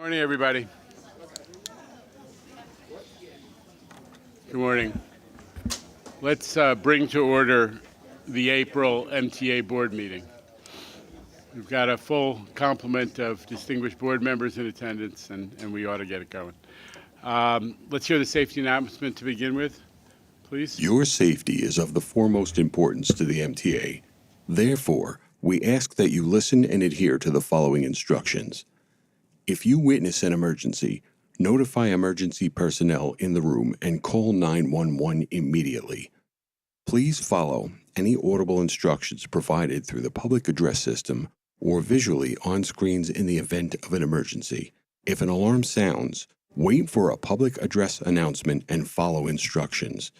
Morning, everybody. Good morning. Let's bring to order the April MTA Board Meeting. We've got a full complement of distinguished board members in attendance, and we ought to get it going. Let's hear the safety announcement to begin with, please. Your safety is of the foremost importance to the MTA. Therefore, we ask that you listen and adhere to the following instructions. If you witness an emergency, notify emergency personnel in the room and call 911 immediately. Please follow any audible instructions provided through the public address system or visually on screens in the event of an emergency. If an alarm sounds, wait for a public address announcement and follow instructions.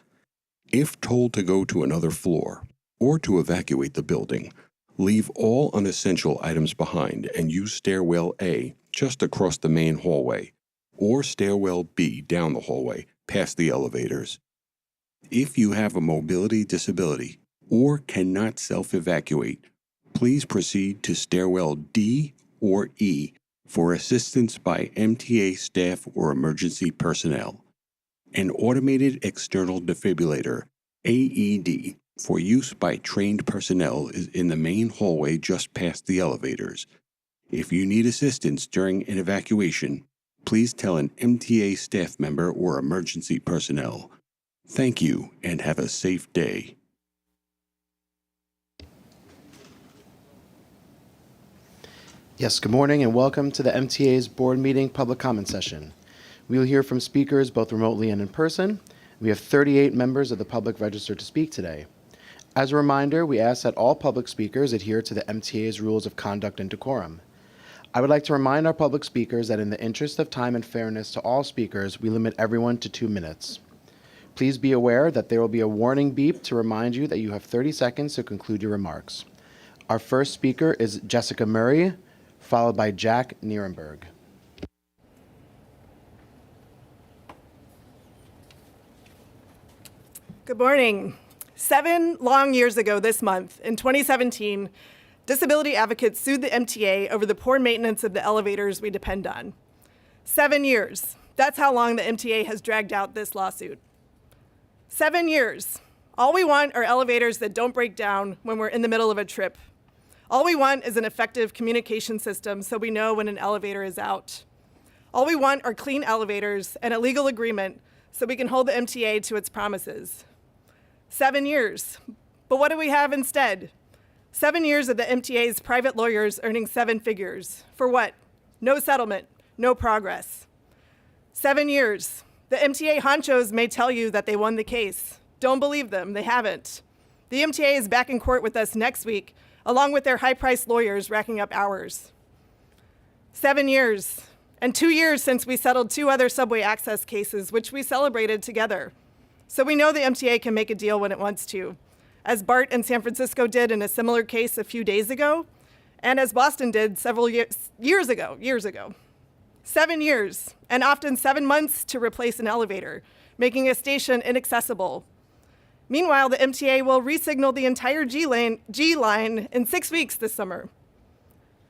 If told to go to another floor or to evacuate the building, leave all unessential items behind and use stairwell A just across the main hallway, or stairwell B down the hallway past the elevators. If you have a mobility disability or cannot self-evacuate, please proceed to stairwell D or E for assistance by MTA staff or emergency personnel. An automated external defibrillator, AED, for use by trained personnel is in the main hallway just past the elevators. If you need assistance during an evacuation, please tell an MTA staff member or emergency personnel. Thank you and have a safe day. Yes, good morning and welcome to the MTA's board meeting public comment session. We will hear from speakers both remotely and in person. We have 38 members of the public registered to speak today. As a reminder, we ask that all public speakers adhere to the MTA's rules of conduct and decorum. I would like to remind our public speakers that in the interest of time and fairness to all speakers, we limit everyone to 2 minutes. Please be aware that there will be a warning beep to remind you that you have 30 seconds to conclude your remarks. Our first speaker is Jessica Murray, followed by Jack Nierenberg. Good morning. 7 long years ago this month, in 2017, disability advocates sued the MTA over the poor maintenance of the elevators we depend on. 7 years. That's how long the MTA has dragged out this lawsuit. 7 years. All we want are elevators that don't break down when we're in the middle of a trip. All we want is an effective communication system so we know when an elevator is out. All we want are clean elevators and a legal agreement so we can hold the MTA to its promises. 7 years. But what do we have instead? 7 years of the MTA's private lawyers earning 7 figures. For what? No settlement, no progress. 7 years. The MTA honchos may tell you that they won the case. Don't believe them, they haven't. The MTA is back in court with us next week, along with their high-priced lawyers racking up hours. 7 years. And 2 years since we settled 2 other subway access cases, which we celebrated together. So we know the MTA can make a deal when it wants to, as BART and San Francisco did in a similar case a few days ago, and as Boston did several years ago. 7 years, and often 7 months to replace an elevator, making a station inaccessible. Meanwhile, the MTA will re-signal the entire G line in 6 weeks this summer.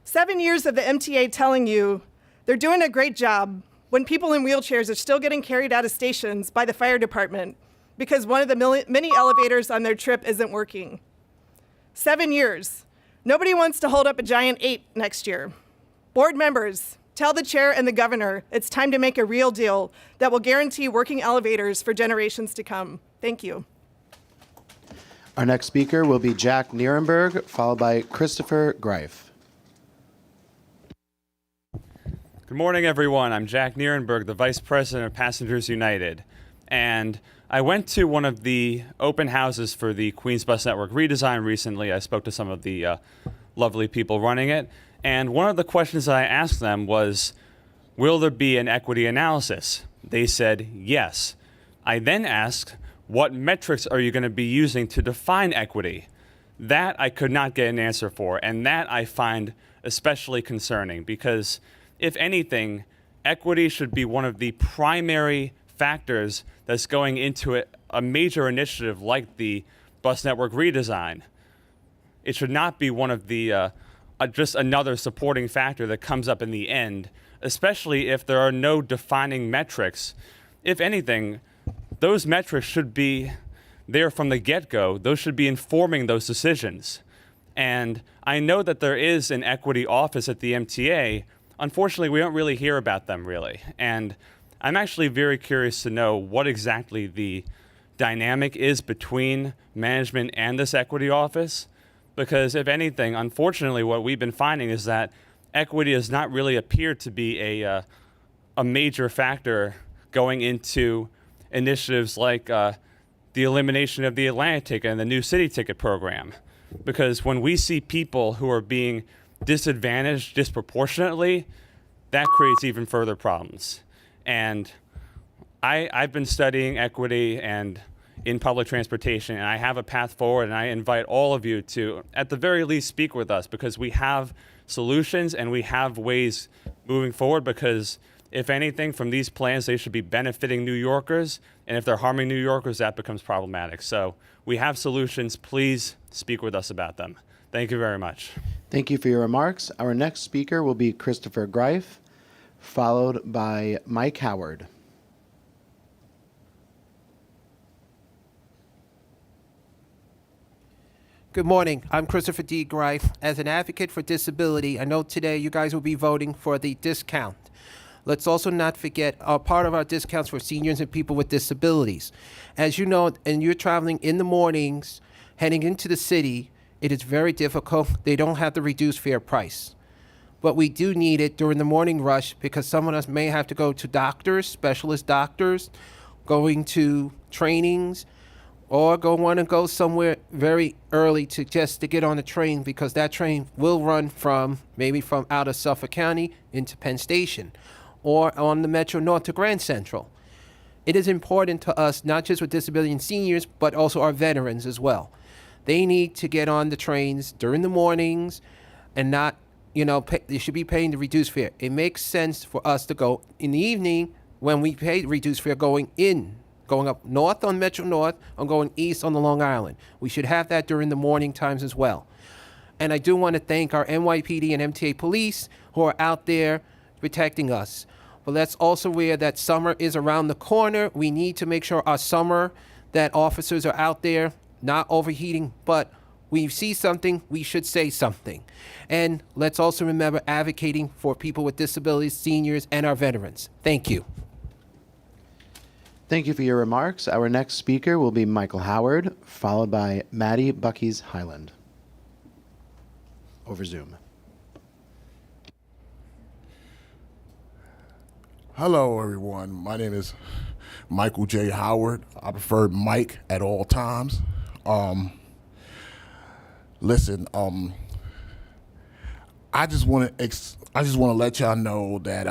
7 years of the MTA telling you they're doing a great job when people in wheelchairs are still getting carried out of stations by the fire department because one of the many elevators on their trip isn't working. 7 years. Nobody wants to hold up a giant 8 next year. Board members, tell the chair and the governor it's time to make a real deal that will guarantee working elevators for generations to come. Thank you. Our next speaker will be Jack Nierenberg, followed by Christopher Greif. Good morning, everyone. I'm Jack Nierenberg, the Vice President of Passengers United. And I went to one of the open houses for the Queens Bus Network redesign recently. I spoke to some of the lovely people running it. And one of the questions that I asked them was, will there be an equity analysis? They said yes. I then asked, what metrics are you going to be using to define equity? That I could not get an answer for, and that I find especially concerning because, if anything, equity should be one of the primary factors that's going into a major initiative like the bus network redesign. It should not be one of the just another supporting factor that comes up in the end, especially if there are no defining metrics. If anything, those metrics should be there from the get-go. Those should be informing those decisions. And I know that there is an equity office at the MTA. Unfortunately, we don't really hear about them, really. And I'm actually very curious to know what exactly the dynamic is between management and this equity office. Because if anything, unfortunately, what we've been finding is that equity has not really appeared to be a major factor going into initiatives like the elimination of the Atlanta ticket and the new city ticket program. Because when we see people who are being disadvantaged disproportionately, that creates even further problems. And I've been studying equity and in public transportation, and I have a path forward, and I invite all of you to, at the very least, speak with us, because we have solutions and we have ways moving forward. Because if anything, from these plans, they should be benefiting New Yorkers, and if they're harming New Yorkers, that becomes problematic. So we have solutions. Please speak with us about them. Thank you very much. Thank you for your remarks. Our next speaker will be Christopher Greif, followed by Mike Howard. Good morning. I'm Christopher D. Greif. As an advocate for disability, I know today you guys will be voting for the discount. Let's also not forget part of our discounts for seniors and people with disabilities. As you know, and you're traveling in the mornings, heading into the city, it is very difficult. They don't have the reduced fare price. But we do need it during the morning rush, because some of us may have to go to doctors, specialist doctors, going to trainings, or want to go somewhere very early to get on a train, because that train will run maybe from out of Suffolk County into Penn Station, or on the Metro North to Grand Central. It is important to us, not just with disability and seniors, but also our veterans as well. They need to get on the trains during the mornings and not, they should be paying the reduced fare. It makes sense for us to go in the evening when we pay reduced fare going up north on Metro North or going east on the Long Island. We should have that during the morning times as well. And I do want to thank our NYPD and MTA police who are out there protecting us. But let's also aware that summer is around the corner. We need to make sure that officers are out there, not overheating, but we see something, we should say something. And let's also remember advocating for people with disabilities, seniors, and our veterans. Thank you. Thank you for your remarks. Our next speaker will be Michael Howard, followed by Maddie Bucky's Highland. Over Zoom. Hello, everyone. My name is Michael J. Howard. I prefer Mike at all times. Listen, I just want to let y'all know that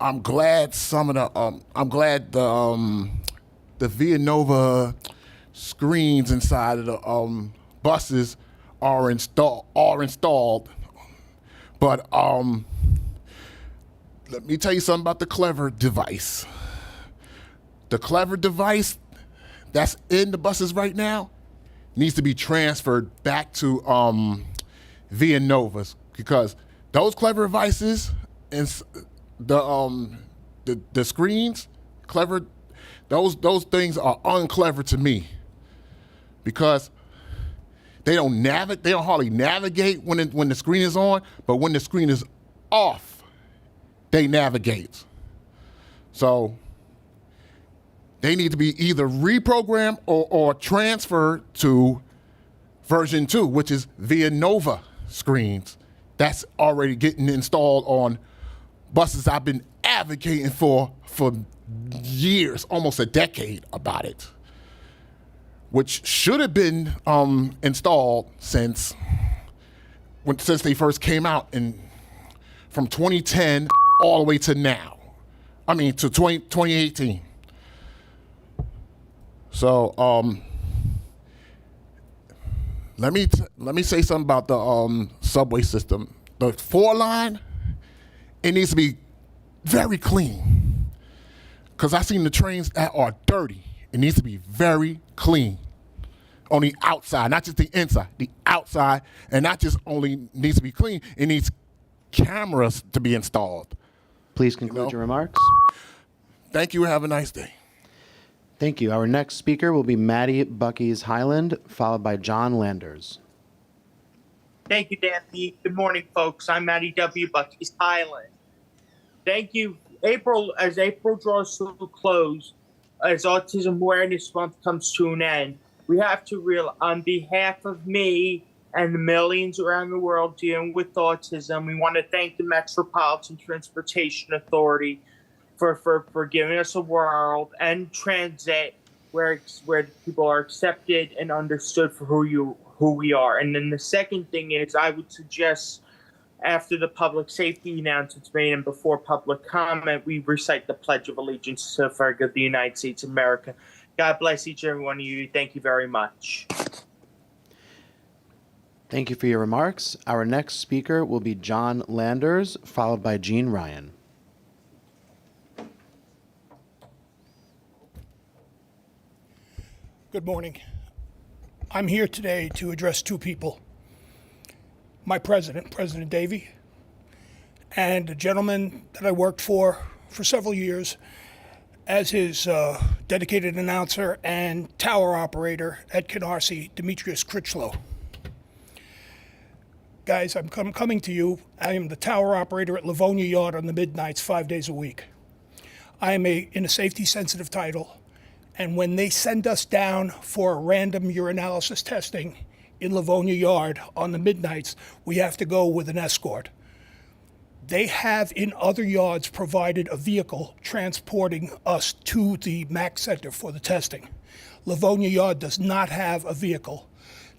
I'm glad the Villanova screens inside of the buses are installed, but let me tell you something about the clever device. The clever device that's in the buses right now needs to be transferred back to Villanova's, because those clever devices and the screens, clever, those things are unclever to me, because they don't hardly navigate when the screen is on, but when the screen is off, they navigate. So they need to be either reprogrammed or transferred to version 2, which is Villanova screens. That's already getting installed on buses I've been advocating for years, almost a decade about it, which should have been installed since they first came out from 2010 all the way to now. To 2018. So let me say something about the subway system. The 4 line, it needs to be very clean, because I've seen the trains that are dirty. It needs to be very clean on the outside, not just the inside, the outside, and not just only needs to be clean, it needs cameras to be installed. Please conclude know? your remarks. Thank you. Have a nice day. Thank you. Our next speaker will be Maddie Bucky's Highland, followed by John Landers. Thank you, Danny. Good morning, folks. I'm Matty W. Bucky's Highland. Thank you. As April draws to a close, as Autism Awareness Month comes to an end, we have to on behalf of me and the millions around the world dealing with autism, we want to thank the Metropolitan Transportation Authority for giving us a world and transit where people are accepted and understood for who we are. And then the second thing is, I would suggest after the public safety announcements made and before public comment, we recite the Pledge of Allegiance to the flag of the United States of America. God bless each and every one of you. Thank you very much. Thank you for your remarks. Our next speaker will be John Landers, followed by Jean Ryan. Good morning. I'm here today to address two people. My president, President Davey, and a gentleman that I worked for several years as his dedicated announcer and tower operator at Canarsie, Demetrius Critchlow. Guys, I'm coming to you. I am the tower operator at Livonia Yard on the midnights 5 days a week. I am in a safety-sensitive title, and when they send us down for random urinalysis testing in Livonia Yard on the midnights, we have to go with an escort. They have in other yards provided a vehicle transporting us to the MAC Center for the testing. Livonia Yard does not have a vehicle,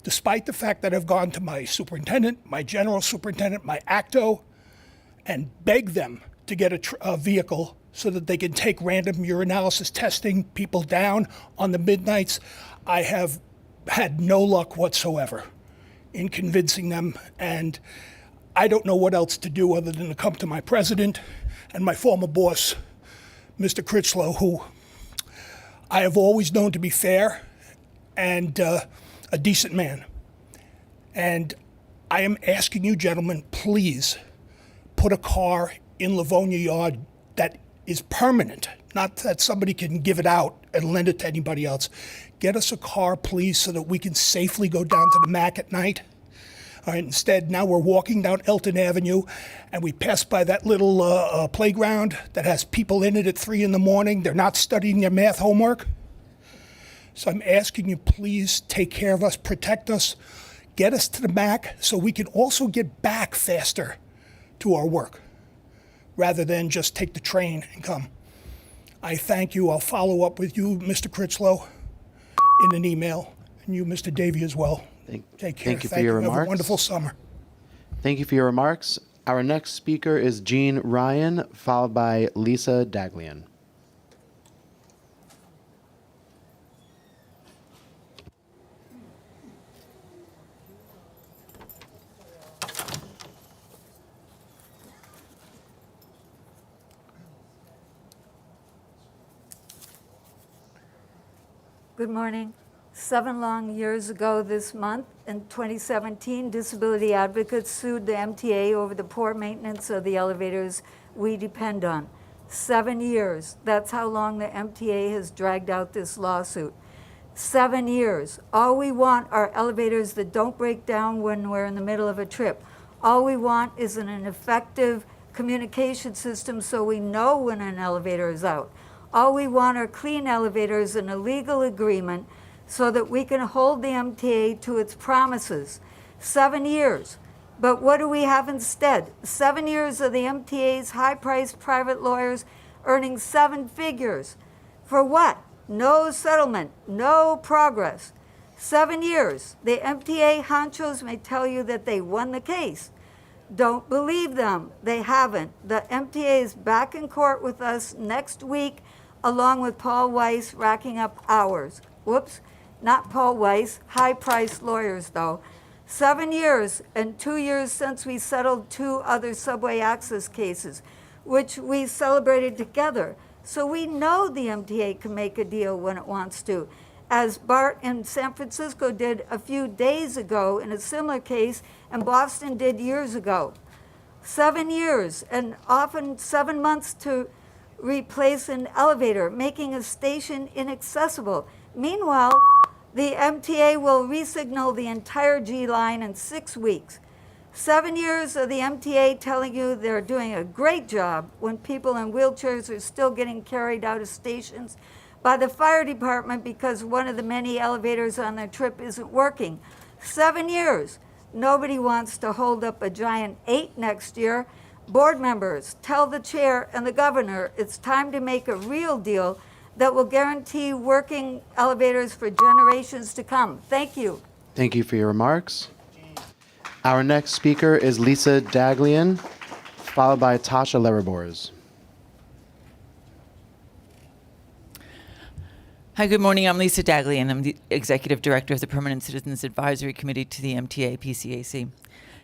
despite the fact that I've gone to my superintendent, my general superintendent, my ACTO, and begged them to get a vehicle so that they can take random urinalysis testing people down on the midnights. I have had no luck whatsoever in convincing them, and I don't know what else to do other than to come to my president and my former boss, Mr. Critchlow, who I have always known to be fair and a decent man. And I am asking you, gentlemen, please put a car in Livonia Yard that is permanent, not that somebody can give it out and lend it to anybody else. Get us a car, please, so that we can safely go down to the MAC at night. All right, instead, now we're walking down Elton Avenue, and we pass by that little playground that has people in it at 3 a.m. They're not studying their math homework. So I'm asking you, please take care of us, protect us, get us to the MAC so we can also get back faster to our work, rather than just take the train and come. I thank you. I'll follow up with you, Mr. Critchlow, in an email, and you, Mr. Davey, as well. Take care. Thank you for your remarks. Have a wonderful summer. Thank you for your remarks. Our next speaker is Jean Ryan, followed by Lisa Daglian. Good morning. 7 long years ago this month, in 2017, disability advocates sued the MTA over the poor maintenance of the elevators we depend on. 7 years. That's how long the MTA has dragged out this lawsuit. 7 years. All we want are elevators that don't break down when we're in the middle of a trip. All we want is an effective communication system so we know when an elevator is out. All we want are clean elevators and a legal agreement so that we can hold the MTA to its promises. 7 years. But what do we have instead? 7 years of the MTA's high-priced private lawyers earning 7 figures. For what? No settlement, no progress. 7 years. The MTA honchos may tell you that they won the case. Don't believe them. They haven't. The MTA is back in court with us next week, along with Paul Weiss racking up hours. Whoops, not Paul Weiss, high-priced lawyers though. 7 years and 2 years since we settled 2 other subway access cases, which we celebrated together. So we know the MTA can make a deal when it wants to, as Bart in San Francisco did a few days ago in a similar case, and Boston did years ago. 7 years, and often 7 months to replace an elevator, making a station inaccessible. Meanwhile, the MTA will resignal the entire G line in 6 weeks. 7 years of the MTA telling you they're doing a great job when people in wheelchairs are still getting carried out of stations by the fire department because one of the many elevators on their trip isn't working. 7 years. Nobody wants to hold up a giant 8 next year. Board members, tell the chair and the governor it's time to make a real deal that will guarantee working elevators for generations to come. Thank you. Thank you for your remarks. Our next speaker is Lisa Daglian, followed by Tasha Leribors. Hi, good morning. I'm Lisa Daglian. I'm the Executive Director of the Permanent Citizens Advisory Committee to the MTA PCAC.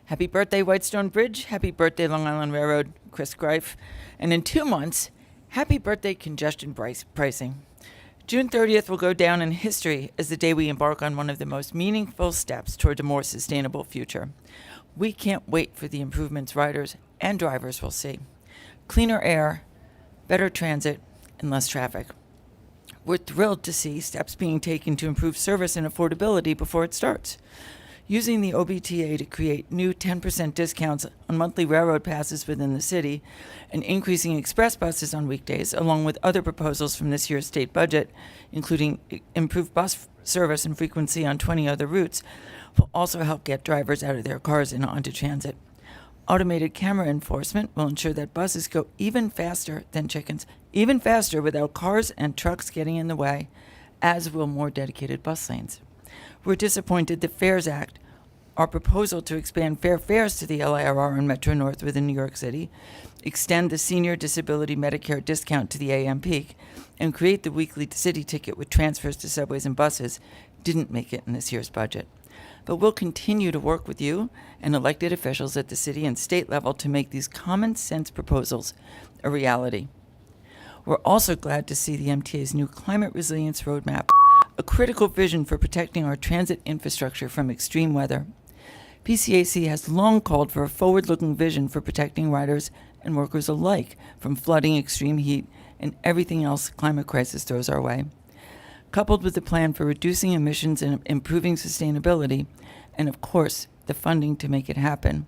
Happy birthday, Whitestone Bridge. Happy birthday, Long Island Railroad, Chris Greif. And in 2 months, happy birthday, congestion pricing. June 30th will go down in history as the day we embark on one of the most meaningful steps toward a more sustainable future. We can't wait for the improvements riders and drivers will see. Cleaner air, better transit, and less traffic. We're thrilled to see steps being taken to improve service and affordability before it starts. Using the OBTA to create new 10% discounts on monthly railroad passes within the city and increasing express buses on weekdays, along with other proposals from this year's state budget, including improved bus service and frequency on 20 other routes, will also help get drivers out of their cars and onto transit. Automated camera enforcement will ensure that buses go even faster than chickens, even faster without cars and trucks getting in the way, as will more dedicated bus lanes. We're disappointed the FARES Act, our proposal to expand fair fares to the LIRR and Metro North within New York City, extend the senior disability Medicare discount to the AM peak, and create the weekly city ticket with transfers to subways and buses didn't make it in this year's budget. But we'll continue to work with you and elected officials at the city and state level to make these common sense proposals a reality. We're also glad to see the MTA's new Climate Resilience Roadmap, a critical vision for protecting our transit infrastructure from extreme weather. PCAC has long called for a forward-looking vision for protecting riders and workers alike from flooding, extreme heat, and everything else the climate crisis throws our way. Coupled with the plan for reducing emissions and improving sustainability, and of course, the funding to make it happen,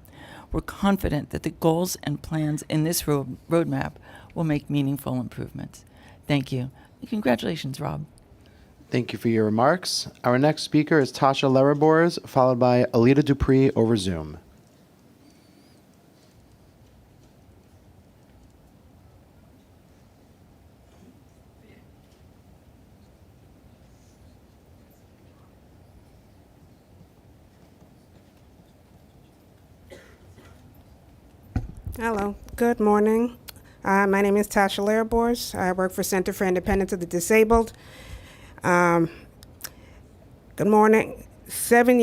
we're confident that the goals and plans in this roadmap will make meaningful improvements. Thank you. And congratulations, Rob. Thank you for your remarks. Our next speaker is Tasha Leribors, followed by Alita Dupree over Zoom. Hello, good morning. My name is Tasha Leribors. I work for Center for Independence of the Disabled. Good morning. 7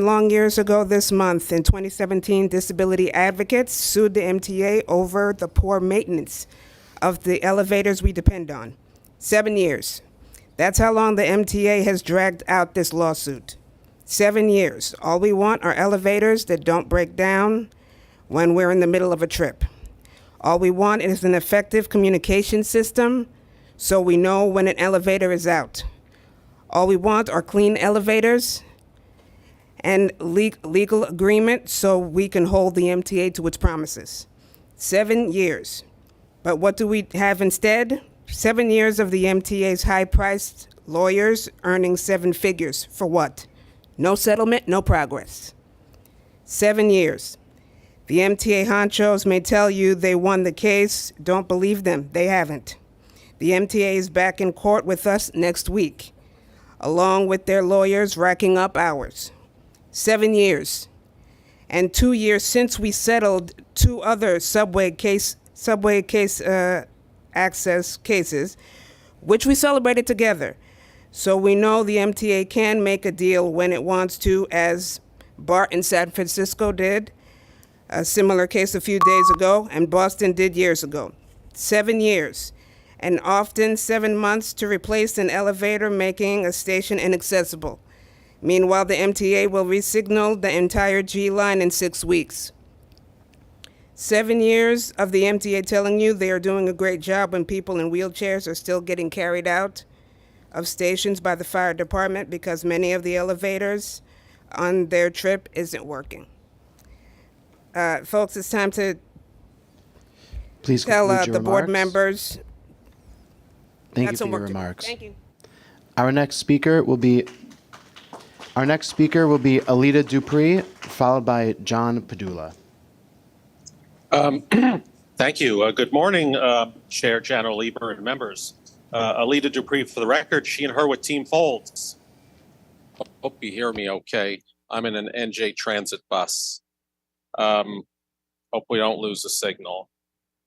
long years ago this month, in 2017, disability advocates sued the MTA over the poor maintenance of the elevators we depend on. 7 years. That's how long the MTA has dragged out this lawsuit. 7 years. All we want are elevators that don't break down when we're in the middle of a trip. All we want is an effective communication system so we know when an elevator is out. All we want are clean elevators and legal agreement so we can hold the MTA to its promises. 7 years. But what do we have instead? 7 years of the MTA's high-priced lawyers earning 7 figures. For what? No settlement, no progress. 7 years. The MTA honchos may tell you they won the case. Don't believe them. They haven't. The MTA is back in court with us next week, along with their lawyers racking up hours. 7 years. And 2 years since we settled 2 other subway access cases, which we celebrated together. So we know the MTA can make a deal when it wants to, as BART in San Francisco did, a similar case a few days ago, and Boston did years ago. 7 years. And often 7 months to replace an elevator, making a station inaccessible. Meanwhile, the MTA will resignal the entire G line in 6 weeks. 7 years of the MTA telling you they are doing a great job when people in wheelchairs are still getting carried out of stations by the fire department because many of the elevators on their trip isn't working. Folks, it's time to Please tell conclude your the board remarks. members Thank got you for some your work to do. remarks. Thank you. Our next speaker will be Alita Dupree, followed by John Padula. Thank you. Good morning, Chair Jano Lieber and members. Alita Dupree for the record, she and her with Team Folds. Hope you hear me okay. I'm in an NJ Transit bus. Hope we don't lose the signal.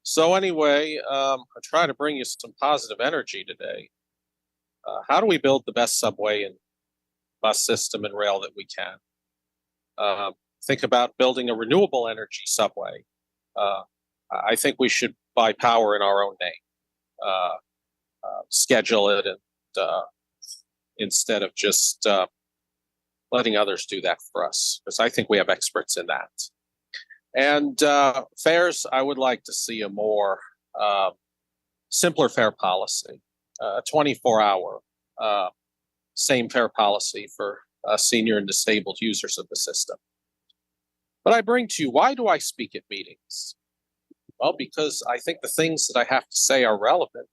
So anyway, I try to bring you some positive energy today. How do we build the best subway and bus system and rail that we can? Think about building a renewable energy subway. I think we should buy power in our own name, schedule it, and instead of just letting others do that for us, because I think we have experts in that. And fares, I would like to see a more simpler fare policy, a 24-hour same fare policy for senior and disabled users of the system. But I bring to you, why do I speak at meetings? Well, because I think the things that I have to say are relevant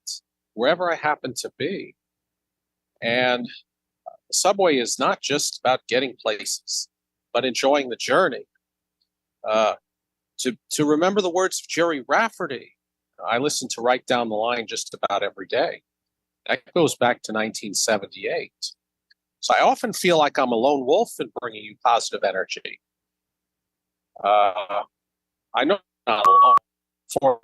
wherever I happen to be. And the subway is not just about getting places, but enjoying the journey. To remember the words of Jerry Rafferty, I listen to Right Down the Line just about every day. That goes back to 1978. So I often feel like I'm a lone wolf in bringing you positive energy. I know I'm not alone for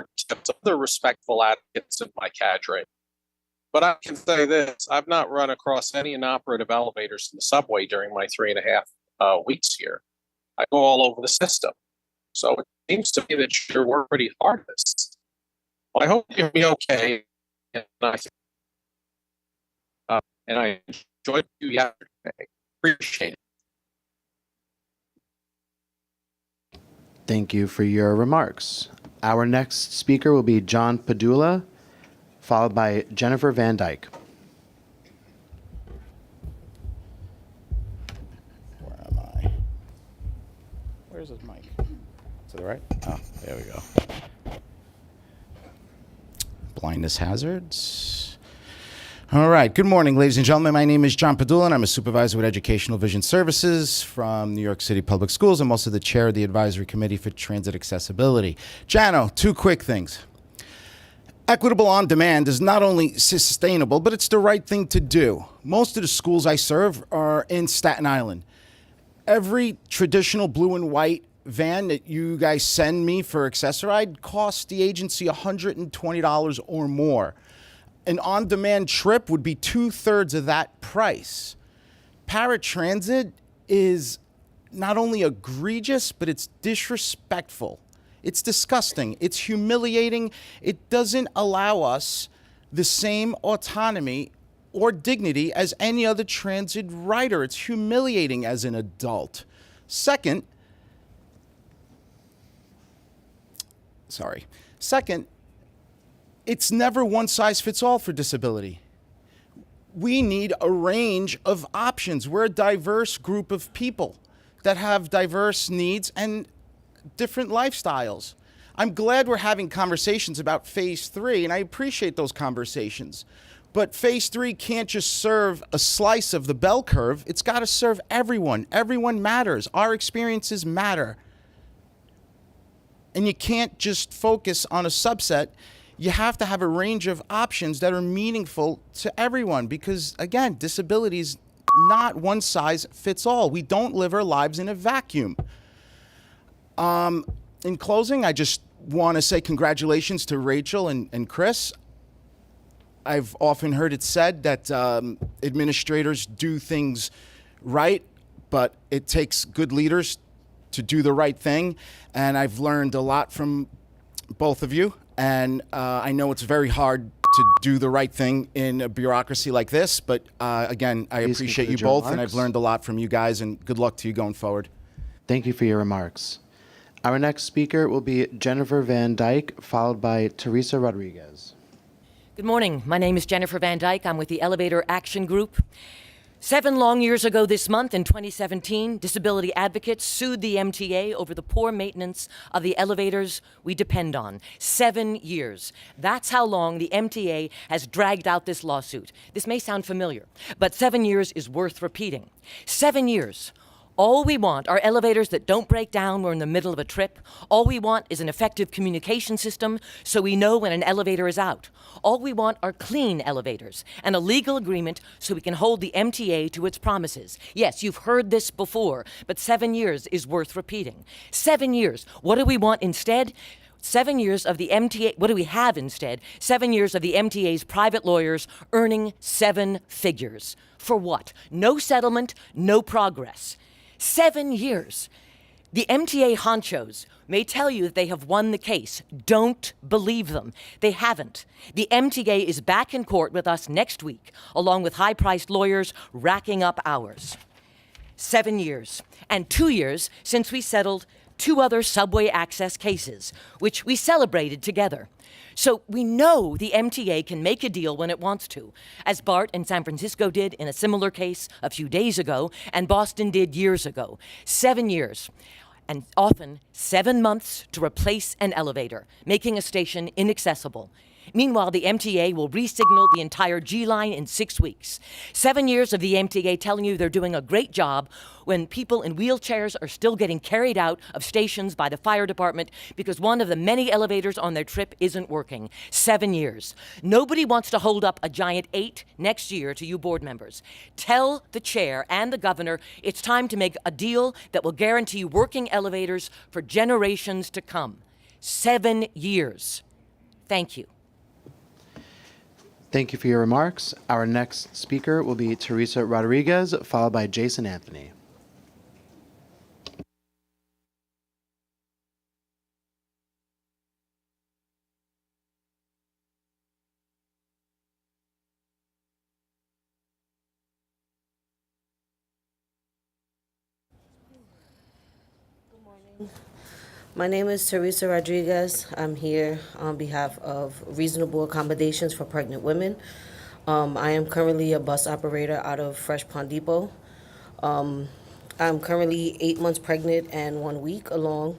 other respectful advocates in my cadre. But I can say this, I've not run across any inoperative elevators in the subway during my 3.5 weeks here. I go all over the system. So it seems to me that you're working pretty hard at this. Well, I hope you'll be okay. And I enjoyed you yesterday. Appreciate it. Thank you for your remarks. Our next speaker will be John Padula, followed by Jennifer Van Dyke. Where am I? Where's his mic? To the right? Oh, there we go. Blindness hazards. All right. Good morning, ladies and gentlemen. My name is John Padula, and I'm a supervisor with Educational Vision Services from New York City Public Schools. I'm also the chair of the Advisory Committee for Transit Accessibility. Jano, 2 quick things. Equitable on demand is not only sustainable, but it's the right thing to do. Most of the schools I serve are in Staten Island. Every traditional blue and white van that you guys send me for Accessoride costs the agency $120 or more. An on-demand trip would be 2/3 of that price. Paratransit is not only egregious, but it's disrespectful. It's disgusting. It's humiliating. It doesn't allow us the same autonomy or dignity as any other transit rider. It's humiliating as an adult. Second, it's never one size fits all for disability. We need a range of options. We're a diverse group of people that have diverse needs and different lifestyles. I'm glad we're having conversations about phase 3, and I appreciate those conversations. But phase 3 can't just serve a slice of the bell curve. It's got to serve everyone. Everyone matters. Our experiences matter. And you can't just focus on a subset. You have to have a range of options that are meaningful to everyone because, again, disability is not one size fits all. We don't live our lives in a vacuum. In closing, I just want to say congratulations to Rachel and Chris. I've often heard it said that administrators do things right, but it takes good leaders to do the right thing. And I've learned a lot from both of you. And I know it's very hard to do the right thing in a bureaucracy like this. But again, I Please appreciate you conclude your both. And remarks. I've learned a lot from you guys. And good luck to you going forward. Thank you for your remarks. Our next speaker will be Jennifer Van Dyke, followed by Teresa Rodriguez. Good morning. My name is Jennifer Van Dyke. I'm with the Elevator Action Group. 7 long years ago this month, in 2017, disability advocates sued the MTA over the poor maintenance of the elevators we depend on. 7 years. That's how long the MTA has dragged out this lawsuit. This may sound familiar, but 7 years is worth repeating. 7 years. All we want are elevators that don't break down when we're in the middle of a trip. All we want is an effective communication system so we know when an elevator is out. All we want are clean elevators and a legal agreement so we can hold the MTA to its promises. Yes, you've heard this before, but 7 years is worth repeating. 7 years. What do we want instead? 7 years of the MTA, what do we have instead? 7 years of the MTA's private lawyers earning 7 figures. For what? No settlement, no progress. 7 years. The MTA honchos may tell you that they have won the case. Don't believe them. They haven't. The MTA is back in court with us next week, along with high-priced lawyers racking up hours. 7 years. And 2 years since we settled 2 other subway access cases, which we celebrated together. So we know the MTA can make a deal when it wants to, as BART in San Francisco did in a similar case a few days ago, and Boston did years ago. 7 years, and often 7 months to replace an elevator, making a station inaccessible. Meanwhile, the MTA will re-signal the entire G line in 6 weeks. 7 years of the MTA telling you they're doing a great job when people in wheelchairs are still getting carried out of stations by the fire department because one of the many elevators on their trip isn't working. 7 years. Nobody wants to hold up a giant 8 next year to you board members. Tell the chair and the governor it's time to make a deal that will guarantee working elevators for generations to come. 7 years. Thank you. Thank you for your remarks. Our next speaker will be Teresa Rodriguez, followed by Jason Anthony. My name is Teresa Rodriguez. I'm here on behalf of Reasonable Accommodations for Pregnant Women. I am currently a bus operator out of Fresh Pond Depot. I'm currently 8 months pregnant and 1 week along.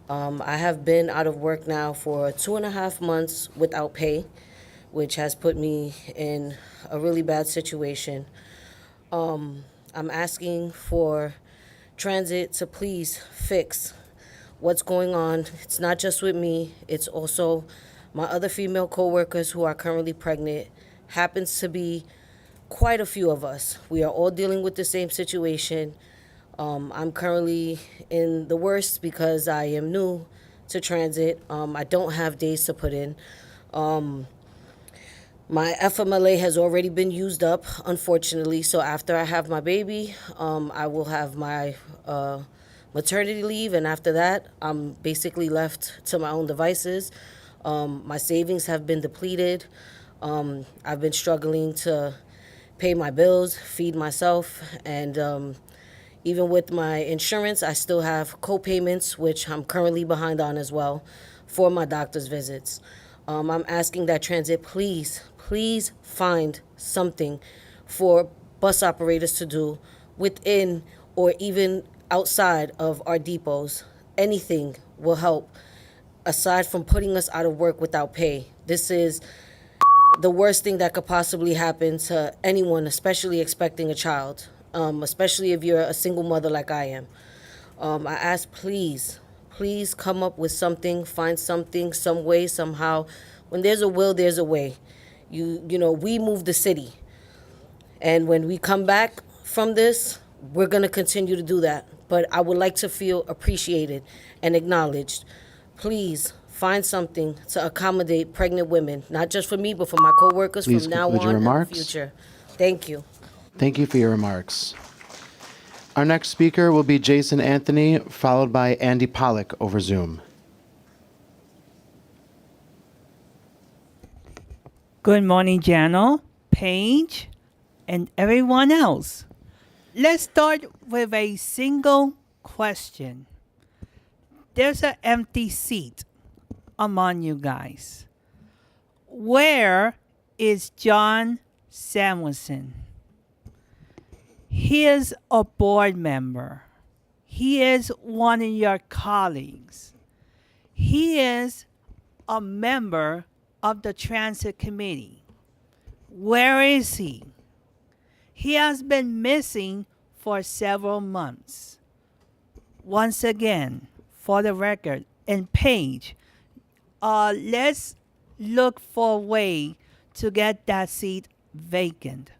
I have been out of work now for 2.5 months without pay, which has put me in a really bad situation. I'm asking for transit to please fix what's going on. It's not just with me, it's also my other female coworkers who are currently pregnant. Happens to be quite a few of us. We are all dealing with the same situation. I'm currently in the worst because I am new to transit. I don't have days to put in. My FMLA has already been used up, unfortunately, so after I have my baby, I will have my maternity leave, and after that, I'm basically left to my own devices. My savings have been depleted. I've been struggling to pay my bills, feed myself, and even with my insurance, I still have co-payments, which I'm currently behind on as well, for my doctor's visits. I'm asking that transit, please find something for bus operators to do within or even outside of our depots. Anything will help, aside from putting us out of work without pay. This is the worst thing that could possibly happen to anyone, especially expecting a child, especially if you're a single mother like I am. I ask, please come up with something, find something, some way, somehow. When there's a will, there's a way. You know, we move the city. And when we come back from this, we're going to continue to do that. But I would like to feel appreciated and acknowledged. Please find something to accommodate pregnant women, not just for me, but for my coworkers Please from now conclude your on in the remarks. future. Thank you. Thank you for your remarks. Our next speaker will be Jason Anthony, followed by Andy Pollack over Zoom. Good morning, Jano, Paige, and everyone else. Let's start with a single question. there's an empty seat among you guys. Where is John Samuelson? He is a board member. He is one of your colleagues. He is a member of the transit committee. Where is he? He has been missing for several months. Once again, for the record, and Paige, let's look for a way to get that seat vacant.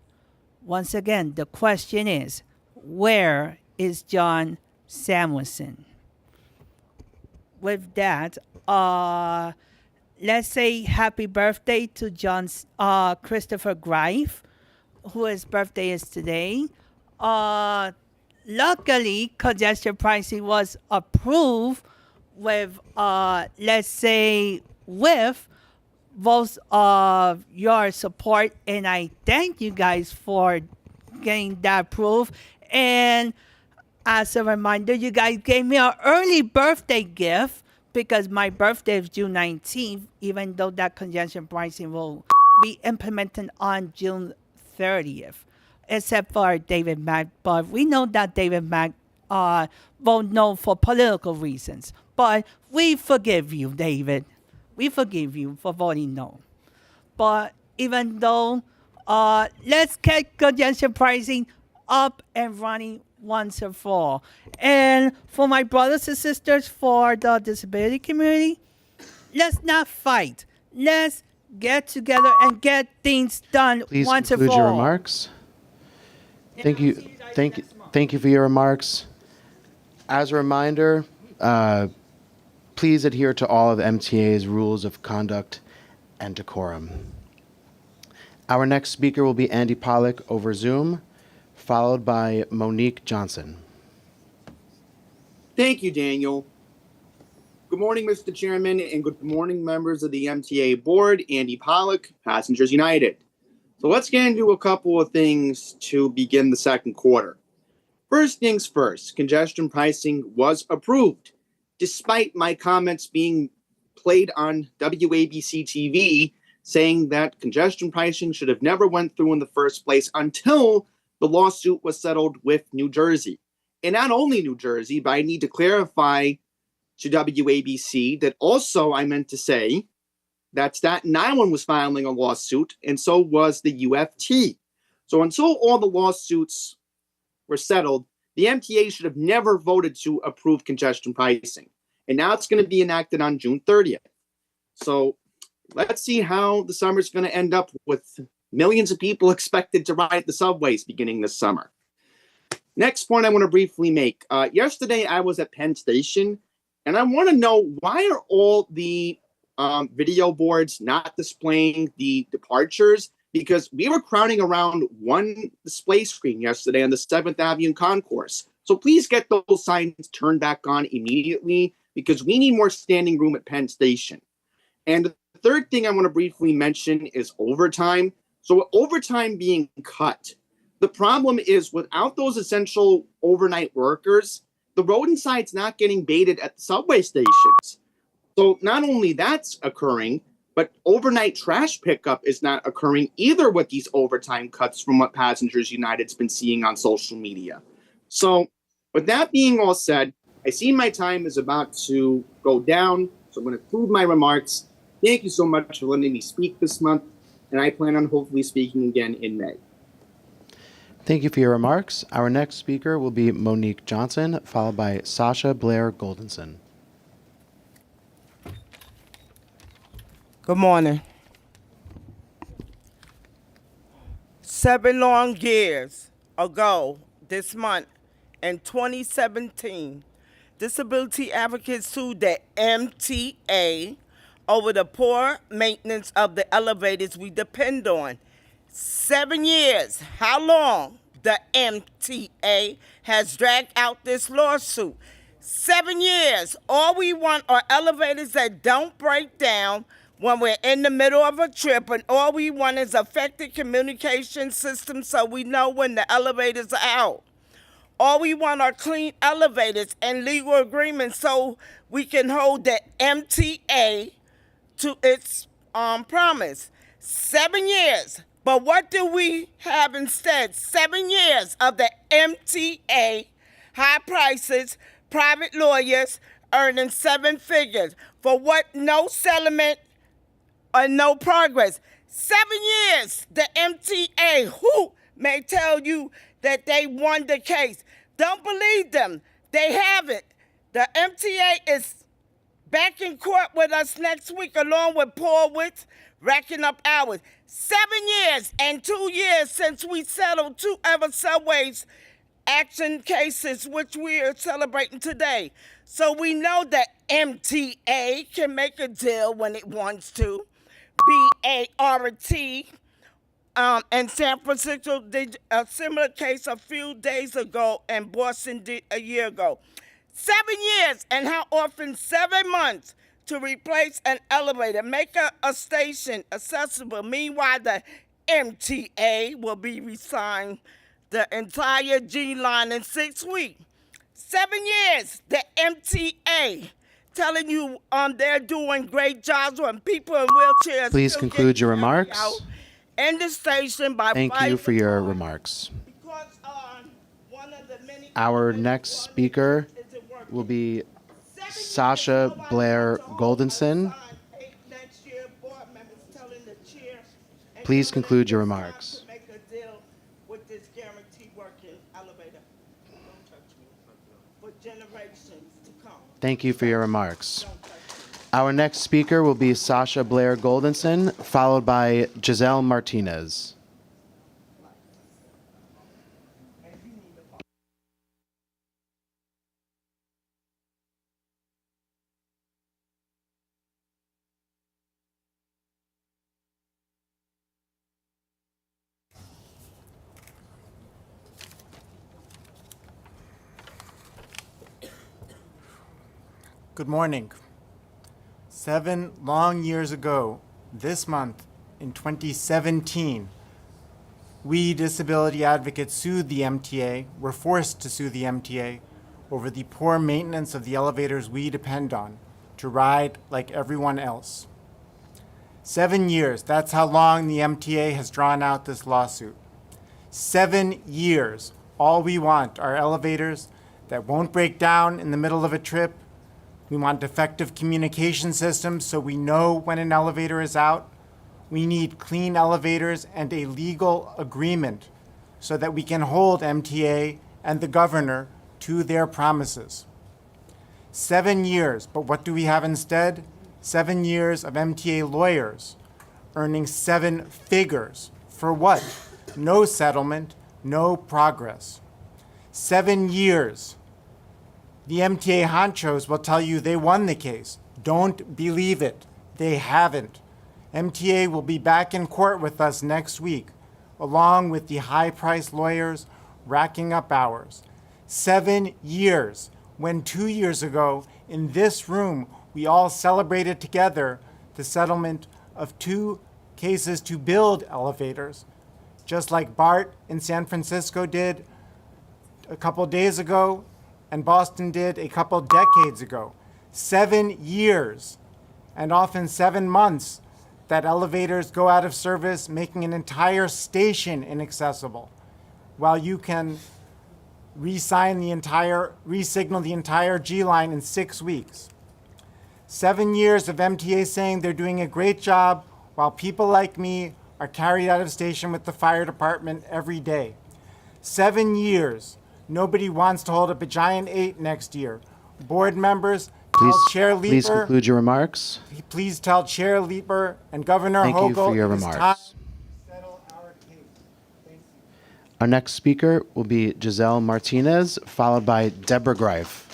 Once again, the question is, where is John Samuelson? With that, let's say happy birthday to Christopher Greif, whose birthday is today. Luckily, congestion pricing was approved with, let's say, with both of your support, and I thank you guys for getting that approved. And as a reminder, you guys gave me an early birthday gift because my birthday is June 19th, even though that congestion pricing will be implemented on June 30th, except for David Mack. But we know that David Mack won't know for political reasons. But we forgive you, David. We forgive you for voting no. But even though, let's get congestion pricing up and running once and for all. And for my brothers and sisters for the disability community, let's not fight. Let's get together and get things done Please once and conclude for your all. remarks. Thank you for your remarks. As a reminder, please adhere to all of the MTA's rules of conduct and decorum. Our next speaker will be Andy Pollack over Zoom, followed by Monique Johnson. Thank you, Daniel. Good morning, Mr. Chairman, and good morning, members of the MTA Board. Andy Pollack, Passengers United. So let's get into a couple of things to begin the second quarter. First things first, congestion pricing was approved, despite my comments being played on WABC TV saying that congestion pricing should have never went through in the first place until the lawsuit was settled with New Jersey. And not only New Jersey, but I need to clarify to WABC that also I meant to say that Staten Island was filing a lawsuit, and so was the UFT. So until all the lawsuits were settled, the MTA should have never voted to approve congestion pricing. And now it's going to be enacted on June 30th. So let's see how the summer's going to end up with millions of people expected to ride the subways beginning this summer. Next point I want to briefly make. Yesterday I was at Penn Station, and I want to know, why are all the video boards not displaying the departures? Because we were crowding around one display screen yesterday on the 7th Avenue concourse. So please get those signs turned back on immediately, because we need more standing room at Penn Station. And the third thing I want to briefly mention is overtime. So with overtime being cut, the problem is without those essential overnight workers, the road inside's not getting baited at the subway stations. So not only that's occurring, but overnight trash pickup is not occurring either with these overtime cuts from what Passengers United's been seeing on social media. So with that being all said, I see my time is about to go down, so I'm going to conclude my remarks. Thank you so much for letting me speak this month, and I plan on hopefully speaking again in May. Thank you for your remarks. Our next speaker will be Monique Johnson, followed by Sasha Blair Goldenson. Good morning. 7 long years ago this month in 2017, disability advocates sued the MTA over the poor maintenance of the elevators we depend on. 7 years, how long the MTA has dragged out this lawsuit. 7 years, all we want are elevators that don't break down when we're in the middle of a trip, and all we want is effective communication systems so we know when the elevators are out. All we want are clean elevators and legal agreements so we can hold the MTA to its promise. 7 years. But what do we have instead? 7 years of the MTA, high prices, private lawyers earning 7 figures for what? No settlement or no progress. 7 years, the MTA, who may tell you that they won the case. Don't believe them. They haven't. The MTA is back in court with us next week along with Paul Witz, racking up hours. 7 years and 2 years since we settled 2 other subways action cases, which we are celebrating today. So we know that MTA can make a deal when it wants to. BART and San Francisco did a similar case a few days ago, and Boston did a year ago. 7 years, and how often? 7 months to replace an elevator, make a station accessible. Meanwhile, the MTA will be resigned the entire G line in 6 weeks. 7 years, the MTA telling you they're doing great jobs when people in wheelchairs. Please still conclude get your carried remarks. out in the station by Thank you for your remarks. Our next speaker will be Sasha Blair Goldenson. Please conclude your remarks. Make a deal with this guaranteed working elevator. Don't touch me. For generations to come. Thank you for your remarks. Our next speaker will be Sasha Blair Goldenson, followed by Giselle Martinez. Good morning. 7 long years ago, this month, in 2017, we disability advocates sued the MTA, were forced to sue the MTA over the poor maintenance of the elevators we depend on to ride like everyone else. 7 years, that's how long the MTA has drawn out this lawsuit. 7 years, all we want are elevators that won't break down in the middle of a trip. We want effective communication systems so we know when an elevator is out. We need clean elevators and a legal agreement so that we can hold MTA and the governor to their promises. 7 years, but what do we have instead? 7 years of MTA lawyers earning 7 figures. For what? No settlement, no progress. 7 years. The MTA honchos will tell you they won the case. Don't believe it. They haven't. MTA will be back in court with us next week, along with the high-priced lawyers racking up hours. 7 years, when 2 years ago, in this room, we all celebrated together the settlement of 2 cases to build elevators, just like BART in San Francisco did a couple days ago, and Boston did a couple decades ago. 7 years, and often 7 months, that elevators go out of service, making an entire station inaccessible, while you can resignal the entire G line in 6 weeks. 7 years of MTA saying they're doing a great job, while people like me are carried out of station with the fire department every day. 7 years. Nobody wants to hold up a giant 8 next year. Board members, tell Chair Leeper. Please conclude your remarks. Please tell Chair Leeper and Governor Thank you for your Hochul it is time remarks. to settle our case. Thank you. Our next speaker will be Giselle Martinez, followed by Deborah Greif.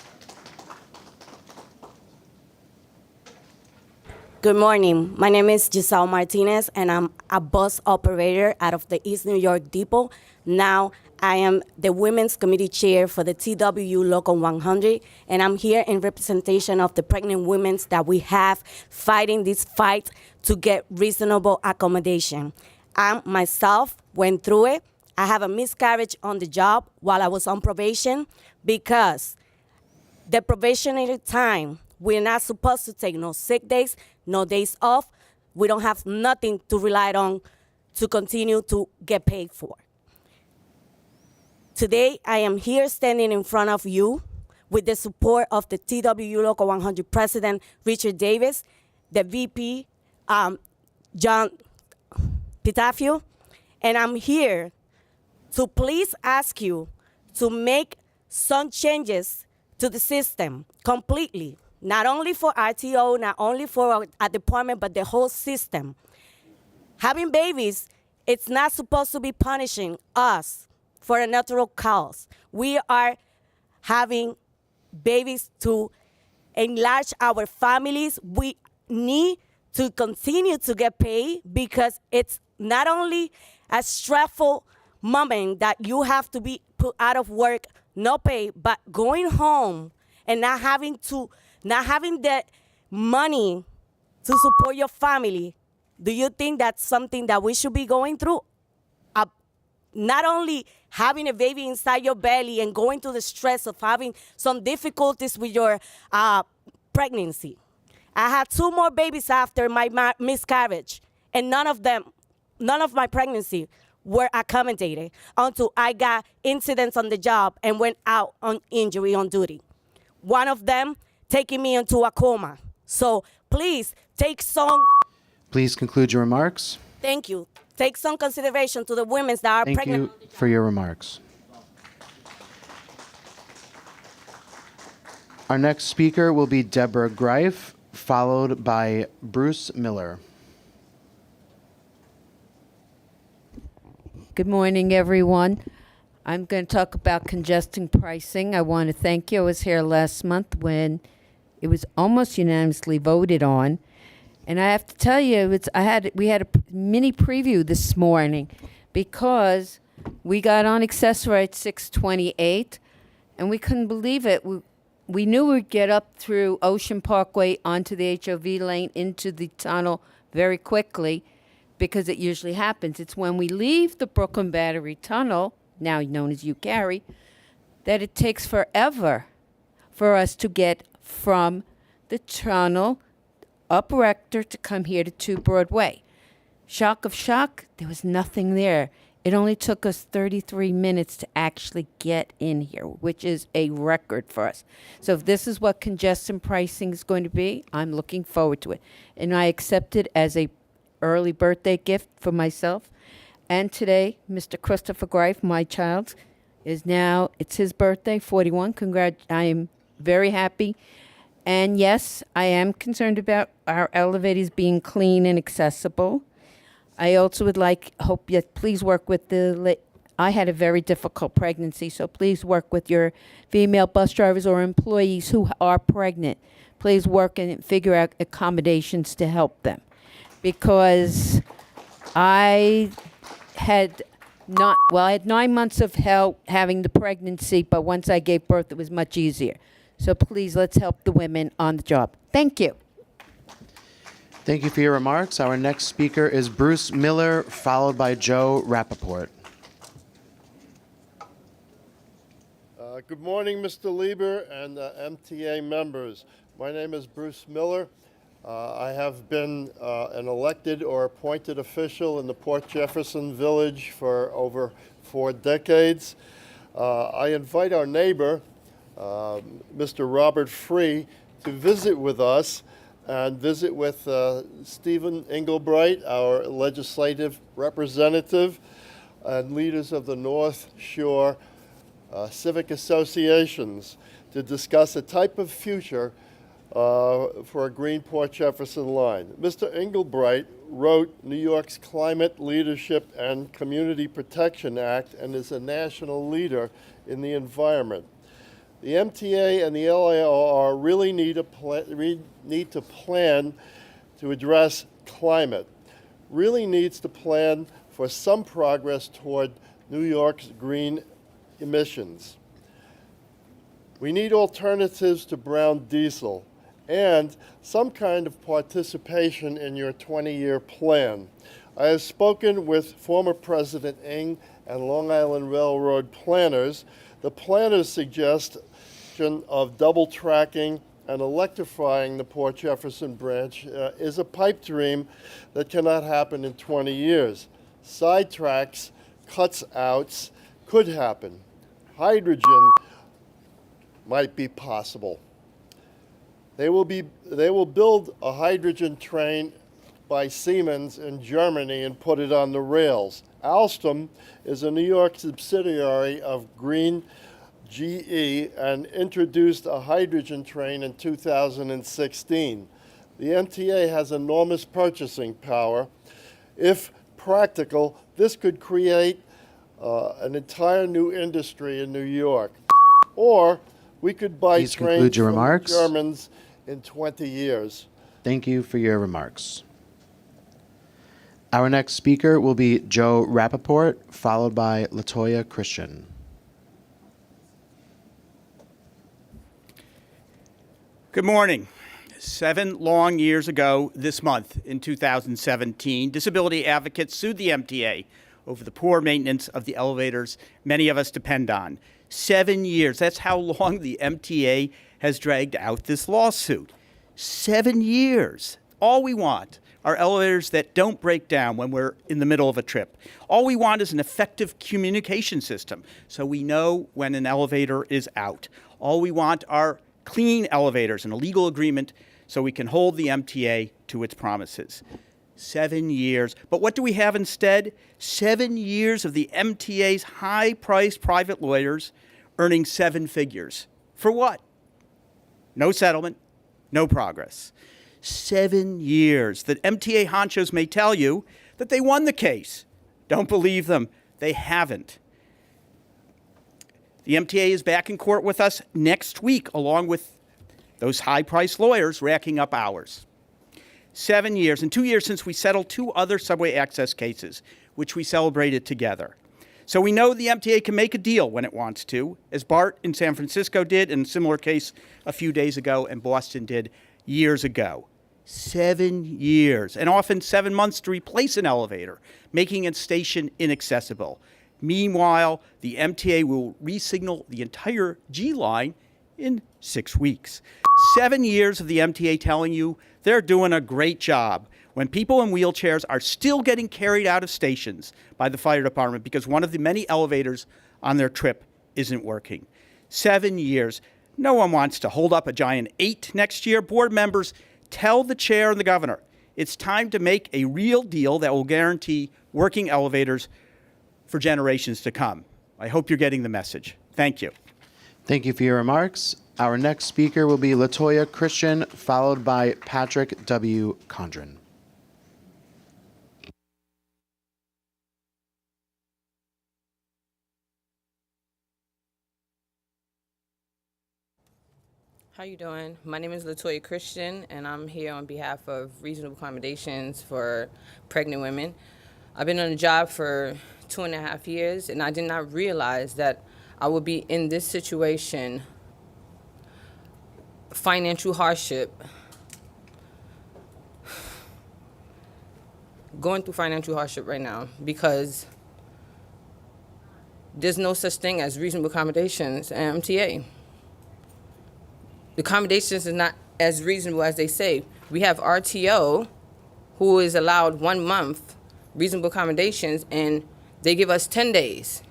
Good morning. My name is Giselle Martinez, and I'm a bus operator out of the East New York Depot. Now, I am the Women's Committee Chair for the TWU Local 100, and I'm here in representation of the pregnant women that we have fighting this fight to get reasonable accommodation. I myself went through it. I have a miscarriage on the job while I was on probation because the probationary time, we're not supposed to take no sick days, no days off. We don't have nothing to rely on to continue to get paid for. Today, I am here standing in front of you with the support of the TWU Local 100 President, Richard Davis, the VP, John Pitafio, and I'm here to please ask you to make some changes to the system completely, not only for RTO, not only for a department, but the whole system. Having babies, it's not supposed to be punishing us for a natural cause. We are having babies to enlarge our families. We need to continue to get paid because it's not only a stressful moment that you have to be put out of work, no pay, but going home and not having the money to support your family. Do you think that's something that we should be going through? Not only having a baby inside your belly and going through the stress of having some difficulties with your pregnancy. I had 2 more babies after my miscarriage, and none of my pregnancy were accommodated until I got incidents on the job and went out on injury on duty. One of them taking me into a coma. So please take some. Please conclude your remarks. Thank you. Take some consideration to the women that are pregnant. Thank you for your remarks. Our next speaker will be Deborah Greif, followed by Bruce Miller. Good morning, everyone. I'm going to talk about congestion pricing. I want to thank you. I was here last month when it was almost unanimously voted on. And I have to tell you, we had a mini preview this morning because we got on Accessor at 6:28, and we couldn't believe it. We knew we'd get up through Ocean Parkway onto the HOV lane into the tunnel very quickly because it usually happens. It's when we leave the Brooklyn Battery Tunnel, now known as UCarry, that it takes forever for us to get from the tunnel up Rector to come here to 2 Broadway. Shock of shock, there was nothing there. It only took us 33 minutes to actually get in here, which is a record for us. So if this is what congestion pricing is going to be, I'm looking forward to it. And I accept it as a early birthday gift for myself. And today, Mr. Christopher Greif, my child, it's his birthday, 41. I am very happy. And yes, I am concerned about our elevators being clean and accessible. I also would hope you please work with I had a very difficult pregnancy, so please work with your female bus drivers or employees who are pregnant. Please work and figure out accommodations to help them. Because I had 9 months of hell having the pregnancy, but once I gave birth, it was much easier. So please, let's help the women on the job. Thank you. Thank you for your remarks. Our next speaker is Bruce Miller, followed by Joe Rappaport. Good morning, Mr. Lieber and MTA members. My name is Bruce Miller. I have been an elected or appointed official in the Port Jefferson Village for over 4 decades. I invite our neighbor, Mr. Robert Free, to visit with us and visit with Stephen Englebright, our legislative representative, and leaders of the North Shore civic associations to discuss a type of future for a green Port Jefferson line. Mr. Englebright wrote New York's Climate Leadership and Community Protection Act and is a national leader in the environment. The MTA and the LIR really need to plan to address climate, really needs to plan for some progress toward New York's green emissions. We need alternatives to brown diesel and some kind of participation in your 20-year plan. I have spoken with former President Ng and Long Island Railroad planners. The planners' suggestion of double tracking and electrifying the Port Jefferson branch is a pipe dream that cannot happen in 20 years. Side tracks, cuts outs could happen. Hydrogen might be possible. They will build a hydrogen train by Siemens in Germany and put it on the rails. Alstom is a New York subsidiary of Green GE and introduced a hydrogen train in 2016. The MTA has enormous purchasing power. If practical, this could create an entire new industry in New York. Or we could buy Please trains conclude your from the remarks. Germans in 20 years. Thank you for your remarks. Our next speaker will be Joe Rappaport, followed by Latoya Christian. Good morning. 7 long years ago this month, in 2017, disability advocates sued the MTA over the poor maintenance of the elevators many of us depend on. 7 years. That's how long the MTA has dragged out this lawsuit. 7 years. All we want are elevators that don't break down when we're in the middle of a trip. All we want is an effective communication system so we know when an elevator is out. All we want are clean elevators and a legal agreement so we can hold the MTA to its promises. 7 years. But what do we have instead? 7 years of the MTA's high-priced private lawyers earning 7 figures. For what? No settlement, no progress. 7 years that MTA honchos may tell you that they won the case. Don't believe them. They haven't. The MTA is back in court with us next week, along with those high-priced lawyers racking up hours. 7 years, and 2 years since we settled 2 other subway access cases, which we celebrated together. So we know the MTA can make a deal when it wants to, as BART in San Francisco did in a similar case a few days ago, and Boston did years ago. 7 years, and often 7 months to replace an elevator, making a station inaccessible. Meanwhile, the MTA will re-signal the entire G line in 6 weeks. 7 years of the MTA telling you they're doing a great job when people in wheelchairs are still getting carried out of stations by the fire department because one of the many elevators on their trip isn't working. 7 years. No one wants to hold up a giant 8 next year. Board members, tell the chair and the governor it's time to make a real deal that will guarantee working elevators for generations to come. I hope you're getting the message. Thank you. Thank you for your remarks. Our next speaker will be Latoya Christian, followed by Patrick W. Condren. How you doing? My name is Latoya Christian, and I'm here on behalf of Reasonable Accommodations for Pregnant Women. I've been on the job for 2.5 years, and I did not realize that I would be in this situation, financial hardship, going through financial hardship right now because there's no such thing as reasonable accommodations at MTA. The accommodations is not as reasonable as they say. We have RTO, who is allowed 1 month reasonable accommodations, and they give us 10 days.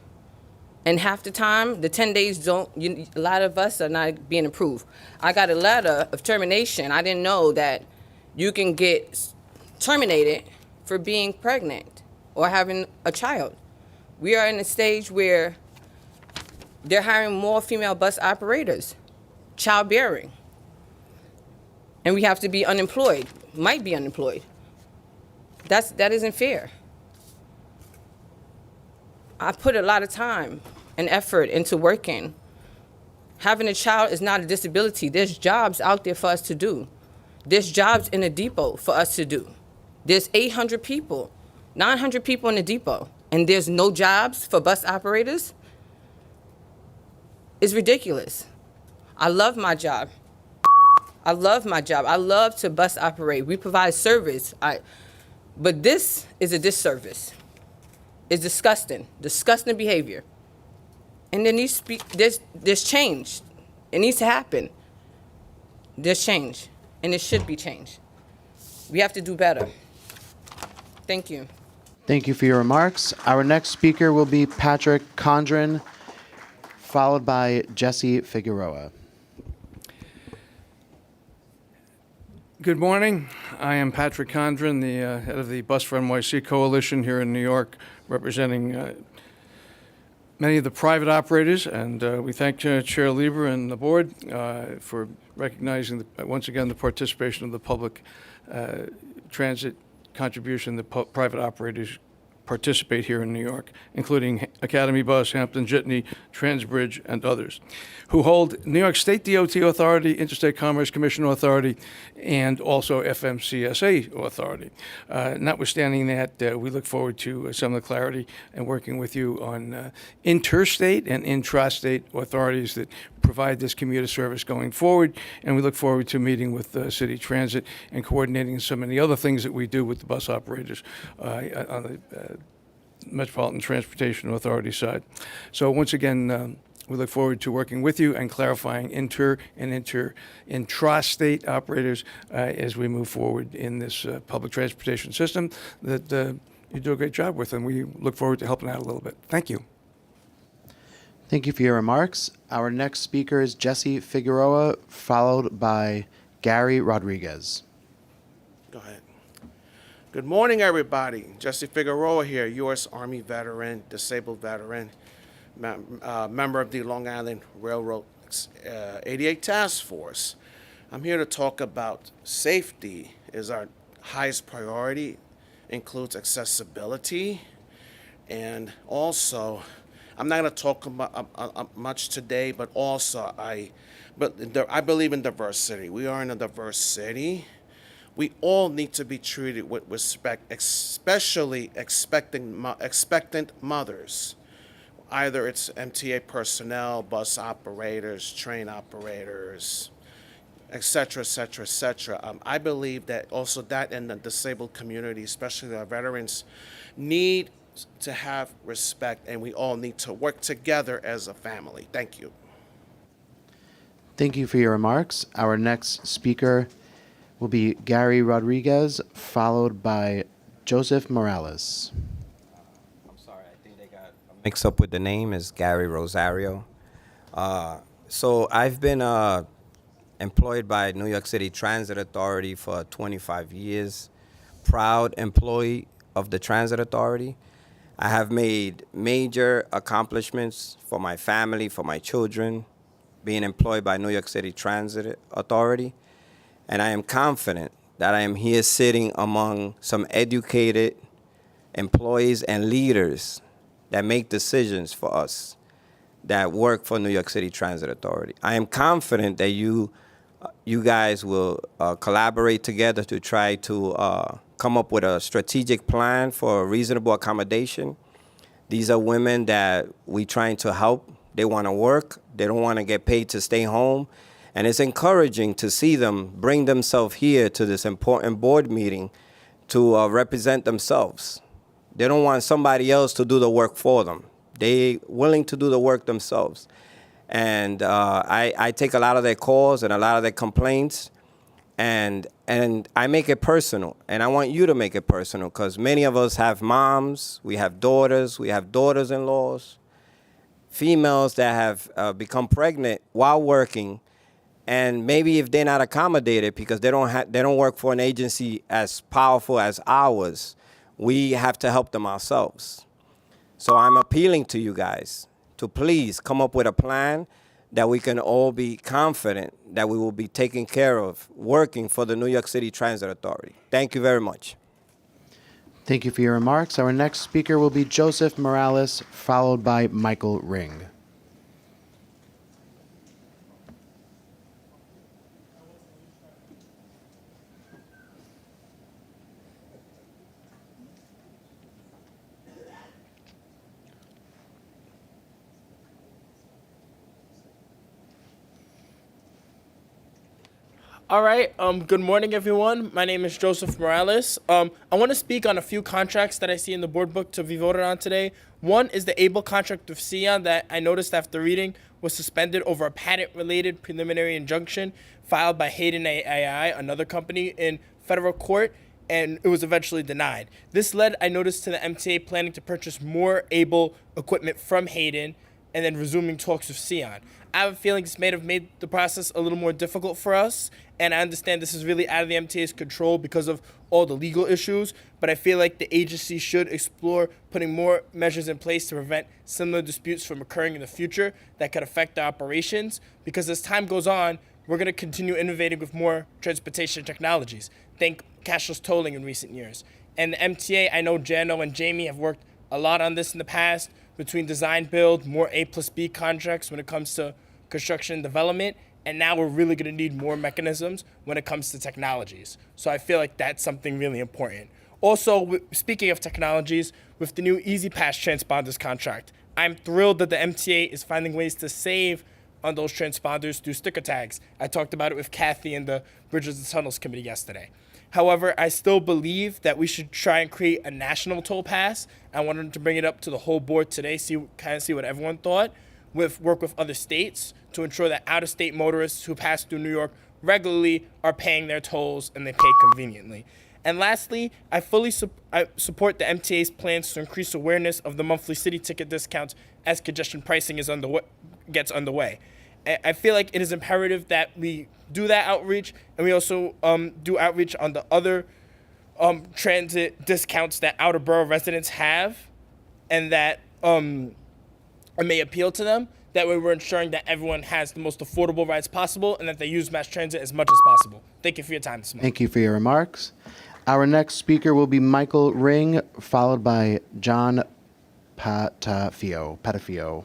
And half the time, the 10 days a lot of us are not being approved. I got a letter of termination. I didn't know that you can get terminated for being pregnant or having a child. We are in a stage where they're hiring more female bus operators, childbearing. And we have to be unemployed, might be unemployed. That isn't fair. I put a lot of time and effort into working. Having a child is not a disability. There's jobs out there for us to do. There's jobs in the depot for us to do. There's 800 people, 900 people in the depot, and there's no jobs for bus operators? It's ridiculous. I love my job. I love my job. I love to bus operate. We provide service. But this is a disservice. It's disgusting behavior. And there needs to be, there's change. It needs to happen. There's change, and it should be changed. We have to do better. Thank you. Thank you for your remarks. Our next speaker will be Patrick Condren, followed by Jesse Figueroa. Good morning. I am Patrick Condren, the head of the Bus for NYC Coalition here in New York, representing many of the private operators, and we thank Chair Lieber and the board for recognizing, once again, the participation of the public transit contribution that private operators participate here in New York, including Academy Bus, Hampton Jitney, Transbridge, and others, who hold New York State DOT Authority, Interstate Commerce Commission Authority, and also FMCSA Authority. Notwithstanding that, we look forward to some of the clarity and working with you on interstate and intrastate authorities that provide this commuter service going forward, and we look forward to meeting with City Transit and coordinating some of the other things that we do with the bus operators on the Metropolitan Transportation Authority side. So once again, we look forward to working with you and clarifying intrastate operators as we move forward in this public transportation system that you do a great job with, and we look forward to helping out a little bit. Thank you. Thank you for your remarks. Our next speaker is Jesse Figueroa, followed by Gary Rodriguez. Go ahead. Good morning, everybody. Jesse Figueroa here, U.S. Army veteran, disabled veteran, member of the Long Island Railroad 88 Task Force. I'm here to talk about safety is our highest priority, includes accessibility, and also, I'm not going to talk about, much today, but also I believe in diversity. We are in a diverse city. We all need to be treated with respect, especially expectant mothers. Either it's MTA personnel, bus operators, train operators, et cetera, et cetera, et cetera. I believe that also that in the disabled community, especially our veterans, need to have respect, and we all need to work together as a family. Thank you. Thank you for your remarks. Our next speaker will be Gary Rodriguez, followed by Joseph Morales. I'm sorry, I think they got mixed up with the name. Is Gary Rosario. So I've been employed by New York City Transit Authority for 25 years. Proud employee of the Transit Authority. I have made major accomplishments for my family, for my children, being employed by New York City Transit Authority. And I am confident that I am here sitting among some educated employees and leaders that make decisions for us that work for New York City Transit Authority. I am confident that you guys will collaborate together to try to come up with a strategic plan for reasonable accommodation. These are women that we trying to help. They want to work. They don't want to get paid to stay home. And it's encouraging to see them bring themselves here to this important board meeting to represent themselves. They don't want somebody else to do the work for them. They willing to do the work themselves. And I take a lot of their calls and a lot of their complaints, and I make it personal. And I want you to make it personal, because many of us have moms, we have daughters-in-laws, females that have become pregnant while working. And maybe if they're not accommodated because they don't work for an agency as powerful as ours, we have to help them ourselves. So I'm appealing to you guys to please come up with a plan that we can all be confident that we will be taken care of working for the New York City Transit Authority. Thank you very much. Thank you for your remarks. Our next speaker will be Joseph Morales, followed by Michael Ring. All right. Good morning, everyone. My name is Joseph Morales. I want to speak on a few contracts that I see in the board book to be voted on today. One is the ABLE contract with Sion that I noticed after reading was suspended over a patent-related preliminary injunction filed by Hayden AI, another company, in federal court, and it was eventually denied. This led, I noticed, to the MTA planning to purchase more ABLE equipment from Hayden and then resuming talks with Sion. I have a feeling this may have made the process a little more difficult for us, and I understand this is really out of the MTA's control because of all the legal issues, but I feel like the agency should explore putting more measures in place to prevent similar disputes from occurring in the future that could affect the operations, because as time goes on, we're going to continue innovating with more transportation technologies. Think cashless tolling in recent years. And the MTA, I know Jano and Jamie have worked a lot on this in the past, between design build, more A+B contracts when it comes to construction and development, and now we're really going to need more mechanisms when it comes to technologies. So I feel like that's something really important. Also, speaking of technologies, with the new Easy Pass transponders contract, I'm thrilled that the MTA is finding ways to save on those transponders through sticker tags. I talked about it with Kathy in the Bridges and Tunnels Committee yesterday. However, I still believe that we should try and create a national toll pass. I wanted to bring it up to the whole board today, see what everyone thought, work with other states to ensure that out-of-state motorists who pass through New York regularly are paying their tolls and they pay conveniently. And lastly, I fully support the MTA's plans to increase awareness of the monthly city ticket discounts as congestion pricing gets underway. I feel like it is imperative that we do that outreach, and we also do outreach on the other transit discounts that outer borough residents have, and that may appeal to them. That way we're ensuring that everyone has the most affordable rides possible and that they use mass transit as much as possible. Thank you for your time this morning. Thank you for your remarks. Our next speaker will be Michael Ring, followed by John Patafio.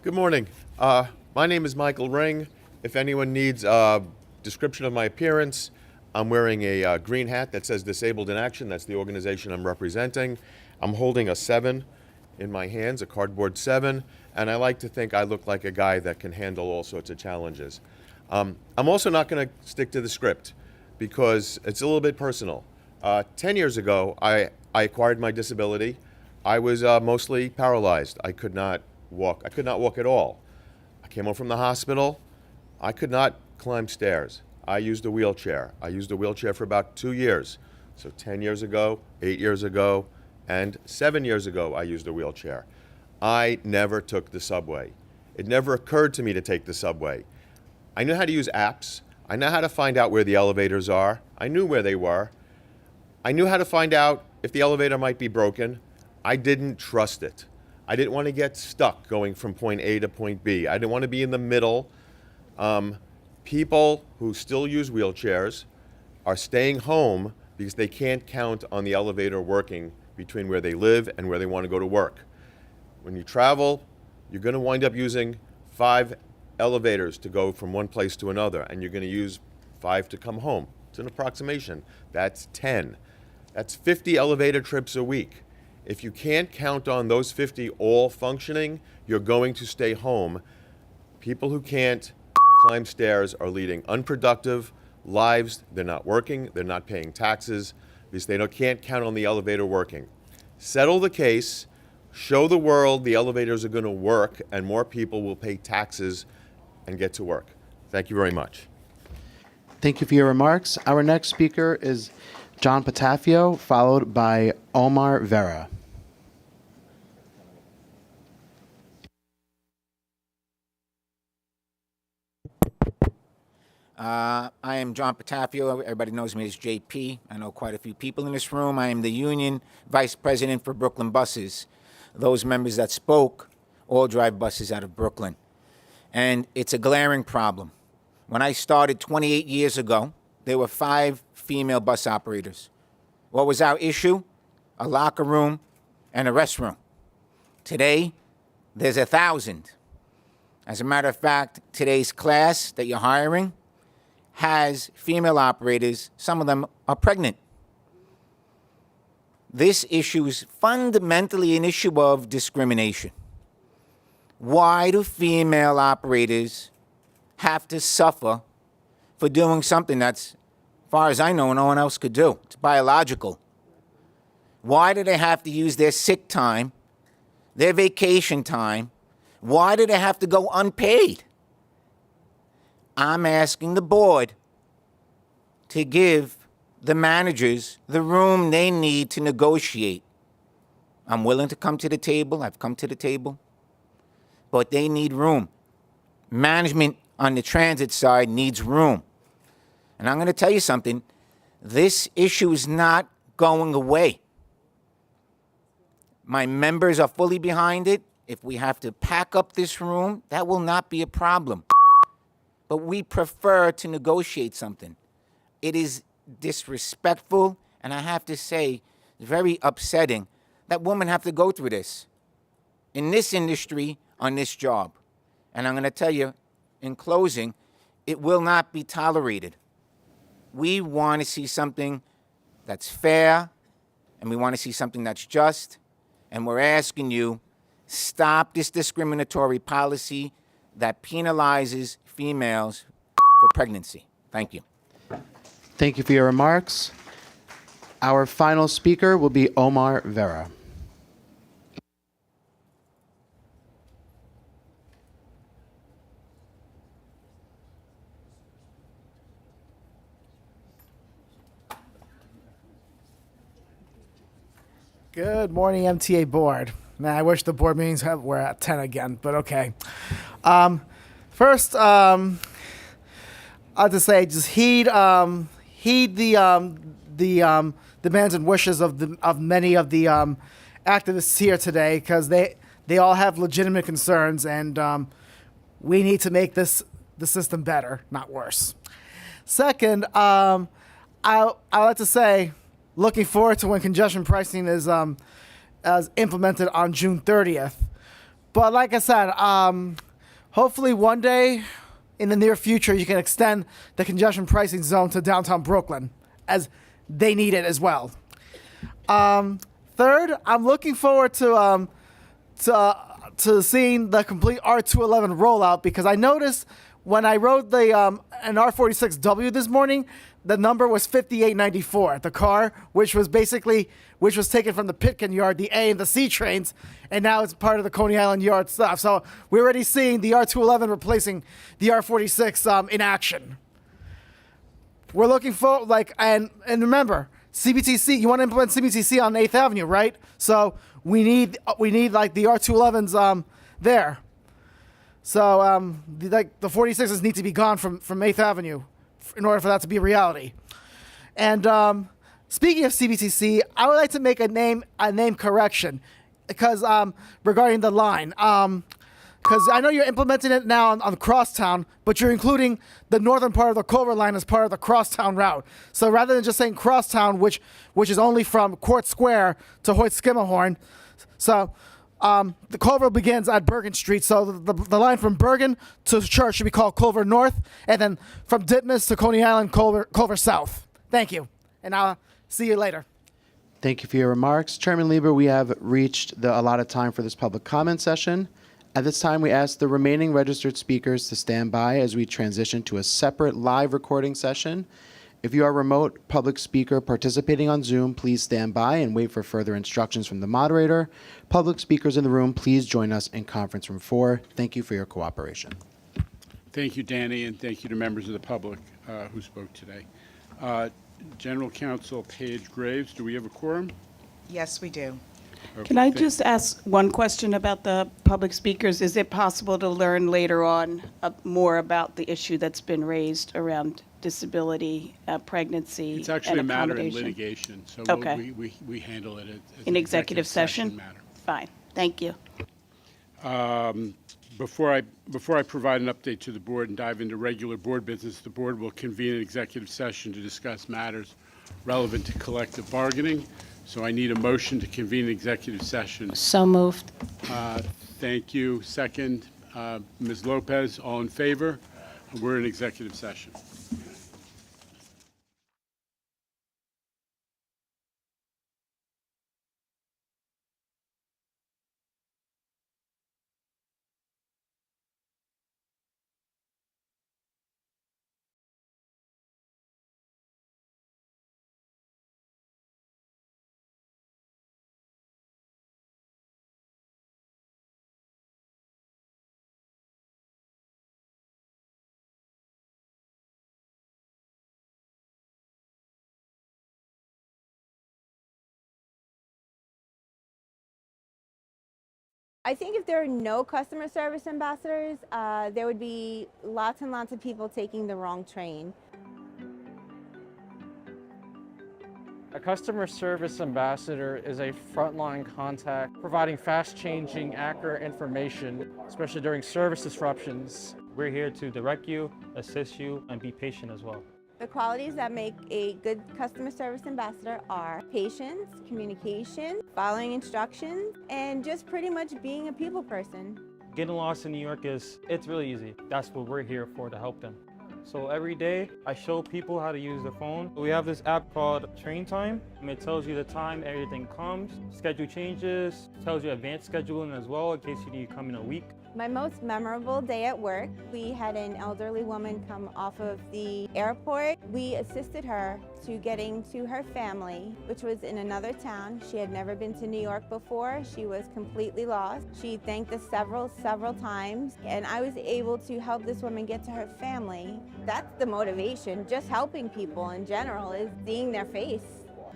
Good morning. My name is Michael Ring. If anyone needs a description of my appearance, I'm wearing a green hat that says Disabled in Action. That's the organization I'm representing. I'm holding a 7 in my hands, a cardboard 7, and I like to think I look like a guy that can handle all sorts of challenges. I'm also not going to stick to the script because it's a little bit personal. 10 years ago, I acquired my disability. I was mostly paralyzed. I could not walk. I could not walk at all. I came home from the hospital. I could not climb stairs. I used a wheelchair. I used a wheelchair for about 2 years. So 10 years ago, 8 years ago, and 7 years ago, I used a wheelchair. I never took the subway. It never occurred to me to take the subway. I knew how to use apps. I know how to find out where the elevators are. I knew where they were. I knew how to find out if the elevator might be broken. I didn't trust it. I didn't want to get stuck going from point A to point B. I didn't want to be in the middle. People who still use wheelchairs are staying home because they can't count on the elevator working between where they live and where they want to go to work. When you travel, you're going to wind up using 5 elevators to go from one place to another, and you're going to use 5 to come home. It's an approximation. That's 10. That's 50 elevator trips a week. If you can't count on those 50 all functioning, you're going to stay home. People who can't climb stairs are leading unproductive lives. They're not working. They're not paying taxes because they can't count on the elevator working. Settle the case. Show the world the elevators are going to work and more people will pay taxes and get to work. Thank you very much. Thank you for your remarks. Our next speaker is John Patafio, followed by Omar Vera. I am John Patafio. Everybody knows me as JP. I know quite a few people in this room. I am the union vice president for Brooklyn Buses. Those members that spoke all drive buses out of Brooklyn. And it's a glaring problem. When I started 28 years ago, there were 5 female bus operators. What was our issue? A locker room and a restroom. Today, there's 1,000. As a matter of fact, today's class that you're hiring has female operators. Some of them are pregnant. This issue is fundamentally an issue of discrimination. Why do female operators have to suffer for doing something that's, as far as I know, no one else could do. It's biological. Why do they have to use their sick time, their vacation time? Why do they have to go unpaid? I'm asking the board to give the managers the room they need to negotiate. I'm willing to come to the table. I've come to the table. But they need room. Management on the transit side needs room. And I'm going to tell you something. This issue is not going away. My members are fully behind it. If we have to pack up this room, that will not be a problem. But we prefer to negotiate something. It is disrespectful, and I have to say, very upsetting that women have to go through this in this industry on this job. And I'm going to tell you, in closing, it will not be tolerated. We want to see something that's fair, and we want to see something that's just, and we're asking you, stop this discriminatory policy that penalizes females for pregnancy. Thank you. Thank you for your remarks. Our final speaker will be Omar Vera. Good morning, MTA Board. Man, I wish the board meetings were at 10 again, but okay. First, I'll just say, just heed the demands and wishes of many of the activists here today, because they all have legitimate concerns, and we need to make the system better, not worse. Second, I like to say, looking forward to when congestion pricing is implemented on June 30th. But like I said, hopefully one day in the near future, you can extend the congestion pricing zone to downtown Brooklyn, as they need it as well. Third, I'm looking forward to seeing the complete R211 rollout, because I noticed when I rode an R46W this morning, the number was 5894, the car, which was taken from the Pitkin yard, the A and the C trains, and now it's part of the Coney Island yard stuff. So we're already seeing the R211 replacing the R46 in action. We're looking for, and remember, CBTC, you want to implement CBTC on 8th Avenue, right? So we need like the R211s there. So the 46s need to be gone from 8th Avenue in order for that to be a reality. And speaking of CBTC, I would like to make a name correction, because regarding the line, because I know you're implementing it now on Crosstown, but you're including the northern part of the Culver line as part of the Crosstown route. So rather than just saying Crosstown, which is only from Court Square to Hoyt Schermerhorn, so the Culver begins at Bergen Street, so the line from Bergen to Church should be called Culver North, and then from Ditmas to Coney Island, Culver South. Thank you, and I'll see you later. Thank you for your remarks. Chairman Lieber, we have reached the allotted time for this public comment session. At this time, we ask the remaining registered speakers to stand by as we transition to a separate live recording session. If you are a remote public speaker participating on Zoom, please stand by and wait for further instructions from the moderator. Public speakers in the room, please join us in conference room 4. Thank you for your cooperation. Thank you, Danny, and thank you to members of the public who spoke today. General Counsel Paige Graves, do we have a quorum? Yes, we do. Okay, Can I just ask one question about the public speakers? Is it possible to learn later on more about the issue that's been raised around disability, pregnancy, It's actually a and matter in accommodation? litigation, so Okay. we handle it as In an executive session? matter. Fine, thank you. Before I provide an update to the board and dive into regular board business, the board will convene an executive session to discuss matters relevant to collective bargaining. So I need a motion to convene an executive session. So moved. Thank you. Second, Ms. Lopez, all in favor? We're in executive session. I think if there are no customer service ambassadors, there would be lots and lots of people taking the wrong train. A customer service ambassador is a frontline contact providing fast-changing, accurate information, especially during service disruptions. We're here to direct you, assist you, and be patient as well. The qualities that make a good customer service ambassador are patience, communication, following instructions, and just pretty much being a people person. Getting lost in New York it's really easy. That's what we're here for, to help them. So every day, I show people how to use the phone. We have this app called Train Time. It tells you the time everything comes, schedule changes, tells you advanced scheduling as well in case you need to come in a week. My most memorable day at work, we had an elderly woman come off of the airport. We assisted her to getting to her family, which was in another town. She had never been to New York before. She was completely lost. She thanked us several times, and I was able to help this woman get to her family. That's the motivation. Just helping people in general is seeing their face.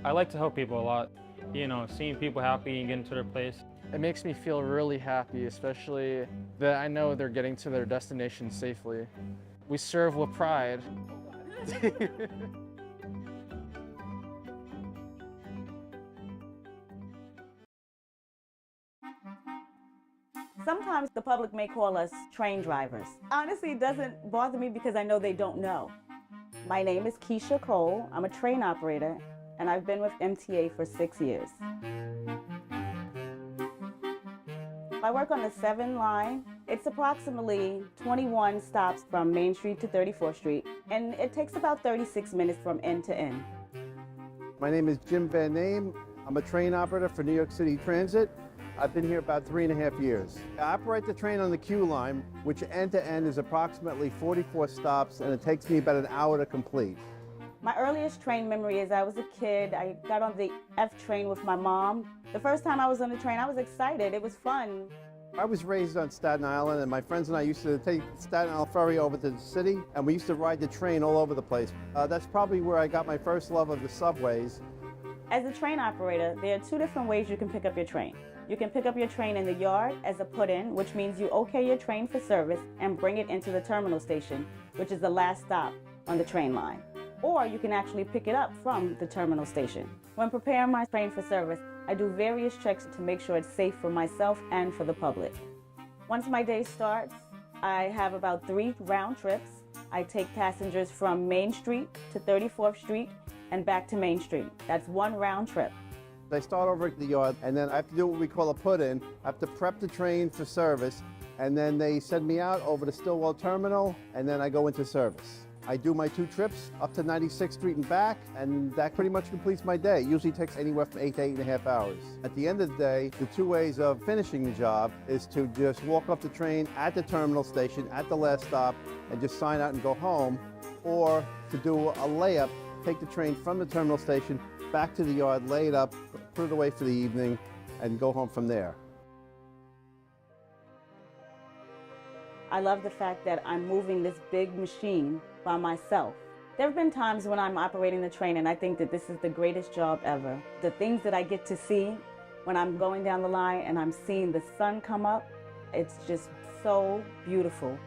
I like to help people a lot. You know, seeing people happy and getting to their place. It makes me feel really happy, especially that I know they're getting to their destination safely. We serve with pride. Sometimes the public may call us train drivers. Honestly, it doesn't bother me because I know they don't know. My name is Keisha Cole. I'm a train operator, and I've been with MTA for 6 years. I work on the 7 line. It's approximately 21 stops from Main Street to 34th Street, and it takes about 36 minutes from end to end. My name is Jim Van Name. I'm a train operator for New York City Transit. I've been here about 3.5 years. I operate the train on the Q line, which end to end is approximately 44 stops, and it takes me about an hour to complete. My earliest train memory is I was a kid. I got on the F train with my mom. The first time I was on the train, I was excited. It was fun. I was raised on Staten Island, and my friends and I used to take the Staten Island ferry over to the city, and we used to ride the train all over the place. That's probably where I got my first love of the subways. As a train operator, there are 2 different ways you can pick up your train. You can pick up your train in the yard as a put-in, which means you okay your train for service and bring it into the terminal station, which is the last stop on the train line. Or you can actually pick it up from the terminal station. When preparing my train for service, I do various checks to make sure it's safe for myself and for the public. Once my day starts, I have about 3 round trips. I take passengers from Main Street to 34th Street and back to Main Street. That's 1 round trip. I start over at the yard, and then I have to do what we call a put-in. I have to prep the train for service, and then they send me out over to Stillwell Terminal, and then I go into service. I do my 2 trips up to 96th Street and back, and that pretty much completes my day. It usually takes anywhere from 8 to 8.5 hours. At the end of the day, the 2 ways of finishing the job is to just walk off the train at the terminal station at the last stop and just sign out and go home, or to do a layup, take the train from the terminal station back to the yard, lay it up, put it away for the evening, and go home from there. I love the fact that I'm moving this big machine by myself. There have been times when I'm operating the train and I think that this is the greatest job ever. The things that I get to see when I'm going down the line and I'm seeing the sun come up, it's just so beautiful.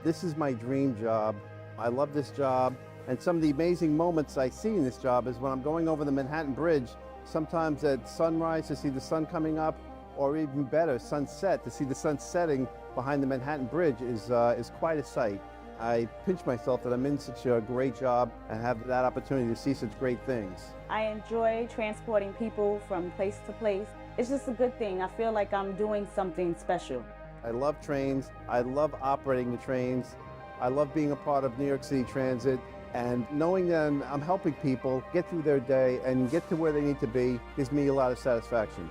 This is my dream job. I love this job. And some of the amazing moments I see in this job is when I'm going over the Manhattan Bridge, sometimes at sunrise to see the sun coming up, or even better, sunset, to see the sun setting behind the Manhattan Bridge is quite a sight. I pinch myself that I'm in such a great job and have that opportunity to see such great things. I enjoy transporting people from place to place. It's just a good thing. I feel like I'm doing something special. I love trains. I love operating the trains. I love being a part of New York City Transit. And knowing that I'm helping people get through their day and get to where they need to be gives me a lot of satisfaction.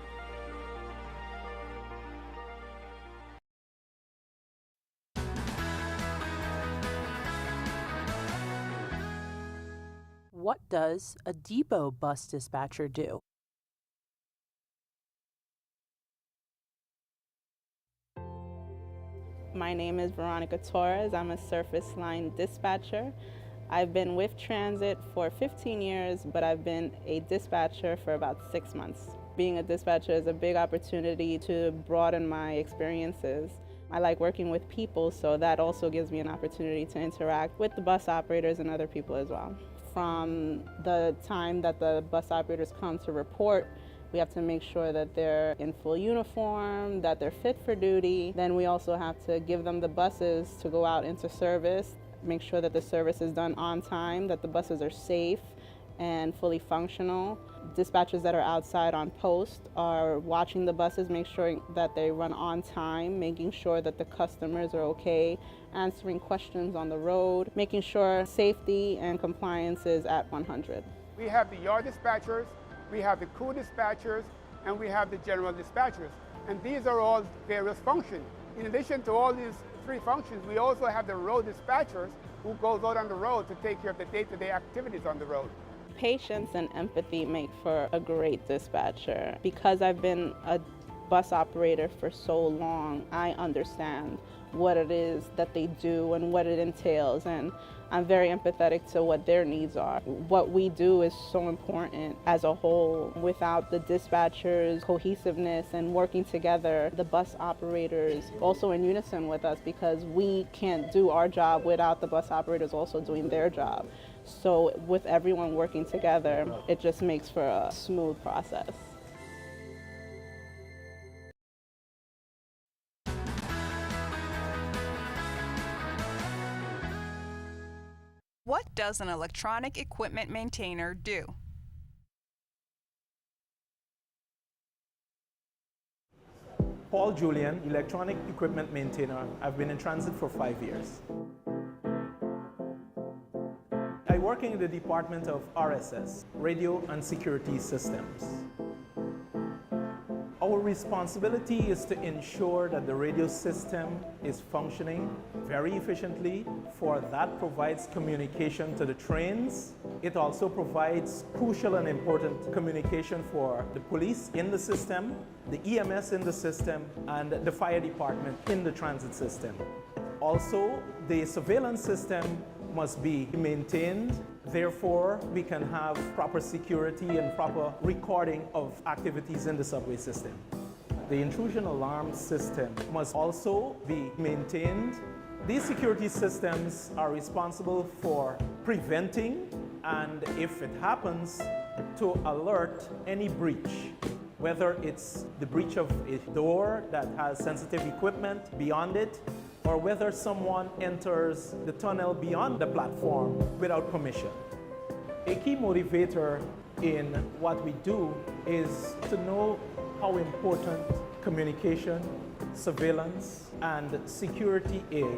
What does a depot bus dispatcher do? My name is Veronica Torres. I'm a surface line dispatcher. I've been with Transit for 15 years, but I've been a dispatcher for about 6 months. Being a dispatcher is a big opportunity to broaden my experiences. I like working with people, so that also gives me an opportunity to interact with the bus operators and other people as well. From the time that the bus operators come to report, we have to make sure that they're in full uniform, that they're fit for duty. Then we also have to give them the buses to go out into service, make sure that the service is done on time, that the buses are safe and fully functional. Dispatchers that are outside on post are watching the buses, make sure that they run on time, making sure that the customers are okay, answering questions on the road, making sure safety and compliance is at 100. We have the yard dispatchers, we have the crew dispatchers, and we have the general dispatchers. And these are all various functions. In addition to all these three functions, we also have the road dispatchers who goes out on the road to take care of the day-to-day activities on the road. Patience and empathy make for a great dispatcher. Because I've been a bus operator for so long, I understand what it is that they do and what it entails, and I'm very empathetic to what their needs are. What we do is so important as a whole. Without the dispatchers' cohesiveness and working together, the bus operators also in unison with us, because we can't do our job without the bus operators also doing their job. So with everyone working together, it just makes for a smooth process. What does an electronic equipment maintainer do? Paul Julian, electronic equipment maintainer. I've been in transit for 5 years. I work in the department of RSS, Radio and Security Systems. Our responsibility is to ensure that the radio system is functioning very efficiently, for that provides communication to the trains. It also provides crucial and important communication for the police in the system, the EMS in the system, and the fire department in the transit system. Also, the surveillance system must be maintained. Therefore, we can have proper security and proper recording of activities in the subway system. The intrusion alarm system must also be maintained. These security systems are responsible for preventing, and if it happens, to alert any breach, whether it's the breach of a door that has sensitive equipment beyond it, or whether someone enters the tunnel beyond the platform without permission. A key motivator in what we do is to know how important communication, surveillance, and security is.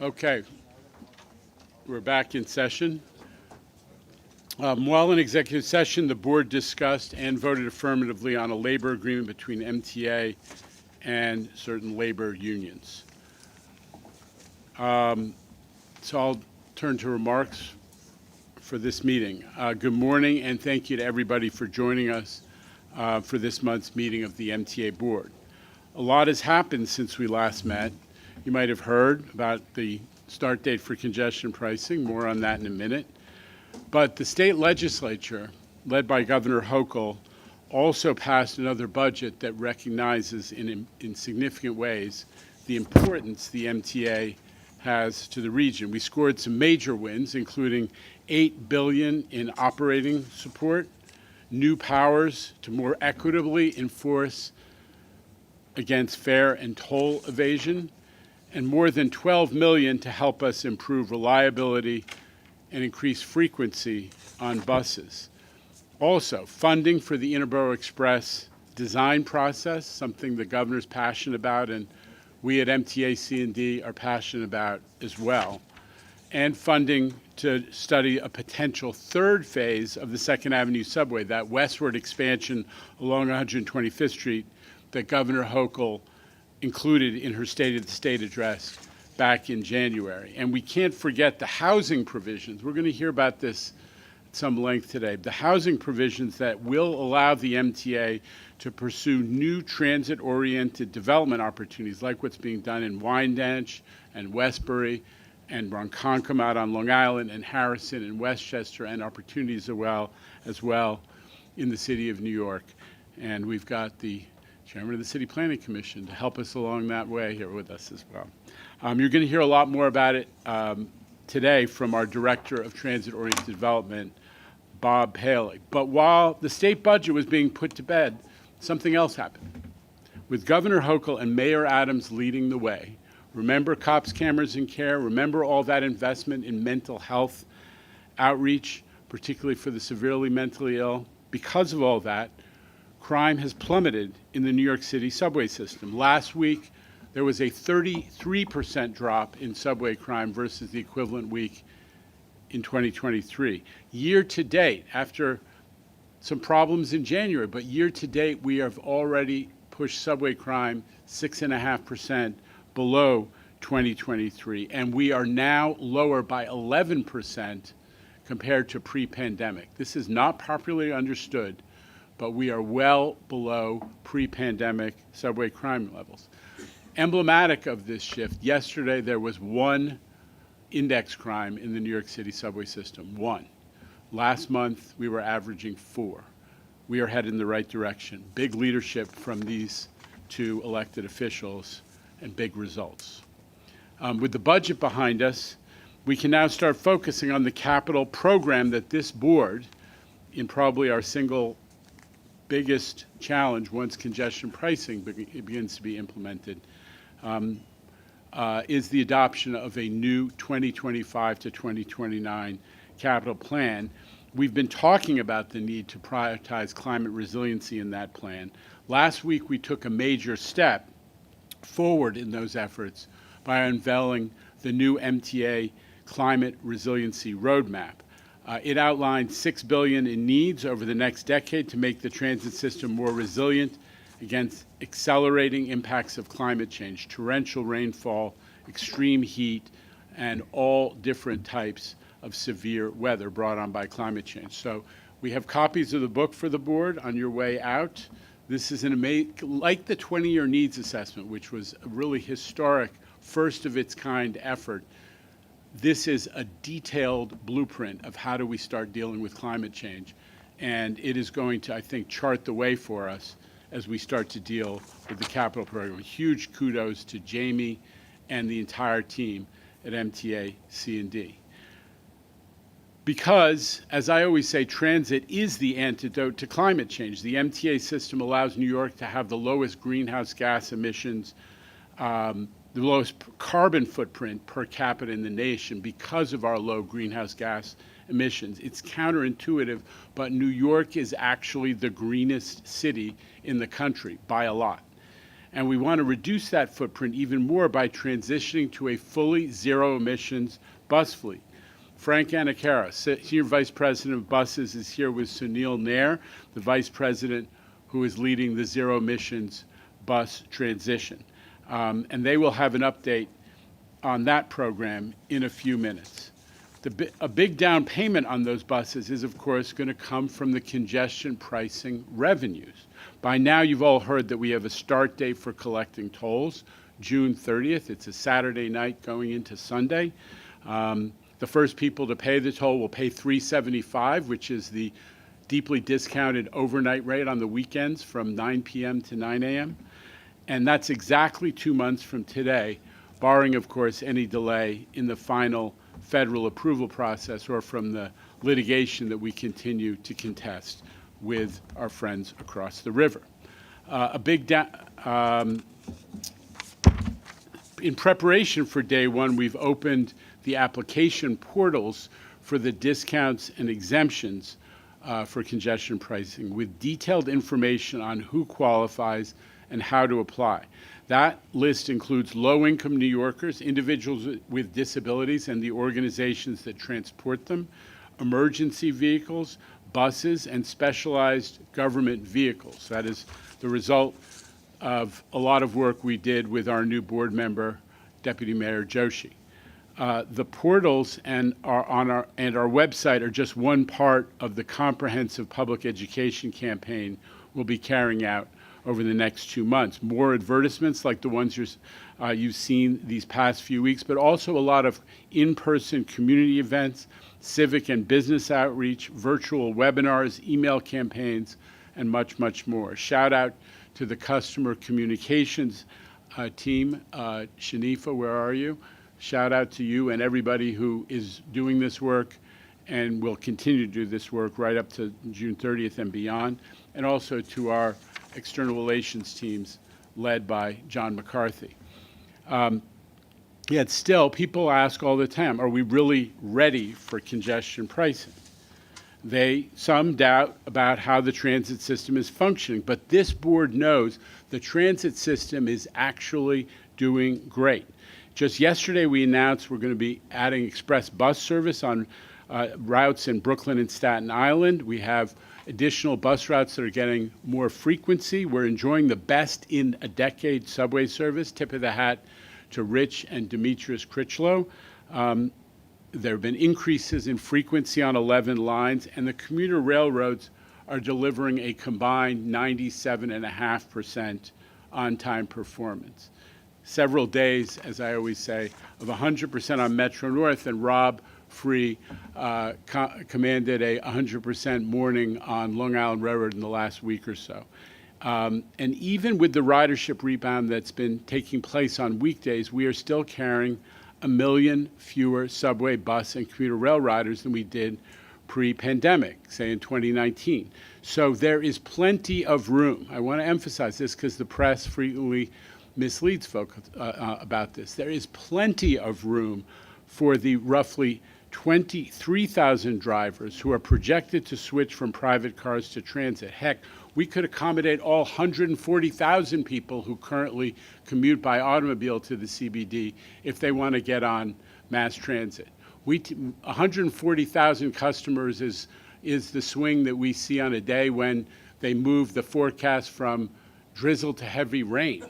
Okay, we're back in session. While in executive session, the board discussed and voted affirmatively on a labor agreement between MTA and certain labor unions. So I'll turn to remarks for this meeting. Good morning, and thank you to everybody for joining us for this month's meeting of the MTA Board. A lot has happened since we last met. You might have heard about the start date for congestion pricing, more on that in a minute. But the state legislature, led by Governor Hochul, also passed another budget that recognizes in significant ways the importance the MTA has to the region. We scored some major wins, including $8 billion in operating support, new powers to more equitably enforce against fare and toll evasion, and more than $12 million to help us improve reliability and increase frequency on buses. Also, funding for the Interborough Express design process, something the governor's passionate about and we at MTA C&D are passionate about as well, and funding to study a potential third phase of the 2nd Avenue subway, that westward expansion along 125th Street that Governor Hochul included in her State of the State address back in January. And we can't forget the housing provisions. We're going to hear about this at some length today. The housing provisions that will allow the MTA to pursue new transit-oriented development opportunities like what's being done in Wyandanch and Westbury and Ronkonkoma out on Long Island and Harrison and Westchester, and opportunities as well in the city of New York. And we've got the Chairman of the City Planning Commission to help us along that way here with us as well. You're going to hear a lot more about it today from our Director of Transit-Oriented Development, Bob Paley. But while the state budget was being put to bed, something else happened. With Governor Hochul and Mayor Adams leading the way, remember cops, cameras, and care, remember all that investment in mental health outreach, particularly for the severely mentally ill. Because of all that, crime has plummeted in the New York City subway system. Last week, there was a 33% drop in subway crime versus the equivalent week in 2023. Year to date, after some problems in January, but year to date, we have already pushed subway crime 6.5% below 2023, and we are now lower by 11% compared to pre-pandemic. This is not popularly understood, but we are well below pre-pandemic subway crime levels. Emblematic of this shift, yesterday there was one index crime in the New York City subway system, one. Last month, we were averaging 4. We are headed in the right direction. Big leadership from these two elected officials and big results. With the budget behind us, we can now start focusing on the capital program that this board, in probably our single biggest challenge once congestion pricing begins to be implemented, is the adoption of a new 2025 to 2029 capital plan. We've been talking about the need to prioritize climate resiliency in that plan. Last week, we took a major step forward in those efforts by unveiling the new MTA Climate Resiliency Roadmap. It outlined $6 billion in needs over the next decade to make the transit system more resilient against accelerating impacts of climate change, torrential rainfall, extreme heat, and all different types of severe weather brought on by climate change. So we have copies of the book for the board on your way out. This is like the 20-year needs assessment, which was a really historic, first of its kind effort. This is a detailed blueprint of how do we start dealing with climate change. And it is going to, I think, chart the way for us as we start to deal with the capital program. Huge kudos to Jamie and the entire team at MTA C&D. Because, as I always say, transit is the antidote to climate change. The MTA system allows New York to have the lowest greenhouse gas emissions, the lowest carbon footprint per capita in the nation because of our low greenhouse gas emissions. It's counterintuitive, but New York is actually the greenest city in the country by a lot. And we want to reduce that footprint even more by transitioning to a fully zero-emissions bus fleet. Frank Anakara, Senior Vice President of Buses, is here with Sunil Nair, the Vice President who is leading the zero-emissions bus transition. And they will have an update on that program in a few minutes. A big down payment on those buses is, of course, going to come from the congestion pricing revenues. By now, you've all heard that we have a start date for collecting tolls, June 30th. It's a Saturday night going into Sunday. The first people to pay the toll will pay $3.75, which is the deeply discounted overnight rate on the weekends from 9 p.m. to 9 a.m. And that's exactly 2 months from today, barring, of course, any delay in the final federal approval process or from the litigation that we continue to contest with our friends across the river. In preparation for day one, we've opened the application portals for the discounts and exemptions for congestion pricing with detailed information on who qualifies and how to apply. That list includes low-income New Yorkers, individuals with disabilities and the organizations that transport them, emergency vehicles, buses, and specialized government vehicles. That is the result of a lot of work we did with our new board member, Deputy Mayor Joshi. The portals and our website are just one part of the comprehensive public education campaign we'll be carrying out over the next 2 months. More advertisements like the ones you've seen these past few weeks, but also a lot of in-person community events, civic and business outreach, virtual webinars, email campaigns, and much, much more. Shout out to the customer communications team. Shanifa, where are you? Shout out to you and everybody who is doing this work and will continue to do this work right up to June 30th and beyond, and also to our external relations teams led by John McCarthy. Yet still, people ask all the time, are we really ready for congestion pricing? Some doubt about how the transit system is functioning, but this board knows the transit system is actually doing great. Just yesterday, we announced we're going to be adding express bus service on routes in Brooklyn and Staten Island. We have additional bus routes that are getting more frequency. We're enjoying the best in a decade subway service. Tip of the hat to Rich and Demetrius Critchlow. There have been increases in frequency on 11 lines, and the commuter railroads are delivering a combined 97.5% on-time performance. Several days, as I always say, of 100% on Metro North, and Rob Free commanded a 100% morning on Long Island Railroad in the last week or so. And even with the ridership rebound that's been taking place on weekdays, we are still carrying 1 million fewer subway, bus, and commuter rail riders than we did pre-pandemic, say in 2019. So there is plenty of room. I want to emphasize this because the press frequently misleads folks about this. There is plenty of room for the roughly 23,000 drivers who are projected to switch from private cars to transit. Heck, we could accommodate all 140,000 people who currently commute by automobile to the CBD if they want to get on mass transit. 140,000 customers is the swing that we see on a day when they move the forecast from drizzle to heavy rain.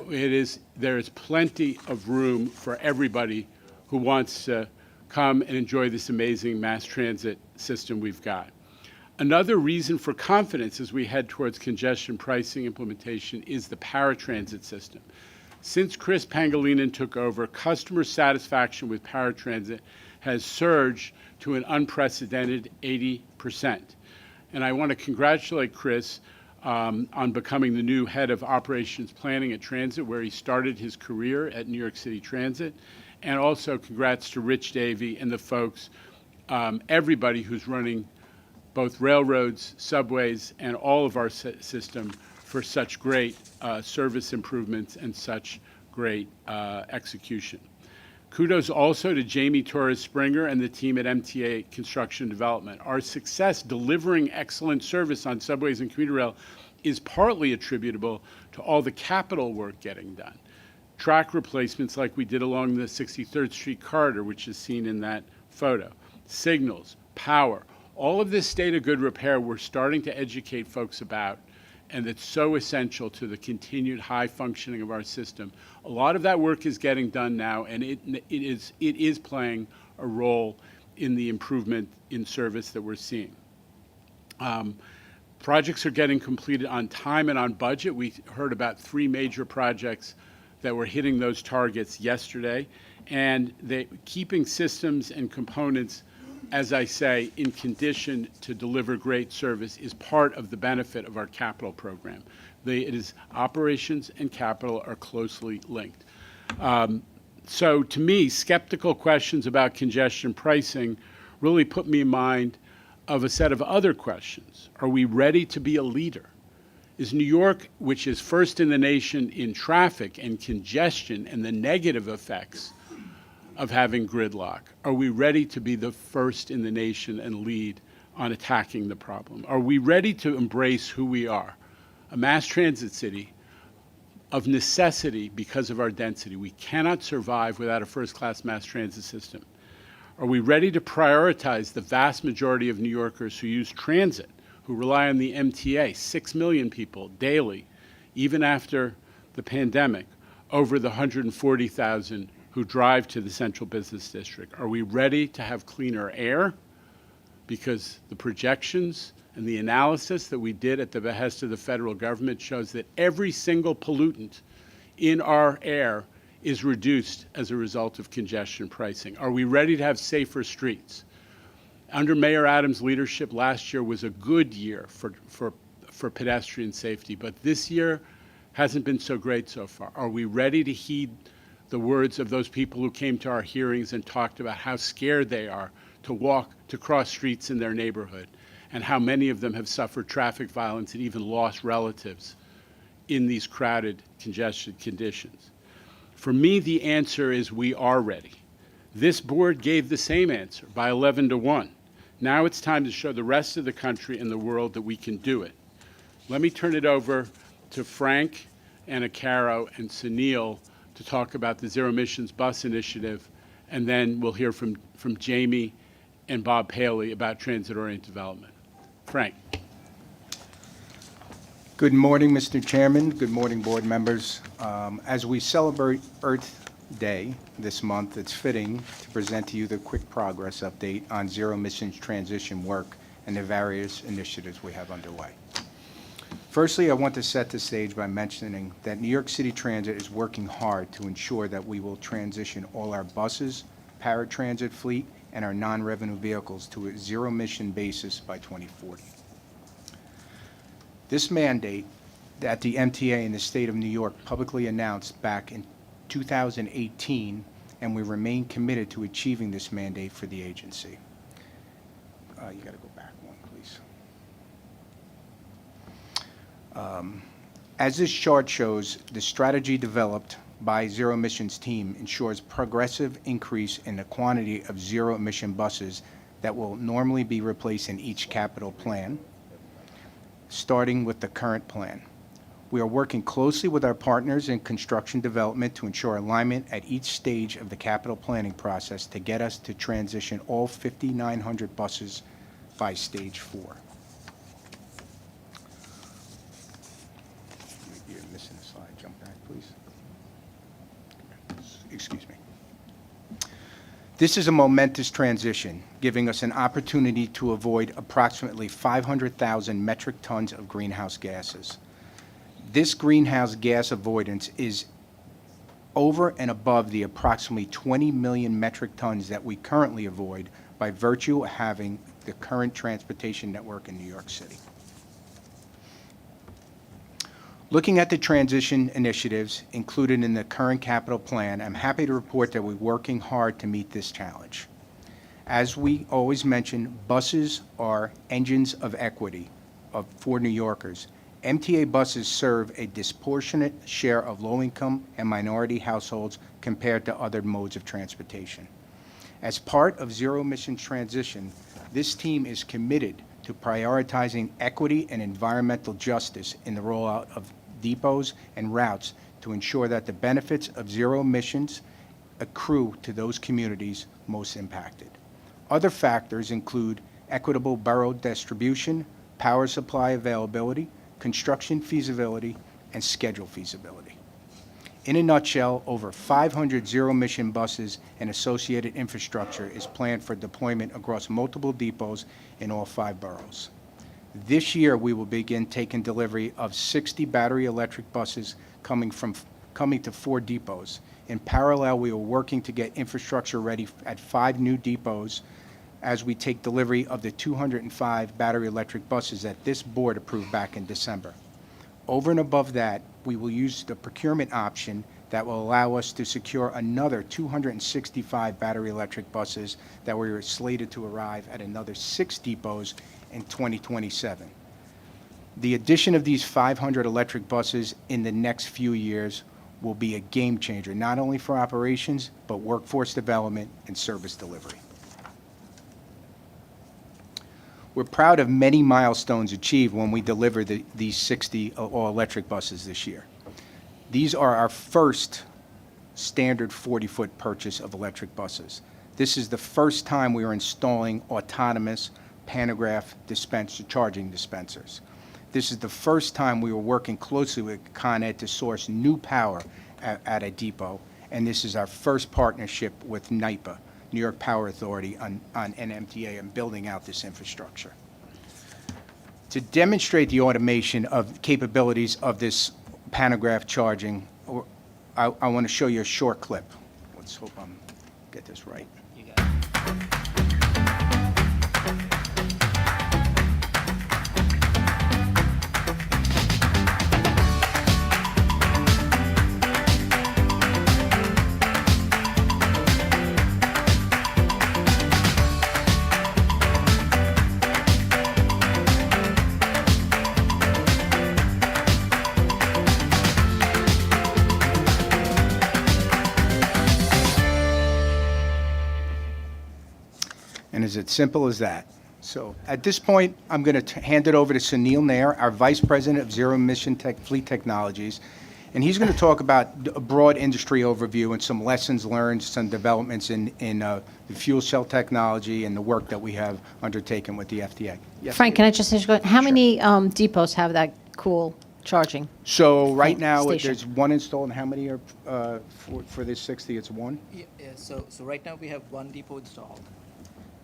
There is plenty of room for everybody who wants to come and enjoy this amazing mass transit system we've got. Another reason for confidence as we head towards congestion pricing implementation is the paratransit system. Since Chris Pangilinan took over, customer satisfaction with paratransit has surged to an unprecedented 80%. And I want to congratulate Chris on becoming the new head of operations planning at Transit, where he started his career at New York City Transit. And also congrats to Rich Davey and the folks, everybody who's running both railroads, subways, and all of our system for such great service improvements and such great execution. Kudos also to Jamie Torres-Springer and the team at MTA Construction Development. Our success delivering excellent service on subways and commuter rail is partly attributable to all the capital work getting done. Track replacements like we did along the 63rd Street corridor, which is seen in that photo. Signals, power, all of this state of good repair we're starting to educate folks about, and it's so essential to the continued high functioning of our system. A lot of that work is getting done now, and it is playing a role in the improvement in service that we're seeing. Projects are getting completed on time and on budget. We heard about 3 major projects that were hitting those targets yesterday, and keeping systems and components, as I say, in condition to deliver great service is part of the benefit of our capital program. Operations and capital are closely linked. So to me, skeptical questions about congestion pricing really put me in mind of a set of other questions. Are we ready to be a leader? Is New York, which is first in the nation in traffic and congestion and the negative effects of having gridlock, are we ready to be the first in the nation and lead on attacking the problem? Are we ready to embrace who we are? A mass transit city of necessity because of our density. We cannot survive without a first-class mass transit system. Are we ready to prioritize the vast majority of New Yorkers who use transit, who rely on the MTA, 6 million people daily, even after the pandemic, over the 140,000 who drive to the central business district? Are we ready to have cleaner air? Because the projections and the analysis that we did at the behest of the federal government shows that every single pollutant in our air is reduced as a result of congestion pricing. Are we ready to have safer streets? Under Mayor Adams' leadership, last year was a good year for pedestrian safety, but this year hasn't been so great so far. Are we ready to heed the words of those people who came to our hearings and talked about how scared they are to cross streets in their neighborhood, and how many of them have suffered traffic violence and even lost relatives in these crowded, congested conditions? For me, the answer is we are ready. This board gave the same answer by 11-1. Now it's time to show the rest of the country and the world that we can do it. Let me turn it over to Frank, Anna Caro, and Sunil to talk about the Zero Emissions Bus Initiative, and then we'll hear from Jamie and Bob Paley about transit-oriented development. Frank. Good morning, Mr. Chairman. Good morning, board members. As we celebrate Earth Day this month, it's fitting to present to you the quick progress update on zero emissions transition work and the various initiatives we have underway. Firstly, I want to set the stage by mentioning that New York City Transit is working hard to ensure that we will transition all our buses, paratransit fleet, and our non-revenue vehicles to a zero-emission basis by 2040. This mandate that the MTA in the state of New York publicly announced back in 2018, and we remain committed to achieving this mandate for the agency. You got to go back one, please. As this chart shows, the strategy developed by Zero Emissions team ensures progressive increase in the quantity of zero-emission buses that will normally be replaced in each capital plan, starting with the current plan. We are working closely with our partners in construction development to ensure alignment at each stage of the capital planning process to get us to transition all 5,900 buses by stage 4. You're missing a slide. Jump back, please. Excuse me. This is a momentous transition, giving us an opportunity to avoid approximately 500,000 metric tons of greenhouse gases. This greenhouse gas avoidance is over and above the approximately 20 million metric tons that we currently avoid by virtue of having the current transportation network in New York City. Looking at the transition initiatives included in the current capital plan, I'm happy to report that we're working hard to meet this challenge. As we always mention, buses are engines of equity for New Yorkers. MTA buses serve a disproportionate share of low-income and minority households compared to other modes of transportation. As part of zero-emission transition, this team is committed to prioritizing equity and environmental justice in the rollout of depots and routes to ensure that the benefits of zero emissions accrue to those communities most impacted. Other factors include equitable borough distribution, power supply availability, construction feasibility, and schedule feasibility. In a nutshell, over 500 zero-emission buses and associated infrastructure is planned for deployment across multiple depots in all 5 boroughs. This year, we will begin taking delivery of 60 battery electric buses coming to 4 depots. In parallel, we are working to get infrastructure ready at 5 new depots as we take delivery of the 205 battery electric buses that this board approved back in December. Over and above that, we will use the procurement option that will allow us to secure another 265 battery electric buses that were slated to arrive at another 6 depots in 2027. The addition of these 500 electric buses in the next few years will be a game changer, not only for operations, but workforce development and service delivery. We're proud of many milestones achieved when we deliver these 60 all-electric buses this year. These are our first standard 40-foot purchase of electric buses. This is the first time we are installing autonomous pantograph charging dispensers. This is the first time we were working closely with Con Ed to source new power at a depot, and this is our first partnership with NYPA, New York Power Authority, on MTA and building out this infrastructure. To demonstrate the automation of capabilities of this pantograph charging, I want to show you a short clip. Let's hope I get this right. You got it. And it's as simple as that. So at this point, I'm going to hand it over to Sunil Nair, our Vice President of Zero Emission Fleet Technologies, and he's going to talk about a broad industry overview and some lessons learned, some developments in the fuel cell technology and the work that we have undertaken with the FDA. Yes, Frank, please. can I just ask you, how many depots have that cool charging? So right now, station? there's 1 installed, and how many are for this 60? It's 1? Yeah, so right now we have 1 depot installed.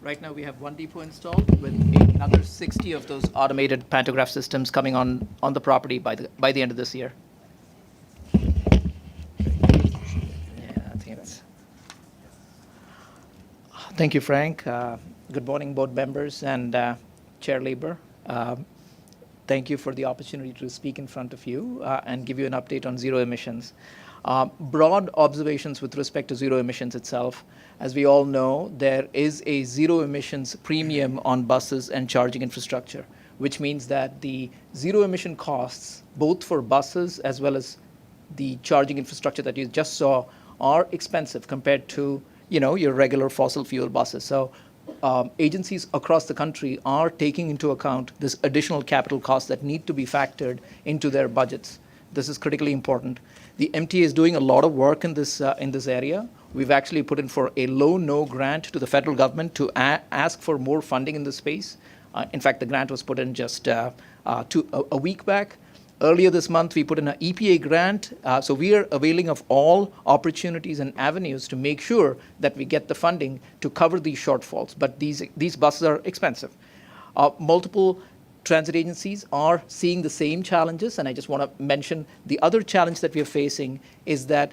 Right now we have 1 depot installed with another 60 of those automated pantograph systems coming on the property by the end of this year. Yeah, I think that's. Thank you, Frank. Good morning, board members and Chair Lieber. Thank you for the opportunity to speak in front of you and give you an update on zero emissions. Broad observations with respect to zero emissions itself. As we all know, there is a zero emissions premium on buses and charging infrastructure, which means that the zero emission costs, both for buses as well as the charging infrastructure that you just saw, are expensive compared to your regular fossil fuel buses. So agencies across the country are taking into account this additional capital costs that need to be factored into their budgets. This is critically important. The MTA is doing a lot of work in this area. We've actually put in for a low-no grant to the federal government to ask for more funding in this space. In fact, the grant was put in just a week back. Earlier this month, we put in an EPA grant. So we are availing of all opportunities and avenues to make sure that we get the funding to cover these shortfalls. But these buses are expensive. Multiple transit agencies are seeing the same challenges, and I just want to mention the other challenge that we are facing is that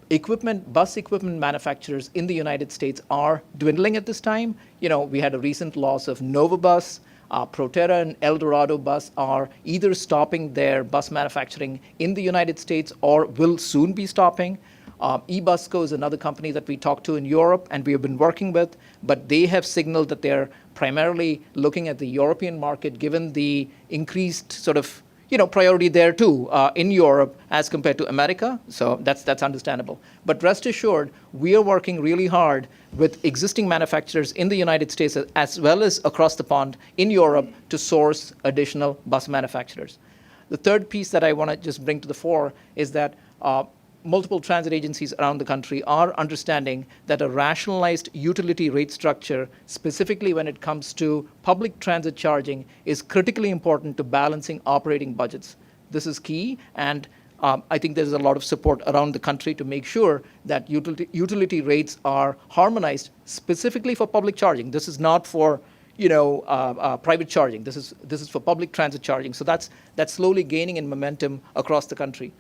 bus equipment manufacturers in the United States are dwindling at this time. We had a recent loss of Novabus. Proterra and Eldorado Bus are either stopping their bus manufacturing in the United States or will soon be stopping. eBusco is another company that we talked to in Europe and we have been working with, but they have signaled that they're primarily looking at the European market given the increased sort of priority there too in Europe as compared to America. So that's understandable. But rest assured, we are working really hard with existing manufacturers in the United States as well as across the pond in Europe to source additional bus manufacturers. The third piece that I want to just bring to the fore is that multiple transit agencies around the country are understanding that a rationalized utility rate structure, specifically when it comes to public transit charging, is critically important to balancing operating budgets. This is key, and I think there's a lot of support around the country to make sure that utility rates are harmonized specifically for public charging. This is not for private charging. This is for public transit charging. So that's slowly gaining in momentum across the country.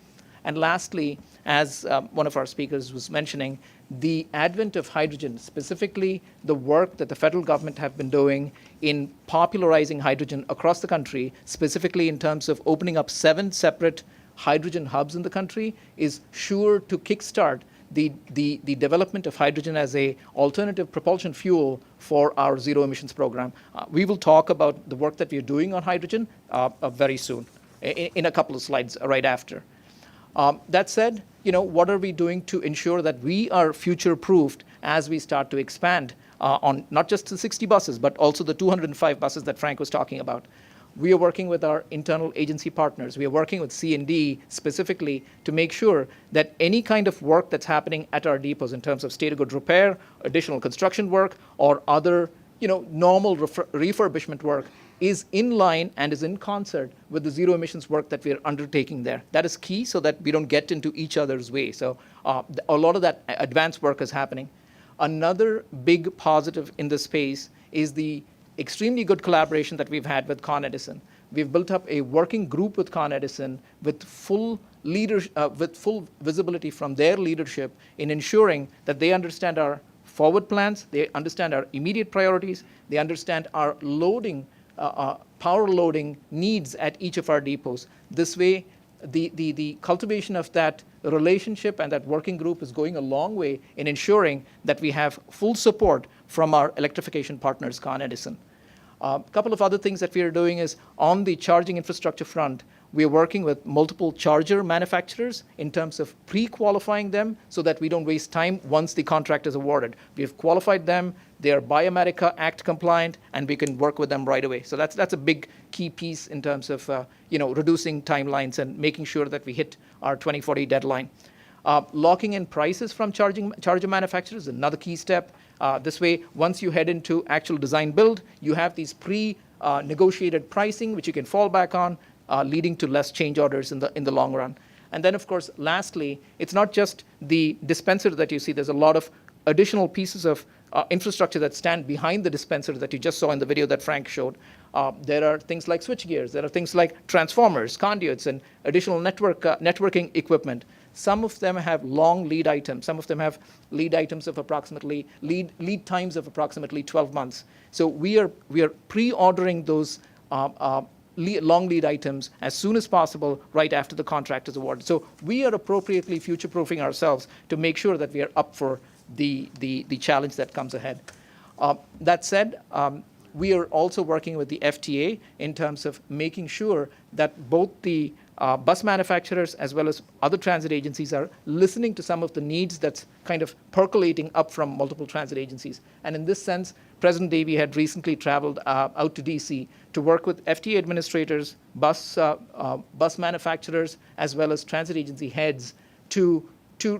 And lastly, as one of our speakers was mentioning, the advent of hydrogen, specifically the work that the federal government have been doing in popularizing hydrogen across the country, specifically in terms of opening up 7 separate hydrogen hubs in the country, is sure to kickstart the development of hydrogen as a alternative propulsion fuel for our zero emissions program. We will talk about the work that we are doing on hydrogen very soon, in a couple of slides right after. That said, what are we doing to ensure that we are future-proofed as we start to expand on not just the 60 buses, but also the 205 buses that Frank was talking about? We are working with our internal agency partners. We are working with C&D specifically to make sure that any kind of work that's happening at our depots in terms of state of good repair, additional construction work, or other normal refurbishment work is in line and is in concert with the zero emissions work that we are undertaking there. That is key so that we don't get into each other's way. So a lot of that advanced work is happening. Another big positive in this space is the extremely good collaboration that we've had with Con Edison. We've built up a working group with Con Edison with full visibility from their leadership in ensuring that they understand our forward plans, they understand our immediate priorities, they understand our power loading needs at each of our depots. This way, the cultivation of that relationship and that working group is going a long way in ensuring that we have full support from our electrification partners, Con Edison. A couple of other things that we are doing is on the charging infrastructure front, we are working with multiple charger manufacturers in terms of pre-qualifying them so that we don't waste time once the contract is awarded. We have qualified them, they are Buy America Act compliant, and we can work with them right away. So that's a big key piece in terms of reducing timelines and making sure that we hit our 2040 deadline. Locking in prices from charger manufacturers is another key step. This way, once you head into actual design build, you have these pre-negotiated pricing which you can fall back on, leading to less change orders in the long run. And then, of course, lastly, it's not just the dispenser that you see. There's a lot of additional pieces of infrastructure that stand behind the dispenser that you just saw in the video that Frank showed. There are things like switch gears. There are things like transformers, conduits, and additional networking equipment. Some of them have long lead items. Some of them have lead times of approximately 12 months. So we are pre-ordering those long lead items as soon as possible right after the contract is awarded. So we are appropriately future-proofing ourselves to make sure that we are up for the challenge that comes ahead. That said, we are also working with the FTA in terms of making sure that both the bus manufacturers as well as other transit agencies are listening to some of the needs that's kind of percolating up from multiple transit agencies. And in this sense, President Davey had recently traveled out to DC to work with FTA administrators, bus manufacturers, as well as transit agency heads to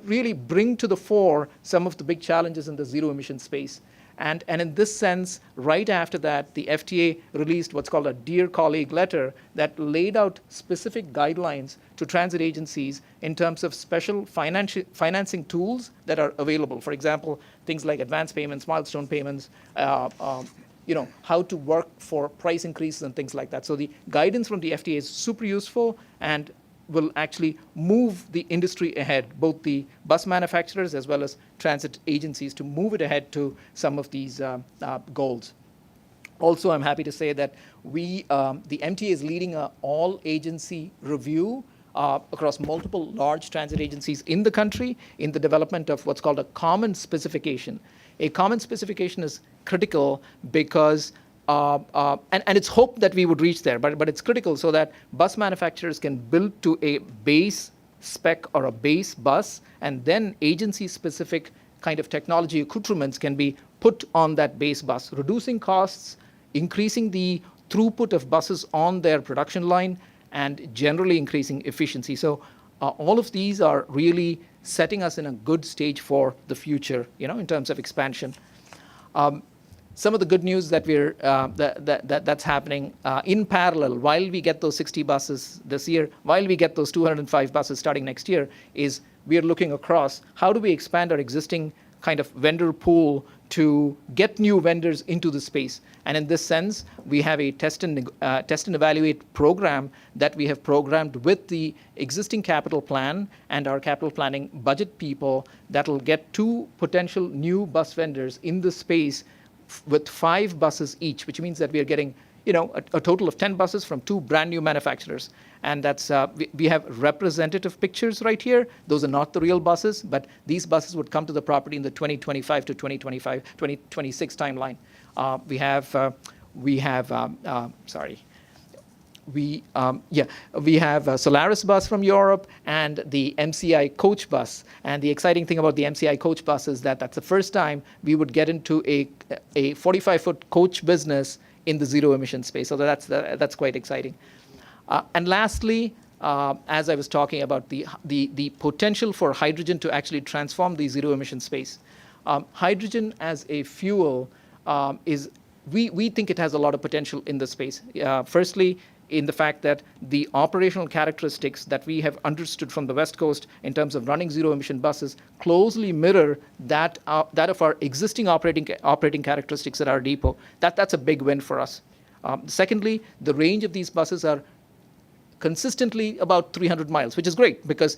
really bring to the fore some of the big challenges in the zero emission space. And in this sense, right after that, the FTA released what's called a Dear Colleague letter that laid out specific guidelines to transit agencies in terms of special financing tools that are available. For example, things like advance payments, milestone payments, how to work for price increases and things like that. So the guidance from the FTA is super useful and will actually move the industry ahead, both the bus manufacturers as well as transit agencies, to move it ahead to some of these goals. Also, I'm happy to say that the MTA is leading an all-agency review across multiple large transit agencies in the country in the development of what's called a common specification. A common specification is critical because and it's hoped that we would reach there, but it's critical so that bus manufacturers can build to a base spec or a base bus, and then agency-specific kind of technology accoutrements can be put on that base bus, reducing costs, increasing the throughput of buses on their production line, and generally increasing efficiency. So all of these are really setting us in a good stage for the future, in terms of expansion. Some of the good news that that's happening in parallel while we get those 60 buses this year, while we get those 205 buses starting next year, is we are looking across how do we expand our existing kind of vendor pool to get new vendors into the space. And in this sense, we have a test and evaluate program that we have programmed with the existing capital plan and our capital planning budget people that will get 2 potential new bus vendors in the space with 5 buses each, which means that we are getting, a total of 10 buses from 2 brand new manufacturers. And that's we have representative pictures right here. Those are not the real buses, but these buses would come to the property in the 2025 to 2026 timeline. We have a Solaris bus from Europe and the MCI coach bus. And the exciting thing about the MCI coach bus is that that's the first time we would get into a 45-foot coach business in the zero emission space. So that's quite exciting. And lastly, as I was talking about the potential for hydrogen to actually transform the zero emission space. Hydrogen as a fuel we think it has a lot of potential in the space. Firstly, in the fact that the operational characteristics that we have understood from the West Coast in terms of running zero-emission buses closely mirror that of our existing operating characteristics at our depot. That's a big win for us. Secondly, the range of these buses are consistently about 300 miles, which is great because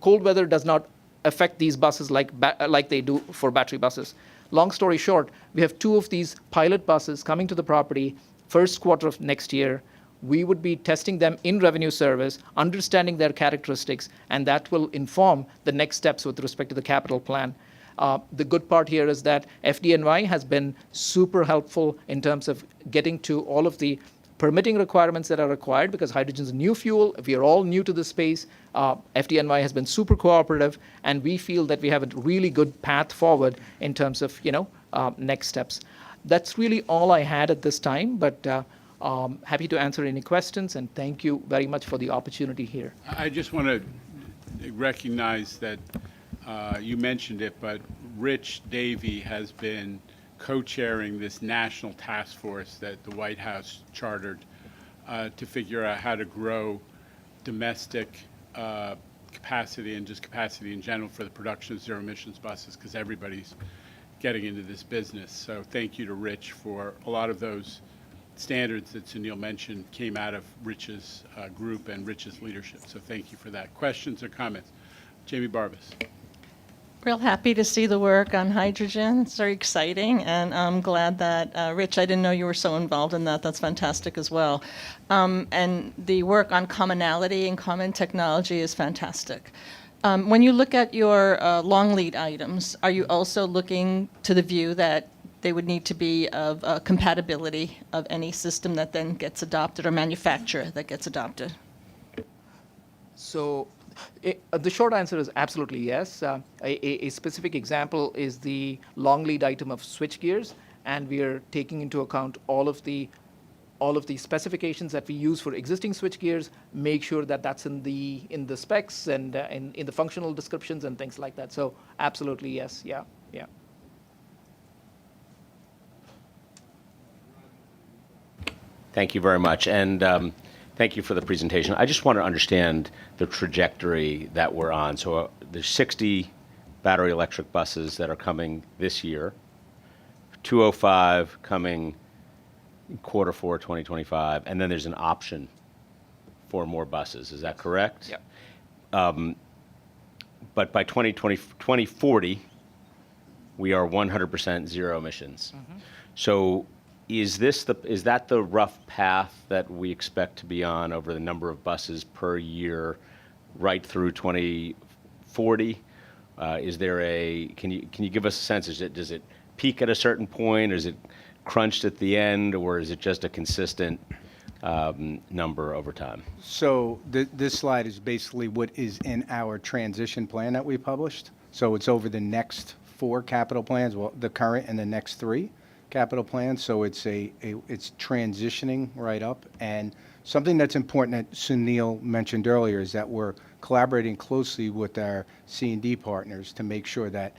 cold weather does not affect these buses like they do for battery buses. Long story short, we have 2 of these pilot buses coming to the property first quarter of next year. We would be testing them in revenue service, understanding their characteristics, and that will inform the next steps with respect to the capital plan. The good part here is that FDNY has been super helpful in terms of getting to all of the permitting requirements that are required because hydrogen is a new fuel. We are all new to the space. FDNY has been super cooperative, and we feel that we have a really good path forward in terms of next steps. That's really all I had at this time, but happy to answer any questions, and thank you very much for the opportunity here. I just want to recognize that you mentioned it, but Rich Davey has been co-chairing this national task force that the White House chartered to figure out how to grow domestic capacity and just capacity in general for the production of zero emissions buses, because everybody's getting into this business. So thank you to Rich for a lot of those standards that Sunil mentioned came out of Rich's group and Rich's leadership. So thank you for that. Questions or comments? Jamie Barbas. Real happy to see the work on hydrogen. It's very exciting, and I'm glad that, Rich, I didn't know you were so involved in that. That's fantastic as well. And the work on commonality and common technology is fantastic. When you look at your long lead items, are you also looking to the view that they would need to be of compatibility of any system that then gets adopted or manufacturer that gets adopted? So the short answer is absolutely yes. A specific example is the long lead item of switch gears, and we are taking into account all of the specifications that we use for existing switch gears, make sure that that's in the specs and in the functional descriptions and things like that. So absolutely yes, yeah. Thank you very much, and thank you for the presentation. I just want to understand the trajectory that we're on. So there's 60 battery electric buses that are coming this year, 205 coming in Q4 2025, and then there's an option for more buses. Is that correct? Yeah. But by 2040, we are 100% zero emissions. Mm-hmm. So is that the rough path that we expect to be on over the number of buses per year right through 2040? Can you give us a sense? Does it peak at a certain point, or is it crunched at the end, or is it just a consistent number over time? So this slide is basically what is in our transition plan that we published. So it's over the next 4 capital plans, well, the current and the next 3 capital plans. So it's it's transitioning right up. And something that's important that Sunil mentioned earlier is that we're collaborating closely with our C&D partners to make sure that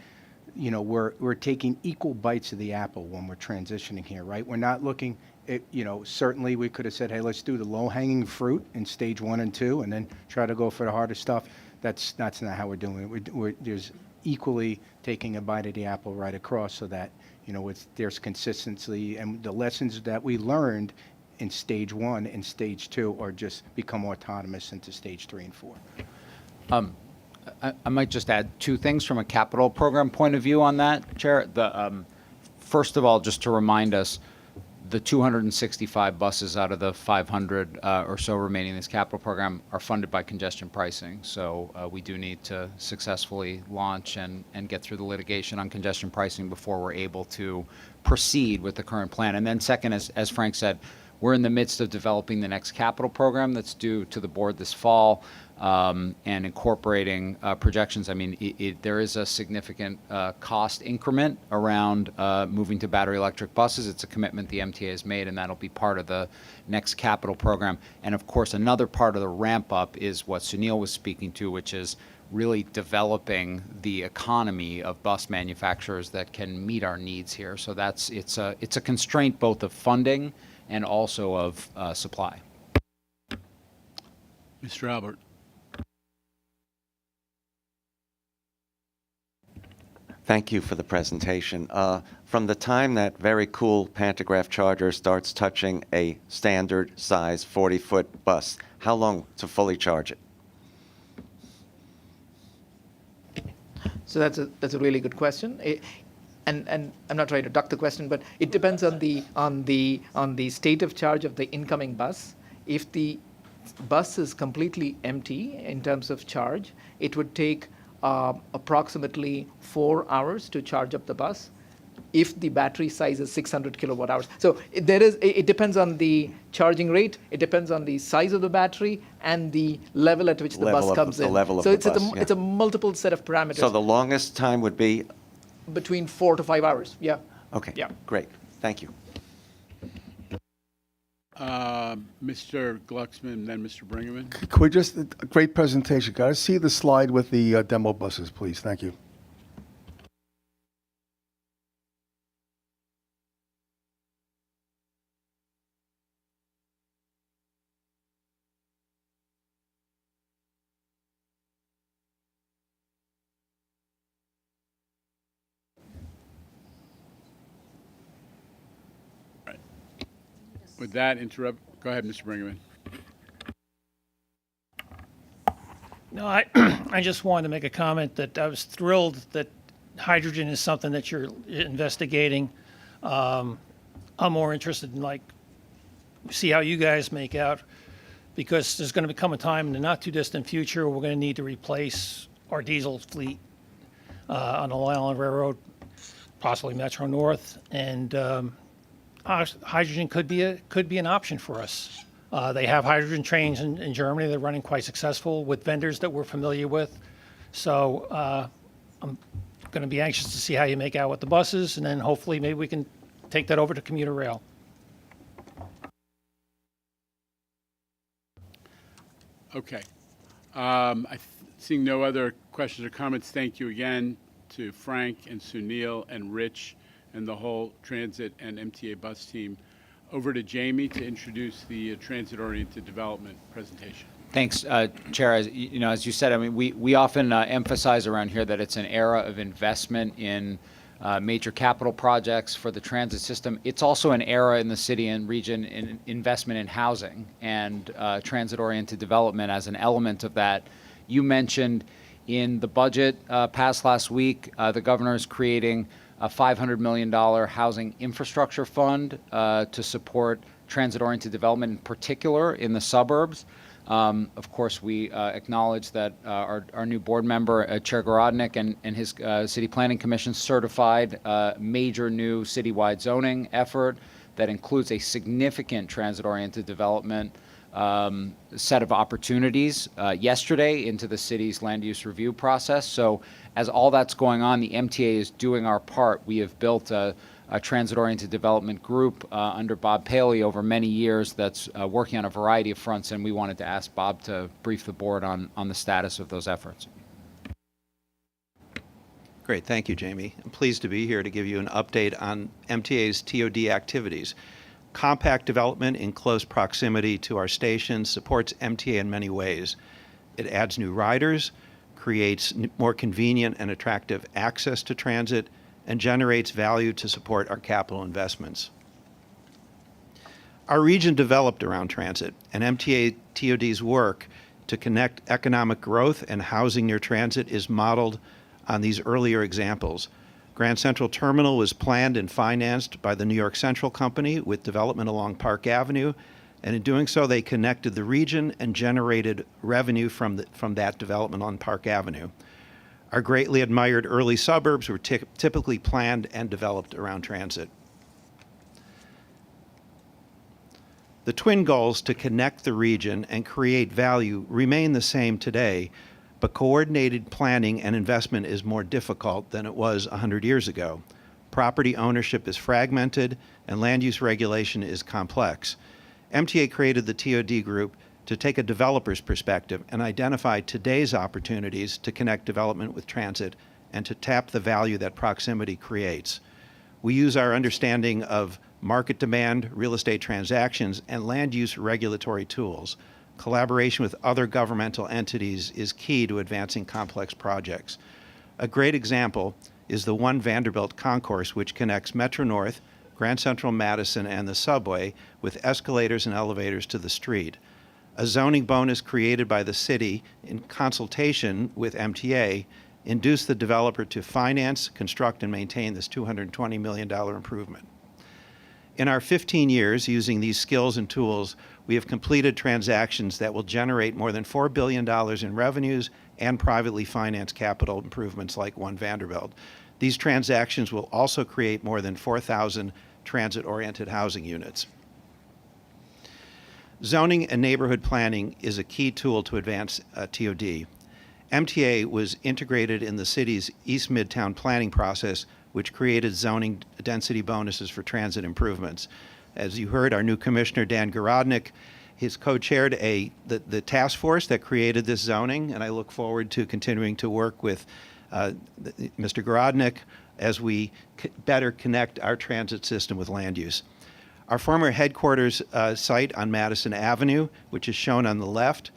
we're taking equal bites of the apple when we're transitioning here, right? We're not looking at, certainly we could have said, hey, let's do the low-hanging fruit in stage 1 and 2 and then try to go for the harder stuff. That's not how we're doing it. There's equally taking a bite of the apple right across so that, there's consistency, and the lessons that we learned in stage 1 and stage 2 are just become autonomous into stage 3 and 4. I might just add 2 things from a capital program point of view on that, Chair. First of all, just to remind us, the 265 buses out of the 500 or so remaining in this capital program are funded by congestion pricing. So we do need to successfully launch and get through the litigation on congestion pricing before we're able to proceed with the current plan. And then second, as Frank said, we're in the midst of developing the next capital program that's due to the board this fall, and incorporating projections. I mean, there is a significant cost increment around moving to battery electric buses. It's a commitment the MTA has made, and that'll be part of the next capital program. And of course, another part of the ramp up is what Sunil was speaking to, which is really developing the economy of bus manufacturers that can meet our needs here. So it's a constraint both of funding and also of supply. Mr. Albert. Thank you for the presentation. From the time that very cool pantograph charger starts touching a standard size 40-foot bus, how long to fully charge it? So that's a really good question. And I'm not trying to duck the question, but it depends on the state of charge of the incoming bus. If the bus is completely empty in terms of charge, it would take approximately 4 hours to charge up the bus if the battery size is 600 kilowatt hours. So it depends on the charging rate, it depends on the size of the battery, and the level at which the bus comes in. So it's a multiple set of parameters. So the longest time would be? Between 4 to 5 hours, yeah. Okay, yeah. Great, thank you. Mr. Glucksman, then Mr. Bringerman. Could we just, a great presentation. Got to see the slide with the demo buses, please. Thank you. With that, go ahead, Mr. Bringerman. No, I just wanted to make a comment that I was thrilled that hydrogen is something that you're investigating. I'm more interested in see how you guys make out, because there's going to become a time in the not too distant future we're going to need to replace our diesel fleet on the Long Island Railroad, possibly Metro North, and hydrogen could be an option for us. They have hydrogen trains in Germany. They're running quite successful with vendors that we're familiar with. So I'm going to be anxious to see how you make out with the buses, and then hopefully maybe we can take that over to commuter rail. Okay. Seeing no other questions or comments, thank you again to Frank and Sunil and Rich and the whole transit and MTA bus team. Over to Jamie to introduce the transit-oriented development presentation. Thanks, Chair. As you said, I mean, we often emphasize around here that it's an era of investment in major capital projects for the transit system. It's also an era in the city and region in investment in housing and transit-oriented development as an element of that. You mentioned in the budget passed last week, the governor is creating a $500 million housing infrastructure fund to support transit-oriented development, in particular in the suburbs. Of course, we acknowledge that our new board member, Chair Gorodnick, and his City Planning Commission certified major new citywide zoning effort that includes a significant transit-oriented development set of opportunities yesterday into the city's land use review process. So as all that's going on, the MTA is doing our part. We have built a transit-oriented development group under Bob Paley over many years that's working on a variety of fronts, and we wanted to ask Bob to brief the board on the status of those efforts. Great, thank you, Jamie. I'm pleased to be here to give you an update on MTA's TOD activities. Compact development in close proximity to our stations supports MTA in many ways. It adds new riders, creates more convenient and attractive access to transit, and generates value to support our capital investments. Our region developed around transit, and MTA TOD's work to connect economic growth and housing near transit is modeled on these earlier examples. Grand Central Terminal was planned and financed by the New York Central Company with development along Park Avenue, and in doing so they connected the region and generated revenue from that development on Park Avenue. Our greatly admired early suburbs were typically planned and developed around transit. The twin goals to connect the region and create value remain the same today, but coordinated planning and investment is more difficult than it was 100 years ago. Property ownership is fragmented and land use regulation is complex. MTA created the TOD group to take a developer's perspective and identify today's opportunities to connect development with transit and to tap the value that proximity creates. We use our understanding of market demand, real estate transactions, and land use regulatory tools. Collaboration with other governmental entities is key to advancing complex projects. A great example is the One Vanderbilt concourse, which connects Metro North, Grand Central Madison, and the subway with escalators and elevators to the street. A zoning bonus created by the city in consultation with MTA induced the developer to finance, construct, and maintain this $220 million improvement. In our 15 years using these skills and tools, we have completed transactions that will generate more than $4 billion in revenues and privately financed capital improvements like One Vanderbilt. These transactions will also create more than 4,000 transit-oriented housing units. Zoning and neighborhood planning is a key tool to advance TOD. MTA was integrated in the city's East Midtown planning process, which created zoning density bonuses for transit improvements. As you heard, our new commissioner, Dan Gorodnick, has co-chaired the task force that created this zoning, and I look forward to continuing to work with Mr. Gorodnick as we better connect our transit system with land use. Our former headquarters site on Madison Avenue, which is shown on the left,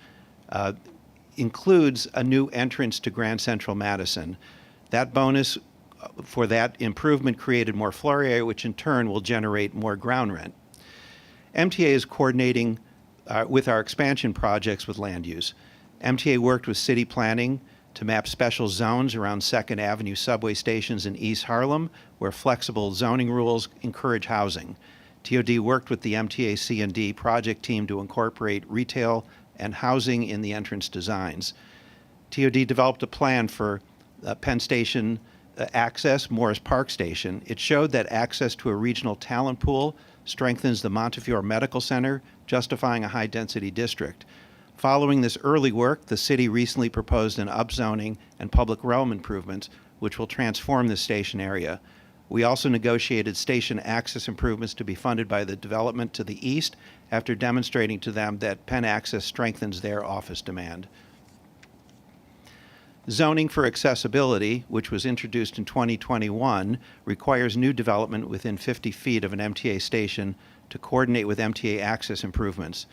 includes a new entrance to Grand Central Madison. That bonus for that improvement created more floor area, which in turn will generate more ground rent. MTA is coordinating with our expansion projects with land use. MTA worked with city planning to map special zones around 2nd Avenue subway stations in East Harlem, where flexible zoning rules encourage housing. TOD worked with the MTA C&D project team to incorporate retail and housing in the entrance designs. TOD developed a plan for Penn Station access, Morris Park Station. It showed that access to a regional talent pool strengthens the Montefiore Medical Center, justifying a high-density district. Following this early work, the city recently proposed an upzoning and public realm improvements, which will transform the station area. We also negotiated station access improvements to be funded by the development to the east after demonstrating to them that Penn Access strengthens their office demand. Zoning for accessibility, which was introduced in 2021, requires new development within 50 feet of an MTA station to coordinate with MTA access improvements.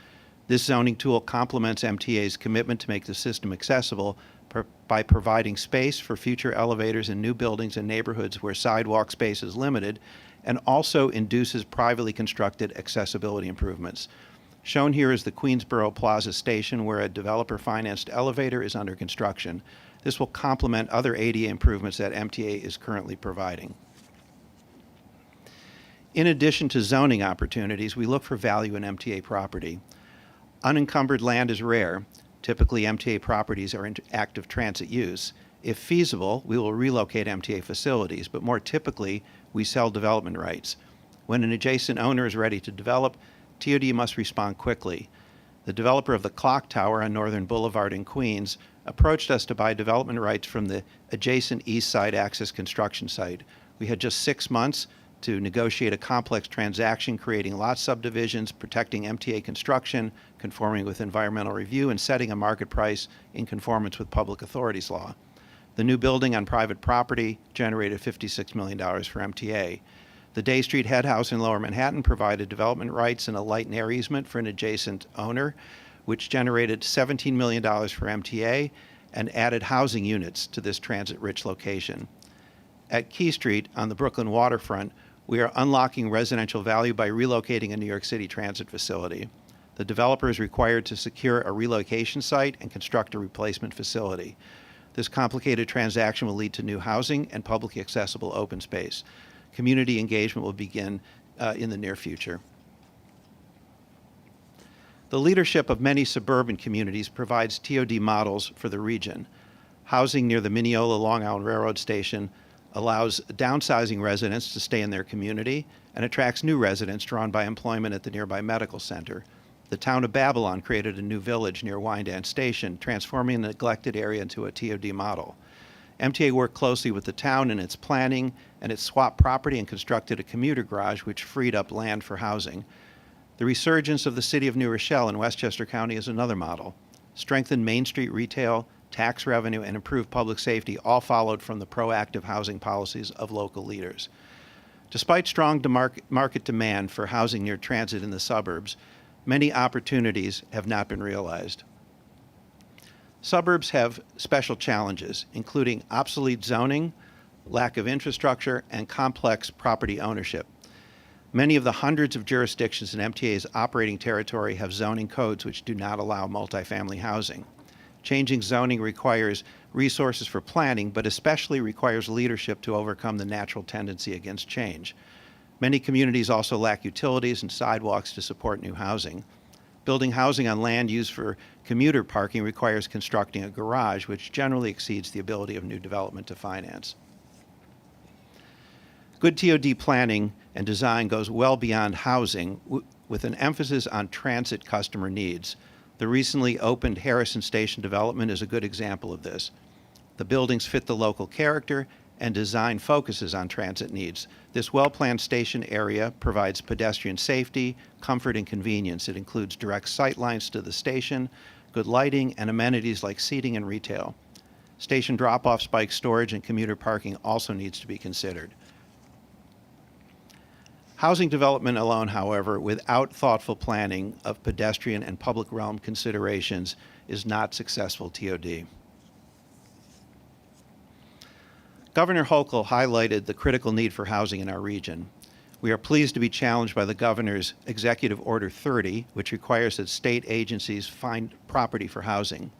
This zoning tool complements MTA's commitment to make the system accessible by providing space for future elevators in new buildings and neighborhoods where sidewalk space is limited, and also induces privately constructed accessibility improvements. Shown here is the Queensboro Plaza Station, where a developer-financed elevator is under construction. This will complement other ADA improvements that MTA is currently providing. In addition to zoning opportunities, we look for value in MTA property. Unencumbered land is rare. Typically, MTA properties are in active transit use. If feasible, we will relocate MTA facilities, but more typically, we sell development rights. When an adjacent owner is ready to develop, TOD must respond quickly. The developer of the Clock Tower on Northern Boulevard in Queens approached us to buy development rights from the adjacent East Side Access construction site. We had just 6 months to negotiate a complex transaction, creating lot subdivisions, protecting MTA construction, conforming with environmental review, and setting a market price in conformance with public authorities law. The new building on private property generated $56 million for MTA. The Day Street Head House in Lower Manhattan provided development rights and a light and air easement for an adjacent owner, which generated $17 million for MTA and added housing units to this transit-rich location. At Key Street on the Brooklyn waterfront, we are unlocking residential value by relocating a New York City transit facility. The developer is required to secure a relocation site and construct a replacement facility. This complicated transaction will lead to new housing and publicly accessible open space. Community engagement will begin in the near future. The leadership of many suburban communities provides TOD models for the region. Housing near the Mineola Long Island Railroad Station allows downsizing residents to stay in their community and attracts new residents drawn by employment at the nearby medical center. The town of Babylon created a new village near Wyandanch Station, transforming a neglected area into a TOD model. MTA worked closely with the town in its planning, and it swapped property and constructed a commuter garage which freed up land for housing. The resurgence of the city of New Rochelle in Westchester County is another model. Strengthened Main Street retail, tax revenue, and improved public safety all followed from the proactive housing policies of local leaders. Despite strong market demand for housing near transit in the suburbs, many opportunities have not been realized. Suburbs have special challenges, including obsolete zoning, lack of infrastructure, and complex property ownership. Many of the hundreds of jurisdictions in MTA's operating territory have zoning codes which do not allow multifamily housing. Changing zoning requires resources for planning, but especially requires leadership to overcome the natural tendency against change. Many communities also lack utilities and sidewalks to support new housing. Building housing on land used for commuter parking requires constructing a garage, which generally exceeds the ability of new development to finance. Good TOD planning and design goes well beyond housing, with an emphasis on transit customer needs. The recently opened Harrison Station development is a good example of this. The buildings fit the local character, and design focuses on transit needs. This well-planned station area provides pedestrian safety, comfort, and convenience. It includes direct sight lines to the station, good lighting, and amenities like seating and retail. Station drop-offs, bike storage, and commuter parking also needs to be considered. Housing development alone, however, without thoughtful planning of pedestrian and public realm considerations is not successful TOD. Governor Hochul highlighted the critical need for housing in our region. We are pleased to be challenged by the Governor's Executive Order 30, which requires that state agencies find property for housing.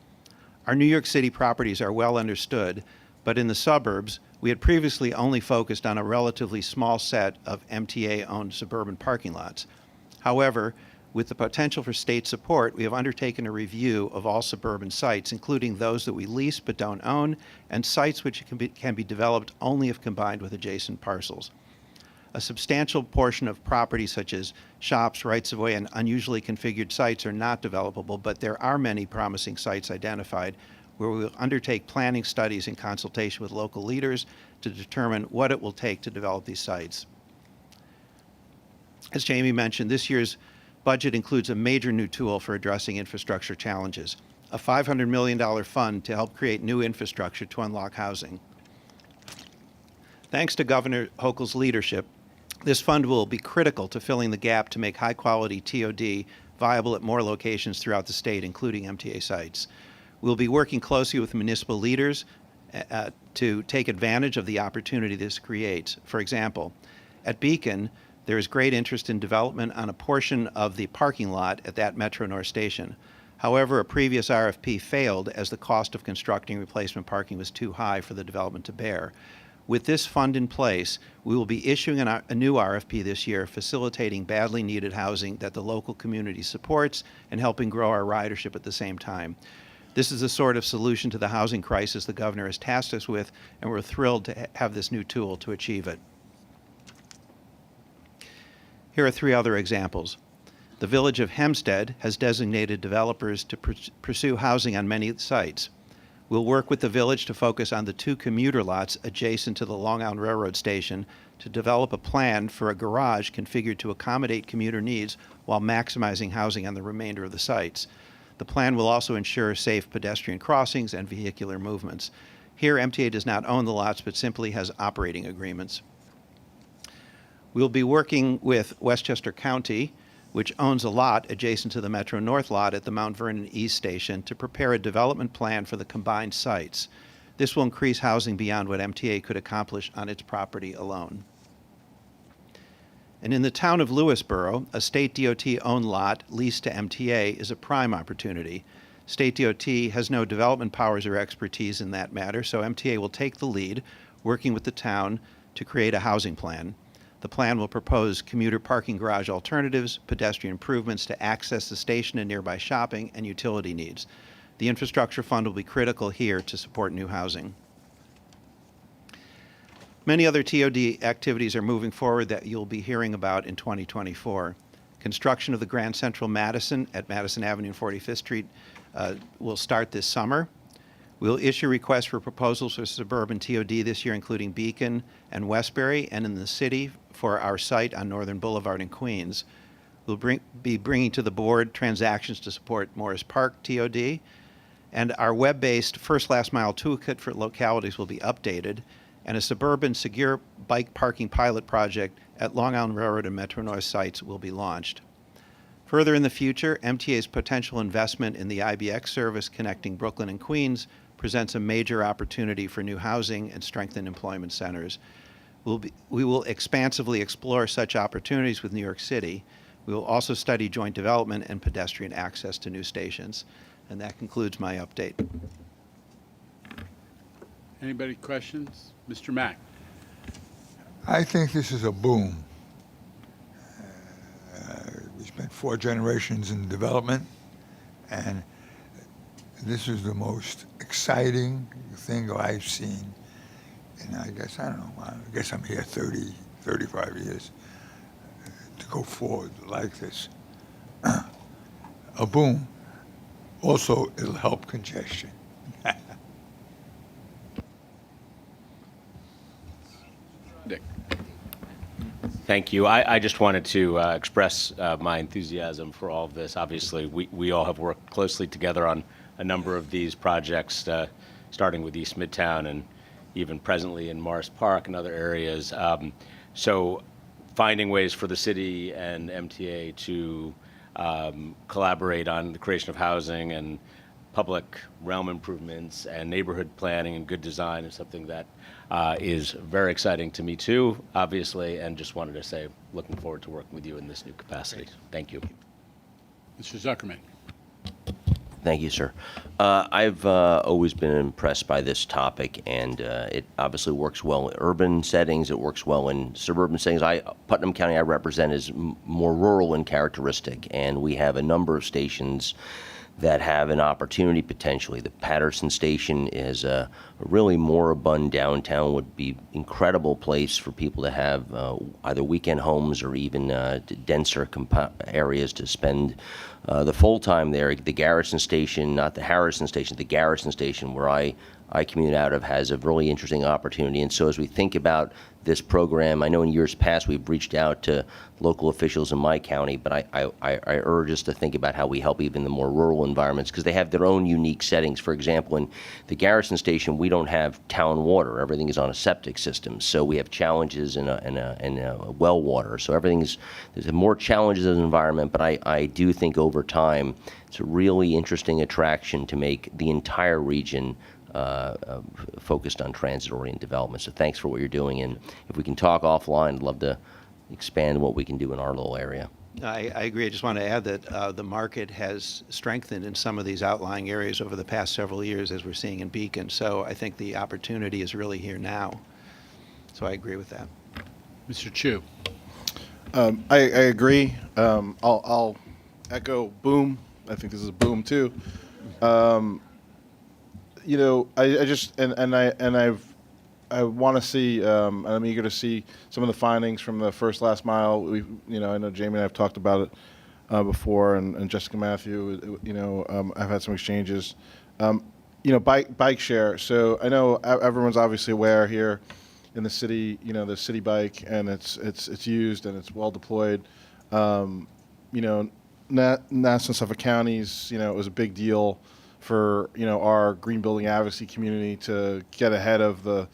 Our New York City properties are well understood, but in the suburbs, we had previously only focused on a relatively small set of MTA-owned suburban parking lots. However, with the potential for state support, we have undertaken a review of all suburban sites, including those that we lease but don't own, and sites which can be developed only if combined with adjacent parcels. A substantial portion of property such as shops, rights-of-way, and unusually configured sites are not developable, but there are many promising sites identified where we will undertake planning studies in consultation with local leaders to determine what it will take to develop these sites. As Jamie mentioned, this year's budget includes a major new tool for addressing infrastructure challenges, a $500 million fund to help create new infrastructure to unlock housing. Thanks to Governor Hochul's leadership, this fund will be critical to filling the gap to make high-quality TOD viable at more locations throughout the state, including MTA sites. We'll be working closely with municipal leaders to take advantage of the opportunity this creates. For example, at Beacon, there is great interest in development on a portion of the parking lot at that Metro North station. However, a previous RFP failed as the cost of constructing replacement parking was too high for the development to bear. With this fund in place, we will be issuing a new RFP this year, facilitating badly needed housing that the local community supports and helping grow our ridership at the same time. This is the sort of solution to the housing crisis the governor has tasked us with, and we're thrilled to have this new tool to achieve it. Here are 3 other examples. The village of Hempstead has designated developers to pursue housing on many sites. We'll work with the village to focus on the 2 commuter lots adjacent to the Long Island Railroad station to develop a plan for a garage configured to accommodate commuter needs while maximizing housing on the remainder of the sites. The plan will also ensure safe pedestrian crossings and vehicular movements. Here, MTA does not own the lots, but simply has operating agreements. We'll be working with Westchester County, which owns a lot adjacent to the Metro North lot at the Mount Vernon East Station, to prepare a development plan for the combined sites. This will increase housing beyond what MTA could accomplish on its property alone. And in the town of Lewisboro, a state DOT-owned lot leased to MTA is a prime opportunity. State DOT has no development powers or expertise in that matter, so MTA will take the lead, working with the town to create a housing plan. The plan will propose commuter parking garage alternatives, pedestrian improvements to access the station and nearby shopping, and utility needs. The infrastructure fund will be critical here to support new housing. Many other TOD activities are moving forward that you'll be hearing about in 2024. Construction of the Grand Central Madison at Madison Avenue and 45th Street will start this summer. We'll issue requests for proposals for suburban TOD this year, including Beacon and Westbury, and in the city for our site on Northern Boulevard in Queens. We'll be bringing to the board transactions to support Morris Park TOD, and our web-based first last mile toolkit for localities will be updated, and a suburban secure bike parking pilot project at Long Island Railroad and Metro North sites will be launched. Further in the future, MTA's potential investment in the IBX service connecting Brooklyn and Queens presents a major opportunity for new housing and strengthened employment centers. We will expansively explore such opportunities with New York City. We will also study joint development and pedestrian access to new stations. And that concludes my update. Anybody questions? Mr. Mack. I think this is a boom. We spent 4 generations in development, and this is the most exciting thing I've seen. And I guess, I don't know, I guess I'm here 30, 35 years to go forward like this. A boom. Also, it'll help congestion. Dick. Thank you. I just wanted to express my enthusiasm for all of this. Obviously, we all have worked closely together on a number of these projects, starting with East Midtown and even presently in Morris Park and other areas. So finding ways for the city and MTA to collaborate on the creation of housing and public realm improvements and neighborhood planning and good design is something that is very exciting to me too, obviously, and just wanted to say looking forward to working with you in this new capacity. Thank you. Mr. Zuckerman. Thank you, sir. I've always been impressed by this topic, and it obviously works well in urban settings. It works well in suburban settings. Putnam County I represent is more rural in characteristic, and we have a number of stations that have an opportunity potentially. The Patterson Station is a really moribund downtown, would be incredible place for people to have either weekend homes or even denser areas to spend the full time there. The Garrison Station, not the Harrison Station, the Garrison Station, where I commute out of, has a really interesting opportunity. And so as we think about this program, I know in years past we've reached out to local officials in my county, but I urge us to think about how we help even the more rural environments, because they have their own unique settings. For example, in the Garrison Station, we don't have town water. Everything is on a septic system, so we have challenges in a well water. So there's more challenges in the environment, but I do think over time it's a really interesting attraction to make the entire region focused on transit-oriented development. So thanks for what you're doing, and if we can talk offline, I'd love to expand what we can do in our little area. I agree. I just want to add that the market has strengthened in some of these outlying areas over the past several years, as we're seeing in Beacon. So I think the opportunity is really here now. So I agree with that. Mr. Chu. I agree. I'll echo boom. I think this is a boom too. You know, I want to see. I'm eager to see some of the findings from the first last mile. I know Jamie and I have talked about it before, and Jessica Matthew. I've had some exchanges. Bike share. So I know everyone's obviously aware here in the city. The city bike, and it's used and it's well deployed. Nassau and Suffolk counties. It was a big deal for our green building advocacy community to get ahead of the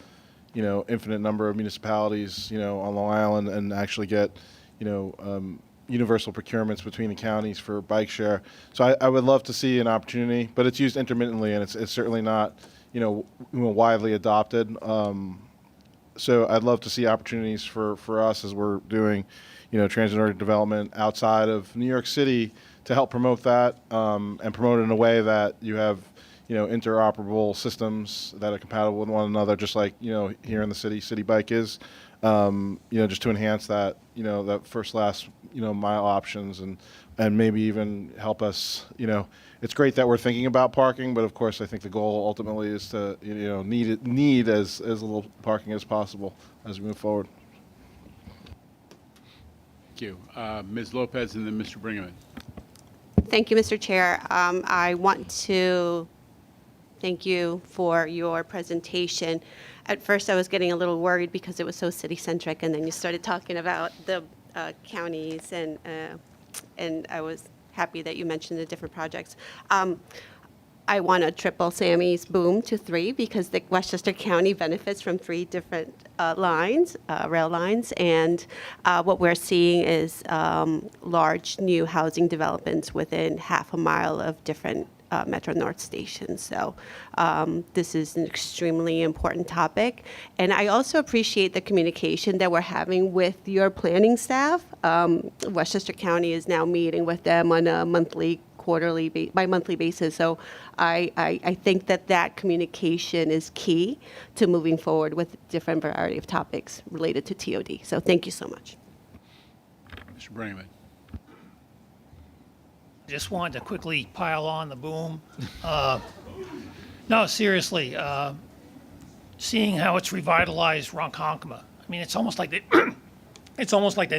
infinite number of municipalities on Long Island and actually get universal procurements between the counties for bike share. So I would love to see an opportunity, but it's used intermittently and it's certainly not widely adopted. So I'd love to see opportunities for us as we're doing transit-oriented development outside of New York City to help promote that and promote it in a way that you have interoperable systems that are compatible with one another, just like here in the city bike is. Just to enhance that that first last mile options and maybe even help us. It's great that we're thinking about parking, but of course I think the goal ultimately is to need as little parking as possible as we move forward. Thank you. Ms. Lopez and then Mr. Brinkman. Thank you, Mr. Chair. I want to thank you for your presentation. At first, I was getting a little worried because it was so city-centric, and then you started talking about the counties, and I was happy that you mentioned the different projects. I want to triple Sammy's boom to 3 because the Westchester County benefits from 3 different rail lines, and what we're seeing is large new housing developments within half a mile of different Metro North stations. So this is an extremely important topic. And I also appreciate the communication that we're having with your planning staff. Westchester County is now meeting with them on a monthly, quarterly, bi-monthly basis. So I think that communication is key to moving forward with different variety of topics related to TOD. So thank you so much. Mr. Brinkman. Just wanted to quickly pile on the boom. No, seriously, seeing how it's revitalized Ronkonkoma. I mean, it's almost like they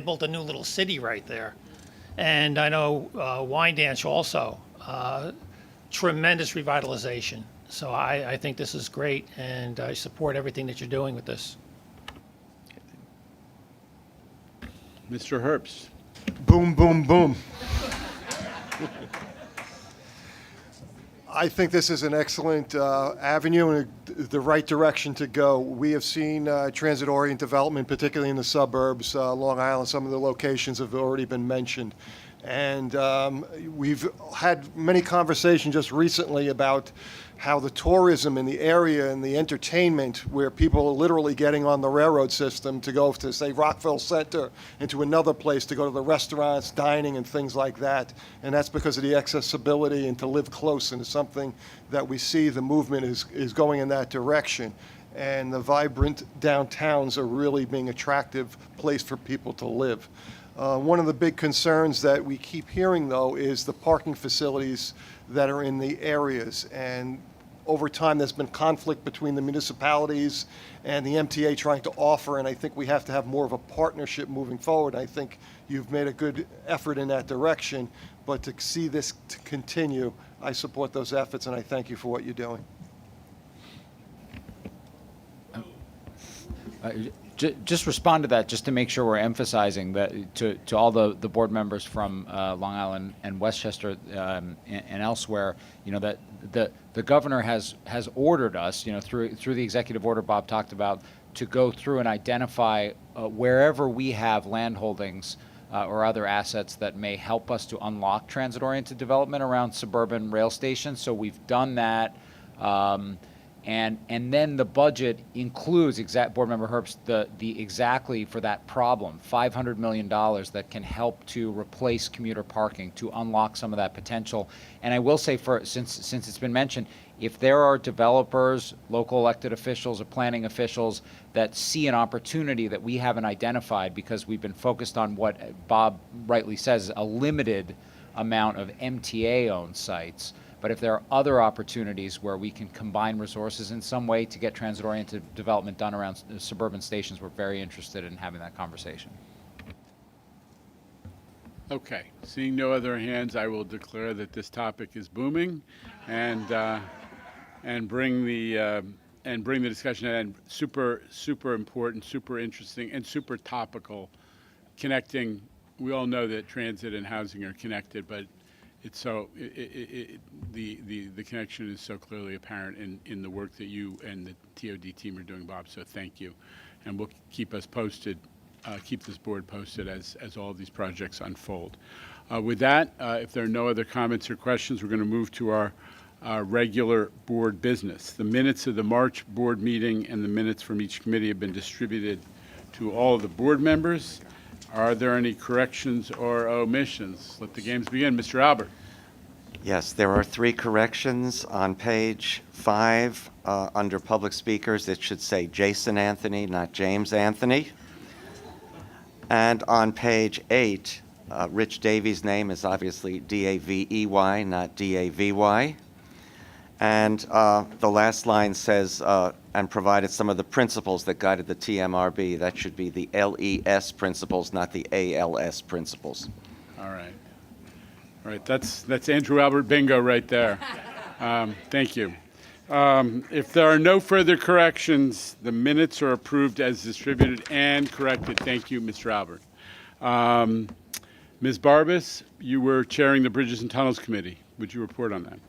built a new little city right there. And I know Wyandanch also, tremendous revitalization. So I think this is great, and I support everything that you're doing with this. Mr. Herbst. Boom, boom, boom. I think this is an excellent avenue and the right direction to go. We have seen transit-oriented development, particularly in the suburbs, Long Island. Some of the locations have already been mentioned. And we've had many conversations just recently about how the tourism in the area and the entertainment, where people are literally getting on the railroad system to go to, say, Rockville Center and to another place to go to the restaurants, dining, and things like that. And that's because of the accessibility and to live close. And it's something that we see the movement is going in that direction. And the vibrant downtowns are really being an attractive place for people to live. One of the big concerns that we keep hearing, though, is the parking facilities that are in the areas. And over time, there's been conflict between the municipalities and the MTA trying to offer, and I think we have to have more of a partnership moving forward. I think you've made a good effort in that direction, but to see this to continue, I support those efforts, and I thank you for what you're doing. Just respond to that, just to make sure we're emphasizing that to all the board members from Long Island and Westchester and elsewhere, that the governor has ordered us, through the executive order Bob talked about, to go through and identify wherever we have land holdings or other assets that may help us to unlock transit-oriented development around suburban rail stations. So we've done that. And then the budget includes, Board Member Herbst, the exactly for that problem, $500 million that can help to replace commuter parking, to unlock some of that potential. And I will say, since it's been mentioned, if there are developers, local elected officials, or planning officials that see an opportunity that we haven't identified because we've been focused on what Bob rightly says, a limited amount of MTA-owned sites, but if there are other opportunities where we can combine resources in some way to get transit-oriented development done around suburban stations, we're very interested in having that conversation. Okay, seeing no other hands, I will declare that this topic is booming, and bring the discussion and super important, super interesting, and super topical. Connecting, we all know that transit and housing are connected, but it's so the connection is so clearly apparent in the work that you and the TOD team are doing, Bob. So thank you, and we'll keep us posted. Keep this board posted as all of these projects unfold. With that, if there are no other comments or questions, we're going to move to our regular board business. The minutes of the March board meeting and the minutes from each committee have been distributed to all of the board members. Are there any corrections or omissions? Let the games begin. Mr. Albert. Yes, there are 3 corrections on page 5 under public speakers. It should say Jason Anthony, not James Anthony. And on page 8, Rich Davies' name is obviously D-A-V-E-Y, not D-A-V-Y. And the last line says, and provided some of the principles that guided the TMRB. That should be the LES principles, not the ALS principles. All right. All right, that's Andrew Albert bingo right there. Thank you. If there are no further corrections, the minutes are approved as distributed and corrected. Thank you, Mr. Albert. Ms. Barbas, you were chairing the Bridges and Tunnels Committee. Would you report on that?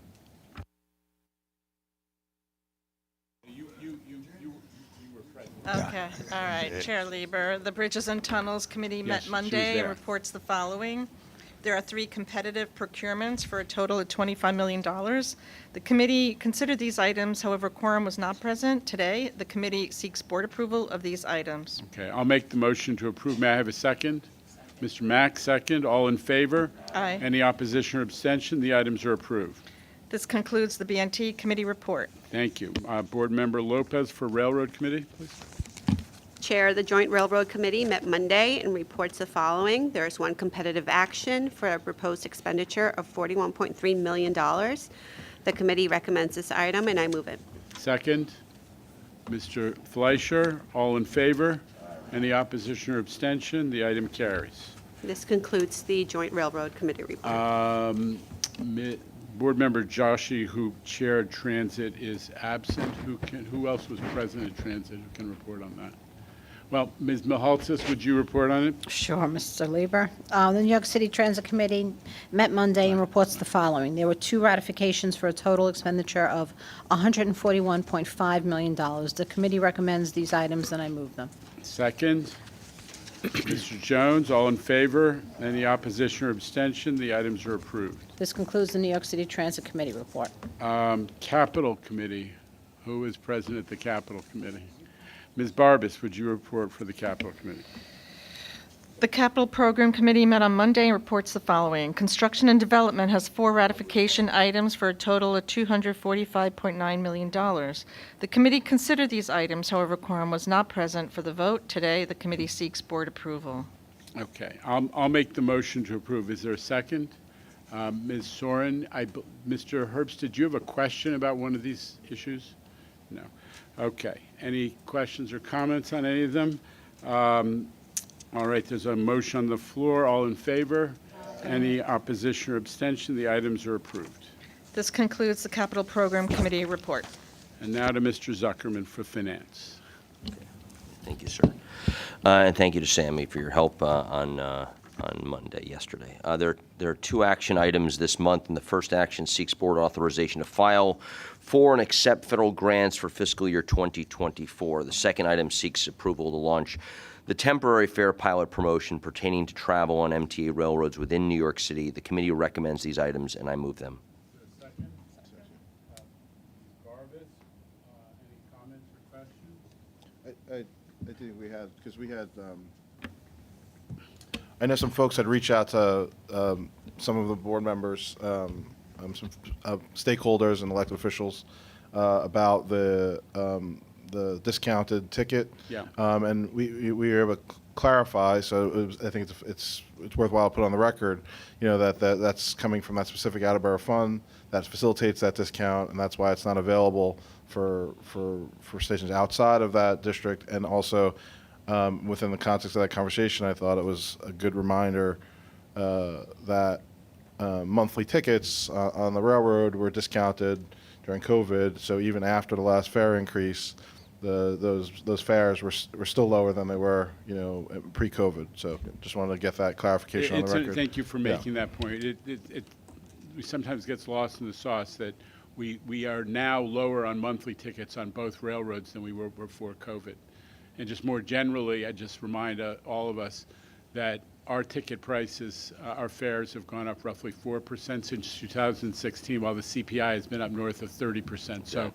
Okay, all right, Chair Lieber. The Bridges and Tunnels Committee met Monday and reports the following. There are 3 competitive procurements for a total of $25 million. The committee considered these items, however, quorum was not present today. The committee seeks board approval of these items. Okay, I'll make the motion to approve. May I have a second? Mr. Mack, second. All in favor? Aye. Any opposition or abstention? The items are approved. This concludes the BNT committee report. Thank you. Board Member Lopez for Railroad Committee, please. Chair, the Joint Railroad Committee met Monday and reports the following. There is 1 competitive action for a proposed expenditure of $41.3 million. The committee recommends this item, and I move it. Second, Mr. Fleischer. All in favor? Any opposition or abstention? The item carries. This concludes the Joint Railroad Committee report. Board Member Joshi, who chaired Transit, is absent. Who else was present at Transit who can report on that? Well, Ms. Mihalcis, would you report on it? Sure, Mr. Lieber. The New York City Transit Committee met Monday and reports the following. There were 2 ratifications for a total expenditure of $141.5 million. The committee recommends these items, and I move them. Second, Mr. Jones, all in favor? Any opposition or abstention? The items are approved. This concludes the New York City Transit Committee report. Capital Committee. Who is present at the Capital Committee? Ms. Barbas, would you report for the Capital Committee? The Capital Program Committee met on Monday and reports the following. Construction and Development has 4 ratification items for a total of $245.9 million. The committee considered these items, however, quorum was not present for the vote. Today, the committee seeks board approval. Okay, I'll make the motion to approve. Is there a second? Ms. Soren, Mr. Herbst, did you have a question about one of these issues? No. Okay. Any questions or comments on any of them? All right, there's a motion on the floor. All in favor? Any opposition or abstention? The items are approved. This concludes the Capital Program Committee report. And now to Mr. Zuckerman for Finance. Thank you, sir. And thank you to Sammy for your help on Monday, yesterday. There are 2 action items this month, and the first action seeks board authorization to file for and accept federal grants for fiscal year 2024. The second item seeks approval to launch the temporary fare pilot promotion pertaining to travel on MTA railroads within New York City. The committee recommends these items, and I move them. Second. I think we had, because we had, I know some folks had reached out to some of the board members, some stakeholders and elected officials about the discounted ticket. Yeah. And we were able to clarify, so I think it's worthwhile to put on the record, that's coming from that specific out-of-borough fund that facilitates that discount, and that's why it's not available for stations outside of that district. And also, within the context of that conversation, I thought it was a good reminder that monthly tickets on the railroad were discounted during COVID. So even after the last fare increase, those fares were still lower than they were, pre-COVID. So just wanted to get that clarification on the record. Thank you for making that point. It sometimes gets lost in the sauce that we are now lower on monthly tickets on both railroads than we were before COVID. And just more generally, I just remind all of us that our ticket prices, our fares have gone up roughly 4% since 2016, while the CPI has been up north of 30%. So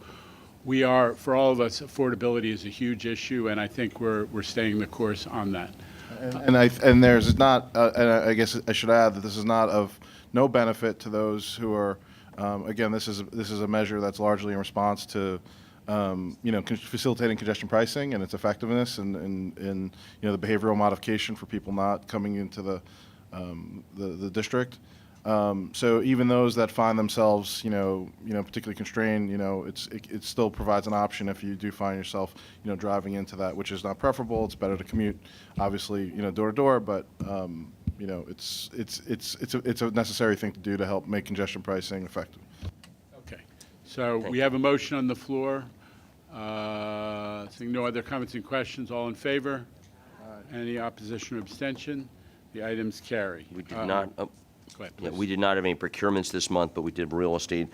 we are, for all of us, affordability is a huge issue, and I think we're staying the course on that. And there's not, and I guess I should add that this is not of no benefit to those who are, again, this is a measure that's largely in response to, facilitating congestion pricing and its effectiveness, and the behavioral modification for people not coming into the district. So even those that find themselves, particularly constrained, it still provides an option if you do find yourself, driving into that, which is not preferable. It's better to commute, obviously, door to door, but it's a necessary thing to do to help make congestion pricing effective. Okay. So we have a motion on the floor. Seeing no other comments and questions, all in favor? Any opposition or abstention? The items carry. We did not. Go ahead, Yeah, please. we did not have any procurements this month, but we did real estate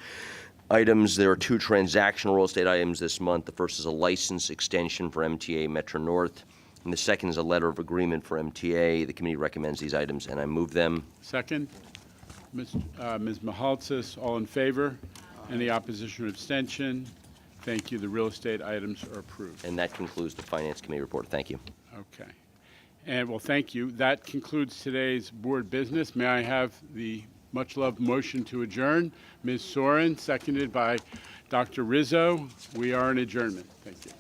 items. There are two transactional real estate items this month. The first is a license extension for MTA Metro North, and the second is a letter of agreement for MTA. The committee recommends these items, and I move them. Second, Ms. Mahaltzis, all in favor? Any opposition or abstention? Thank you. The real estate items are approved. And that concludes the Finance Committee report. Thank you. Okay. And, well, thank you. That concludes today's board business. May I have the much-loved motion to adjourn? Ms. Soren, seconded by Dr. Rizzo. We are in adjournment. Thank you.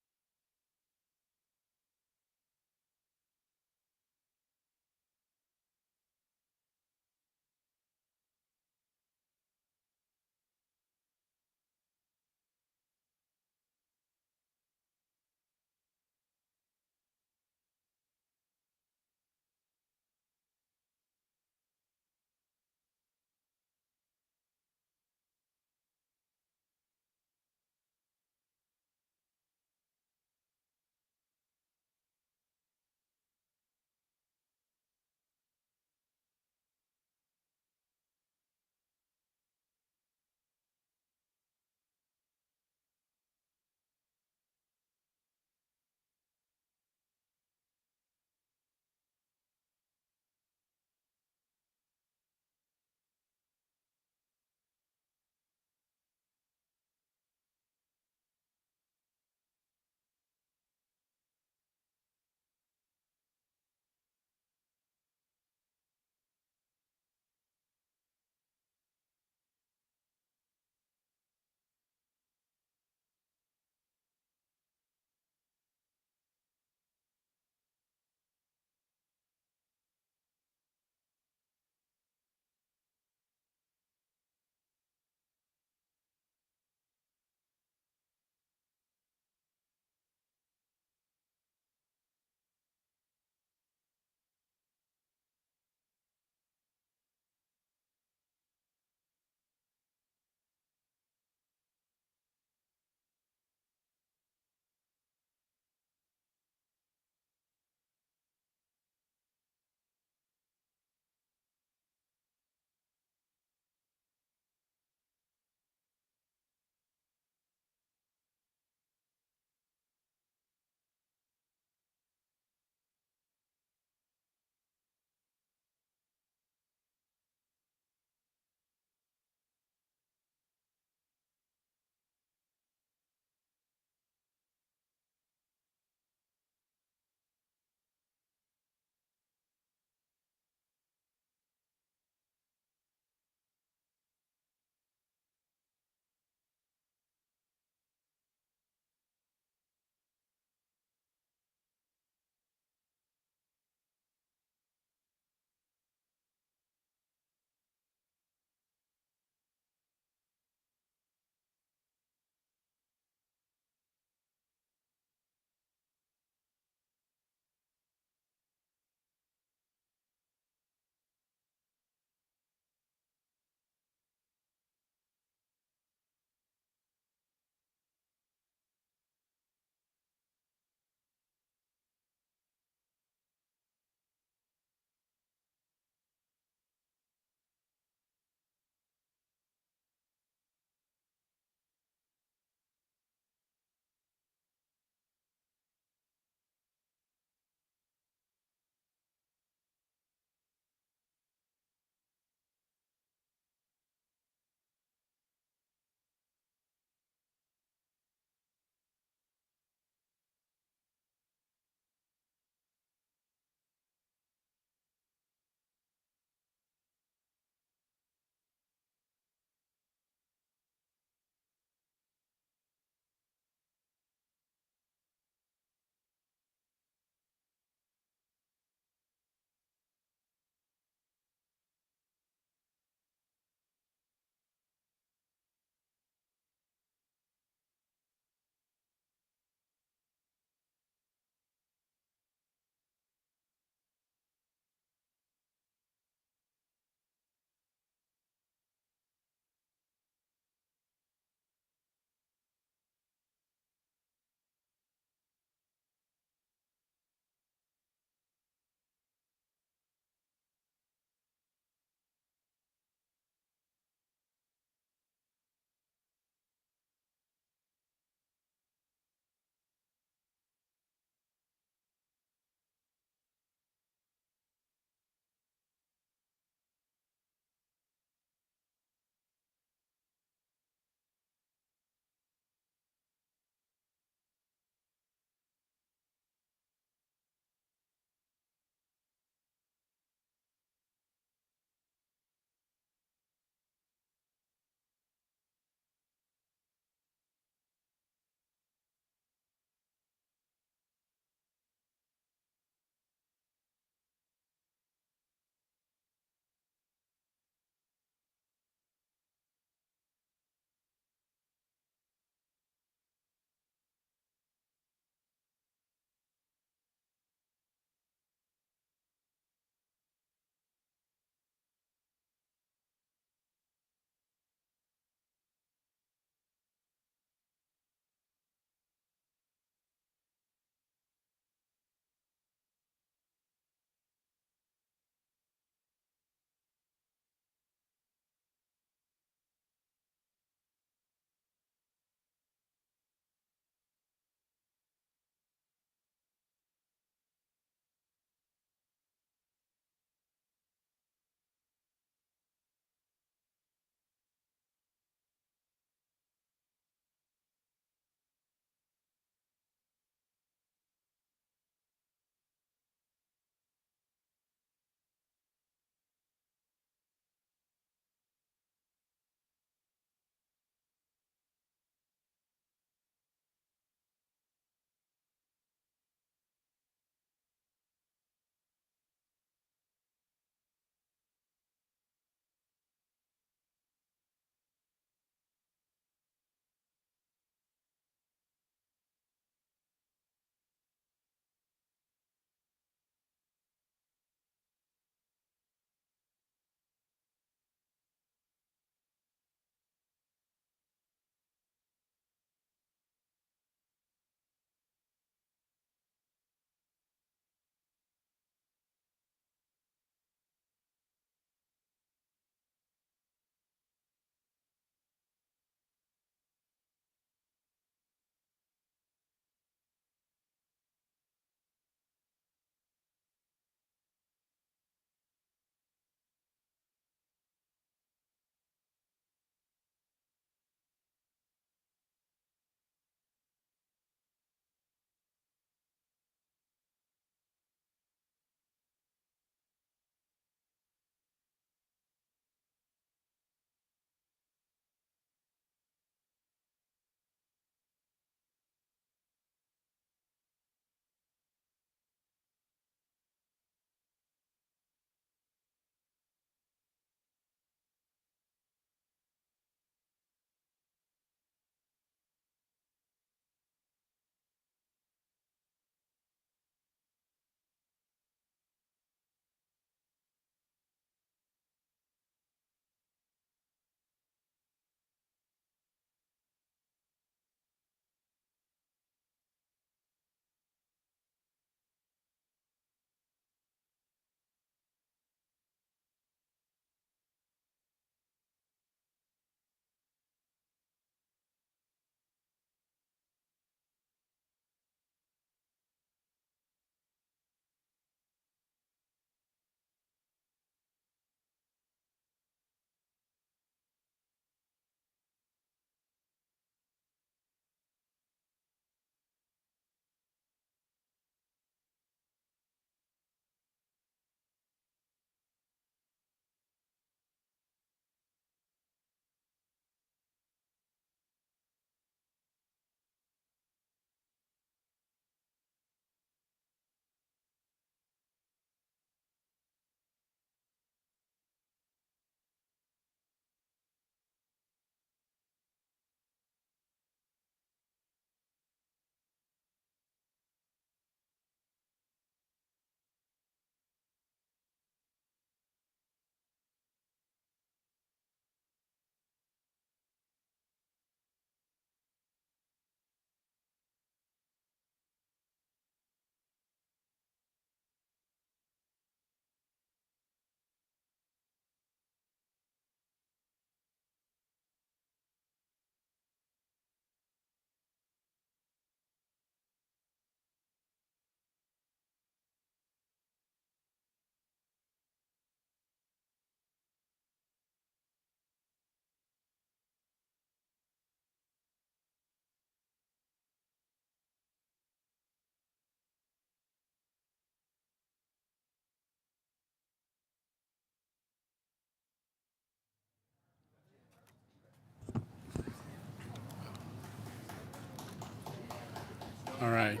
All right.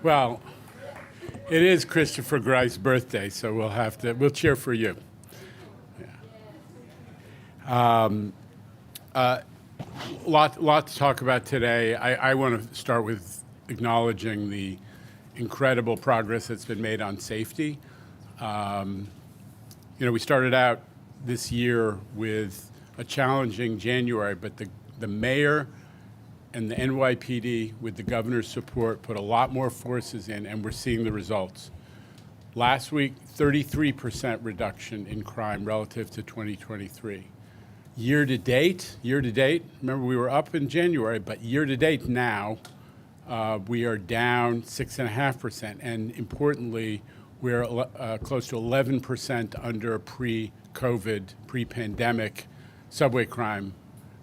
Well, it is Christopher Grice's birthday, so we'll cheer for you. Yeah. Lot to talk about today. I want to start with acknowledging the incredible progress that's been made on safety. We started out this year with a challenging January, but the mayor and the NYPD, with the governor's support, put a lot more forces in, and we're seeing the results. Last week, 33% reduction in crime relative to 2023. Year to date, remember we were up in January, but year to date now, we are down 6.5%, and importantly, we're close to 11% under pre-COVID, pre-pandemic subway crime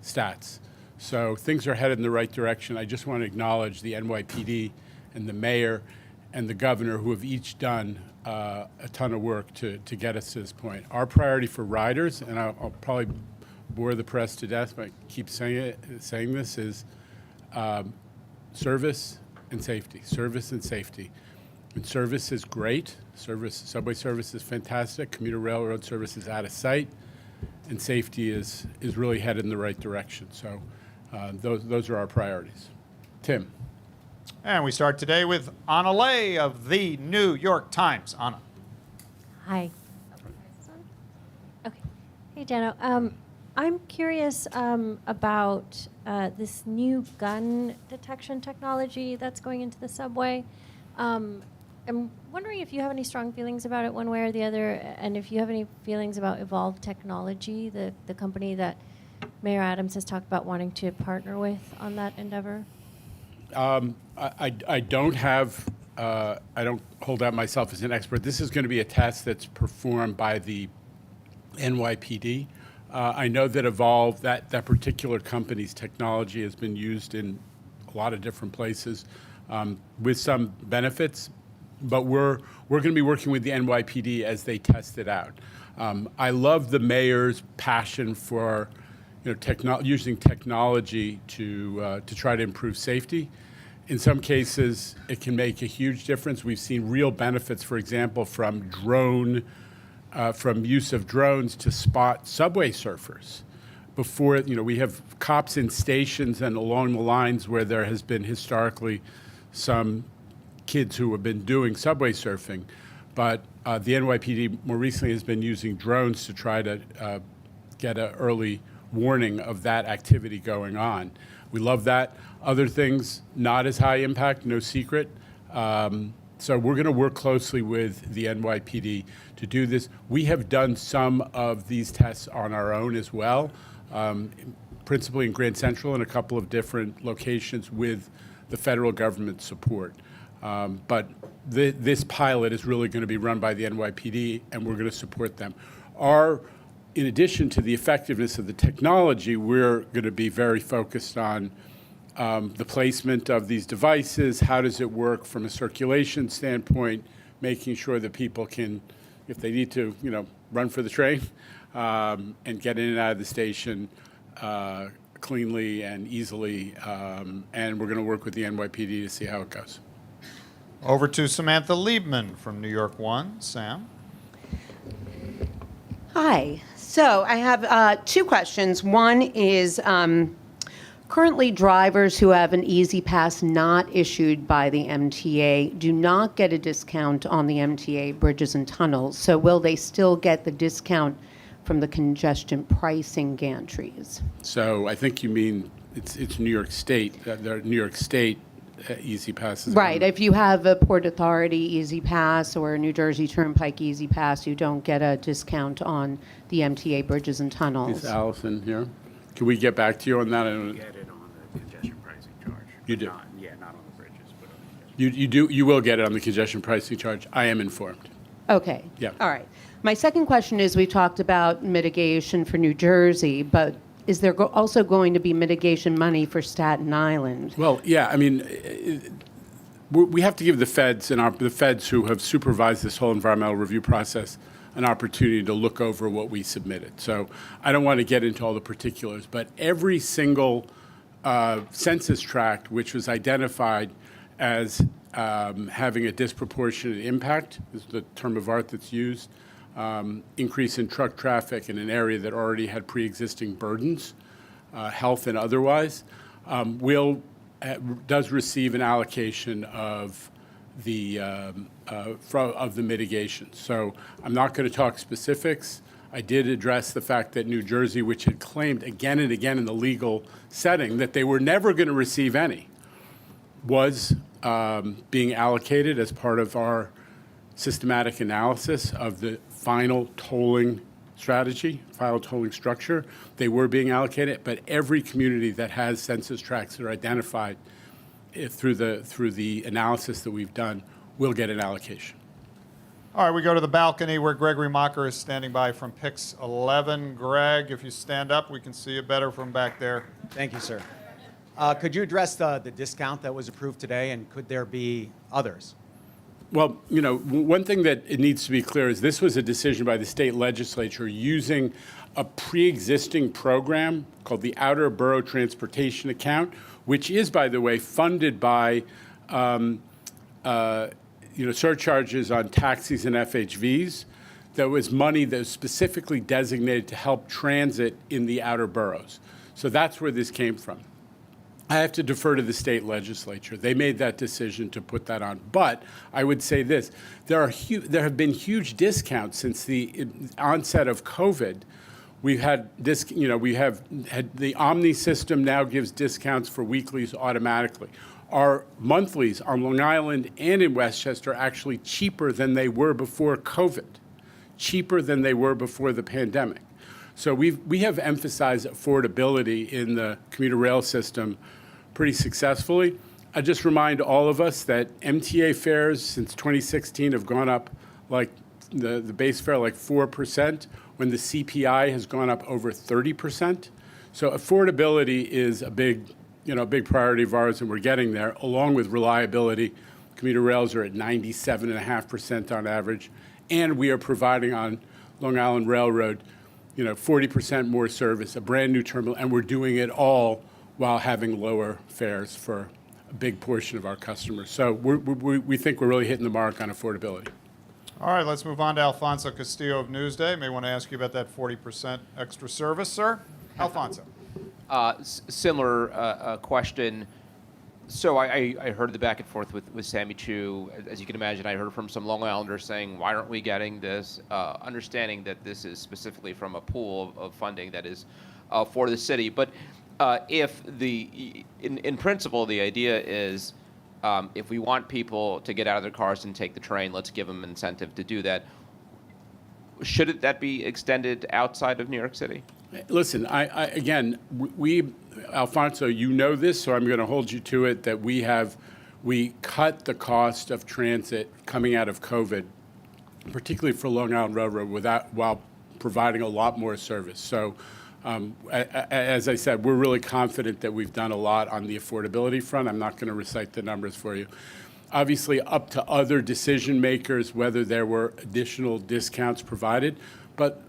stats. So things are headed in the right direction. I just want to acknowledge the NYPD and the mayor and the governor, who have each done a ton of work to get us to this point. Our priority for riders, and I'll probably bore the press to death, but I keep saying this, is service and safety. Service and safety. And service is great. Subway service is fantastic. Commuter railroad service is out of sight. And safety is really headed in the right direction. So those are our priorities. Tim. And we start today with Anna Lay of the New York Times. Anna. Hi. Okay. Hey, Dano. I'm curious about this new gun detection technology that's going into the subway. I'm wondering if you have any strong feelings about it one way or the other, and if you have any feelings about Evolve Technology, the company that Mayor Adams has talked about wanting to partner with on that endeavor. I don't hold out myself as an expert. This is going to be a test that's performed by the NYPD. I know that Evolve, that particular company's technology has been used in a lot of different places with some benefits, but we're going to be working with the NYPD as they test it out. I love the mayor's passion for using technology to try to improve safety. In some cases, it can make a huge difference. We've seen real benefits, for example, from use of drones to spot subway surfers. Before, we have cops in stations and along the lines where there has been historically some kids who have been doing subway surfing. But the NYPD more recently has been using drones to try to get an early warning of that activity going on. We love that. Other things, not as high impact, no secret. So we're going to work closely with the NYPD to do this. We have done some of these tests on our own as well, principally in Grand Central and a couple of different locations with the federal government support. But this pilot is really going to be run by the NYPD, and we're going to support them. In addition to the effectiveness of the technology, we're going to be very focused on the placement of these devices. How does it work from a circulation standpoint, making sure that people can, if they need to, run for the train and get in and out of the station cleanly and easily. And we're going to work with the NYPD to see how it goes. Over to Samantha Liebman from New York One. Sam. Hi. So I have two questions. One is currently drivers who have an Easy Pass not issued by the MTA do not get a discount on the MTA bridges and tunnels. So will they still get the discount from the congestion pricing gantries? So I think you mean it's New York State. New York State Easy Passes. Right. If you have a Port Authority Easy Pass or a New Jersey Turnpike Easy Pass, you don't get a discount on the MTA bridges and tunnels. Is Allison here? Can we get back to you on that? You get it on the congestion pricing charge. You do? Not on the bridges, but on the You do. You will get it on the congestion pricing charge. I am informed. Okay. Yeah. All right. My second question is, we talked about mitigation for New Jersey, but is there also going to be mitigation money for Staten Island? Well, yeah. I mean, we have to give the feds the feds who have supervised this whole environmental review process an opportunity to look over what we submitted. So I don't want to get into all the particulars, but every single census tract which was identified as having a disproportionate impact, is the term of art that's used, increase in truck traffic in an area that already had pre-existing burdens, health and otherwise, does receive an allocation of the mitigation. So I'm not going to talk specifics. I did address the fact that New Jersey, which had claimed again and again in the legal setting that they were never going to receive any, was being allocated as part of our systematic analysis of the final tolling strategy, final tolling structure. They were being allocated, but every community that has census tracts that are identified through the analysis that we've done will get an allocation. All right, we go to the balcony where Gregory Mocker is standing by from PIX 11. Greg, if you stand up, we can see you better from back there. Thank you, sir. Could you address the discount that was approved today, and could there be others? Well, you know, one thing that it needs to be clear is this was a decision by the state legislature using a pre-existing program called the Outer Borough Transportation Account, which is, by the way, funded by surcharges on taxis and FHVs. There was money that was specifically designated to help transit in the outer boroughs. So that's where this came from. I have to defer to the state legislature. They made that decision to put that on. But I would say this, there have been huge discounts since the onset of COVID. We've had we have had the Omni system now gives discounts for weeklies automatically. Our monthlies on Long Island and in Westchester are actually cheaper than they were before COVID, cheaper than they were before the pandemic. So we have emphasized affordability in the commuter rail system pretty successfully. I just remind all of us that MTA fares since 2016 have gone up like the base fare like 4%, when the CPI has gone up over 30%. So affordability is a big priority of ours, and we're getting there, along with reliability. Commuter rails are at 97.5% on average, and we are providing on Long Island Railroad, 40% more service, a brand new terminal, and we're doing it all while having lower fares for a big portion of our customers. So we think we're really hitting the mark on affordability. All right, let's move on to Alfonso Castillo of Newsday. May want to ask you about that 40% extra service, sir. Alfonso. Similar question. So I heard the back and forth with Sammy Chu. As you can imagine, I heard from some Long Islanders saying, why aren't we getting this? Understanding that this is specifically from a pool of funding that is for the city. But if in principle, the idea is if we want people to get out of their cars and take the train, let's give them incentive to do that. Should that be extended outside of New York City? Listen, Alfonso, you know this, so I'm going to hold you to it, that we cut the cost of transit coming out of COVID, particularly for Long Island Railroad, while providing a lot more service. So, as I said, we're really confident that we've done a lot on the affordability front. I'm not going to recite the numbers for you. Obviously, up to other decision makers whether there were additional discounts provided, but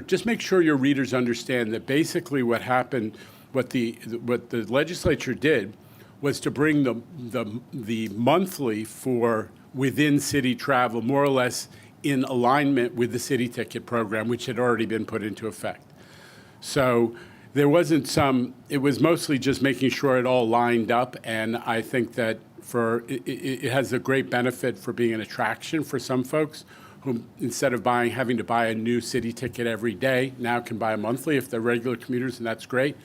just make sure your readers understand that basically what happened, what the legislature did, was to bring the monthly for within city travel more or less in alignment with the city ticket program, which had already been put into effect. So there wasn't it was mostly just making sure it all lined up, and I think that it has a great benefit for being an attraction for some folks who, instead of having to buy a new city ticket every day, now can buy a monthly if they're regular commuters, and that's great.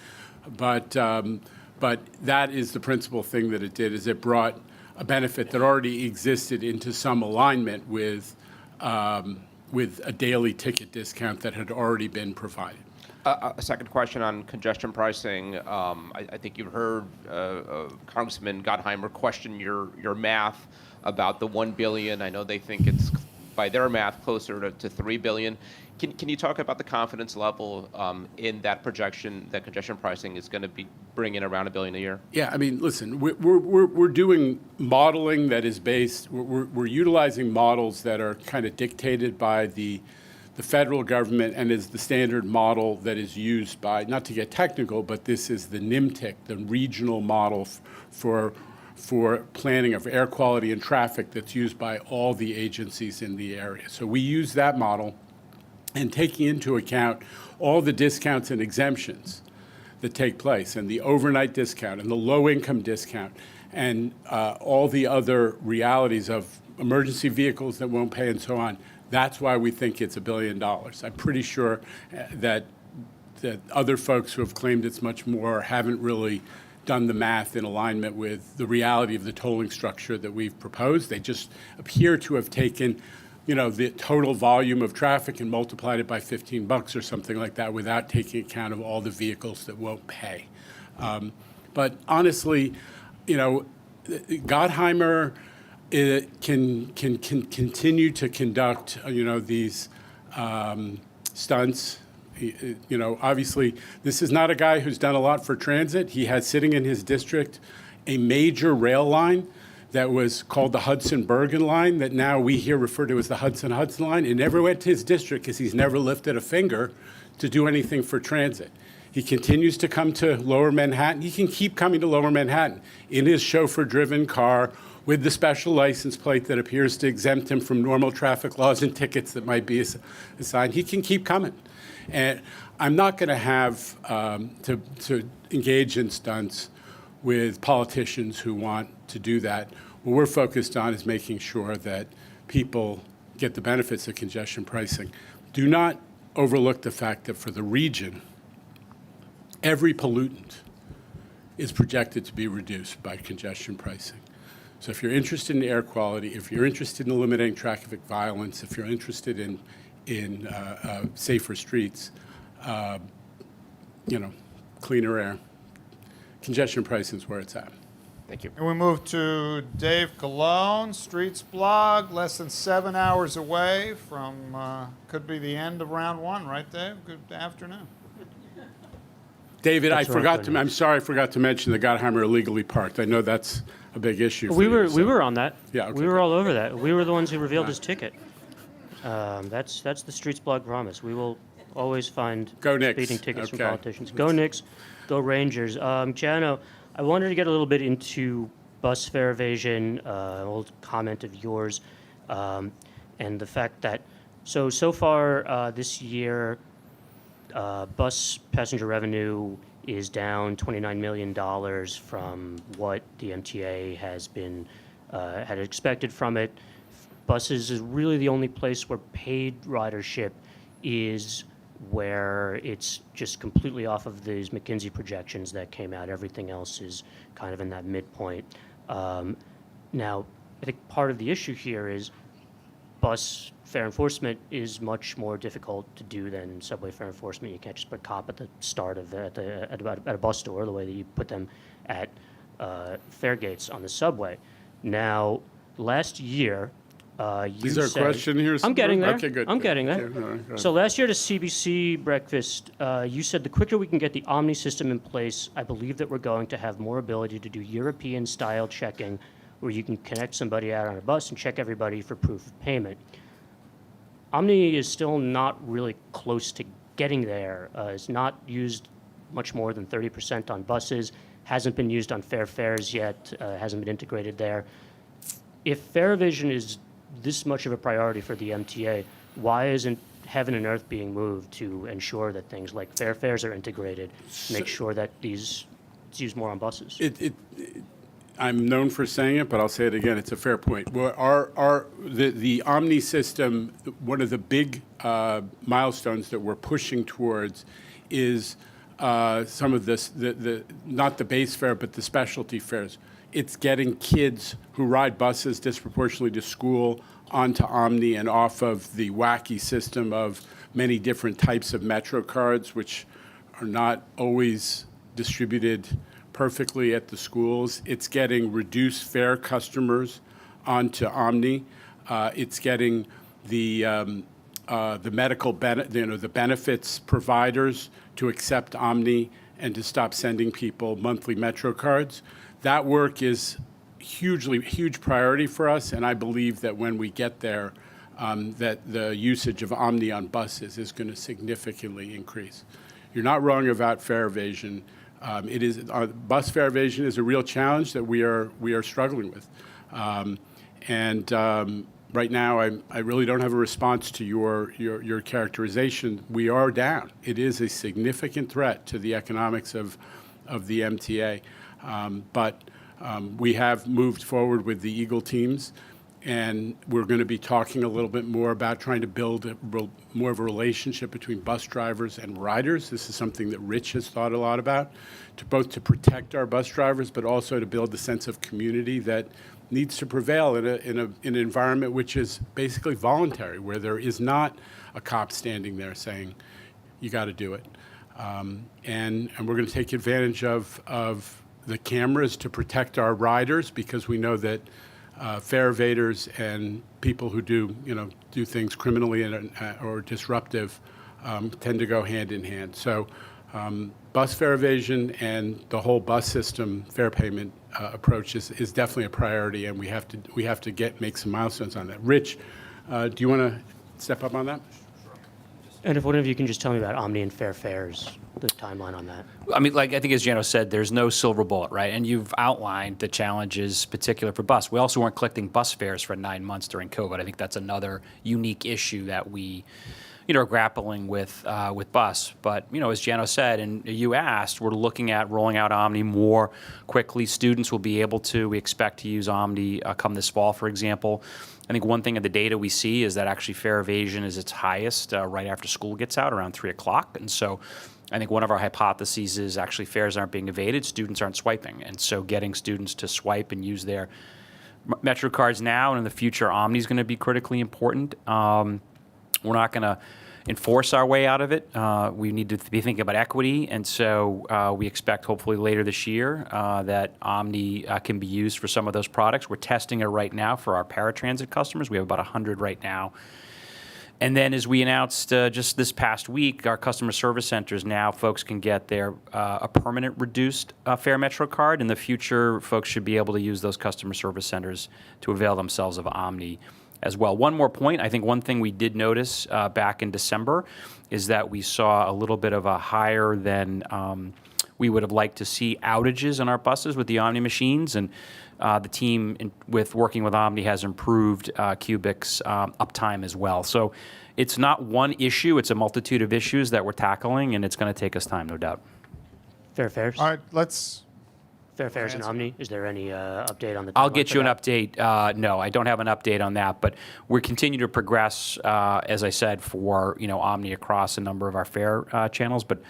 But that is the principal thing that it did, is it brought a benefit that already existed into some alignment with a daily ticket discount that had already been provided. A second question on congestion pricing. I think you've heard Congressman Gottheimer question your math about the $1 billion. I know they think it's, by their math, closer to $3 billion. Can you talk about the confidence level in that projection that congestion pricing is going to be bringing around $1 billion a year? Yeah, I mean, listen, we're doing modeling that is based. We're utilizing models that are kind of dictated by the federal government and is the standard model that is used by, not to get technical, but this is the NIMTIC, the regional model for for planning of air quality and traffic that's used by all the agencies in the area. So we use that model, and taking into account all the discounts and exemptions that take place, and the overnight discount and the low-income discount, and all the other realities of emergency vehicles that won't pay and so on. That's why we think it's $1 billion. I'm pretty sure that other folks who have claimed it's much more haven't really done the math in alignment with the reality of the tolling structure that we've proposed. They just appear to have taken, the total volume of traffic and multiplied it by $15 or something like that without taking account of all the vehicles that won't pay. But honestly, Gottheimer can continue to conduct, these stunts. Obviously, this is not a guy who's done a lot for transit. He has sitting in his district a major rail line that was called the Hudson-Bergen line that now we here refer to as the Hudson-Hudson line. It never went to his district because he's never lifted a finger to do anything for transit. He continues to come to Lower Manhattan. He can keep coming to Lower Manhattan in his chauffeur-driven car with the special license plate that appears to exempt him from normal traffic laws and tickets that might be assigned. He can keep coming. And I'm not going to have to engage in stunts with politicians who want to do that. What we're focused on is making sure that people get the benefits of congestion pricing. Do not overlook the fact that for the region, every pollutant is projected to be reduced by congestion pricing. So if you're interested in air quality, if you're interested in eliminating traffic violence, if you're interested in safer streets, cleaner air, congestion pricing is where it's at. Thank you. And we move to Dave Colon, Streets Blog, less than 7 hours away from, could be the end of round one, right, Dave? Good afternoon. David, I'm sorry, I forgot to mention the Gottheimer illegally parked. I know that's a big issue. We were on that. Yeah, okay. We were all over that. We were the ones who revealed his ticket. That's the Streets Blog promise. We will always find speeding tickets from politicians. Go Knicks, go Rangers. Jano, I wanted to get a little bit into bus fare evasion, an old comment of yours, and the fact that so far this year, bus passenger revenue is down $29 million from what the MTA has been had expected from it. Buses is really the only place where paid ridership is where it's just completely off of these McKinsey projections that came out. Everything else is kind of in that midpoint. Now, I think part of the issue here is bus fare enforcement is much more difficult to do than subway fare enforcement. You can't just put a cop at the start of at a bus store the way that you put them at fare gates on the subway. Now, last year, Is there a question here? I'm getting there. Okay, good. I'm getting there. Okay, all right, go ahead. So last year at a CBC breakfast, you said the quicker we can get the Omni system in place, I believe that we're going to have more ability to do European-style checking, where you can connect somebody out on a bus and check everybody for proof of payment. Omni is still not really close to getting there. It's not used much more than 30% on buses, hasn't been used on fare fares yet, hasn't been integrated there. If fare evasion is this much of a priority for the MTA, why isn't heaven and earth being moved to ensure that things like fare fares are integrated, make sure that it's used more on buses? I'm known for saying it, but I'll say it again. It's a fair point. Well, the Omni system, one of the big milestones that we're pushing towards is some of this, not the base fare, but the specialty fares. It's getting kids who ride buses disproportionately to school onto Omni and off of the wacky system of many different types of Metro cards, which are not always distributed perfectly at the schools. It's getting reduced fare customers onto Omni. It's getting the medical the benefits providers to accept Omni and to stop sending people monthly Metro cards. That work is huge priority for us, and I believe that when we get there, that the usage of Omni on buses is going to significantly increase. You're not wrong about fare evasion. Bus fare evasion is a real challenge that we are struggling with. Right now, I really don't have a response to your characterization. We are down. It is a significant threat to the economics of the MTA. But we have moved forward with the Eagle teams, and we're going to be talking a little bit more about trying to build more of a relationship between bus drivers and riders. This is something that Rich has thought a lot about, both to protect our bus drivers, but also to build a sense of community that needs to prevail in an environment which is basically voluntary, where there is not a cop standing there saying, you got to do it. And we're going to take advantage of the cameras to protect our riders, because we know that fare evaders and people who do things criminally or disruptive tend to go hand in hand. So bus fare evasion and the whole bus system fare payment approach is definitely a priority, and we have to make some milestones on that. Rich, do you want to step up on that? And if one of you can just tell me about Omni and Fair Fares, the timeline on that. I mean, like I think as Jano said, there's no silver bullet, right? And you've outlined the challenges particular for bus. We also weren't collecting bus fares for 9 months during COVID. I think that's another unique issue that we, are grappling with bus. But, as Jano said, and you asked, we're looking at rolling out Omni more quickly. Students will be able to, we expect to use Omni come this fall, for example. I think one thing of the data we see is that actually fare evasion is its highest right after school gets out, around 3 o'clock. And so I think one of our hypotheses is actually fares aren't being evaded, students aren't swiping. And so getting students to swipe and use their Metro cards now and in the future, Omni is going to be critically important. We're not going to enforce our way out of it. We need to be thinking about equity, and so we expect hopefully later this year that Omni can be used for some of those products. We're testing it right now for our paratransit customers. We have about 100 right now. And then as we announced just this past week, our customer service centers, now folks can get their a permanent reduced fare Metro card. In the future, folks should be able to use those customer service centers to avail themselves of Omni as well. One more point, I think one thing we did notice back in December is that we saw a little bit of a higher than we would have liked to see outages on our buses with the Omni machines, and the team working with Omni has improved Cubic's uptime as well. So it's not one issue, it's a multitude of issues that we're tackling, and it's going to take us time, no doubt. Fair Fares? All right, let's... Fair Fares and Omni, is there any update on the I'll timeline get for you an that? update. No, I don't have an update on that, but we continue to progress, as I said, for Omni across a number of our fare channels, but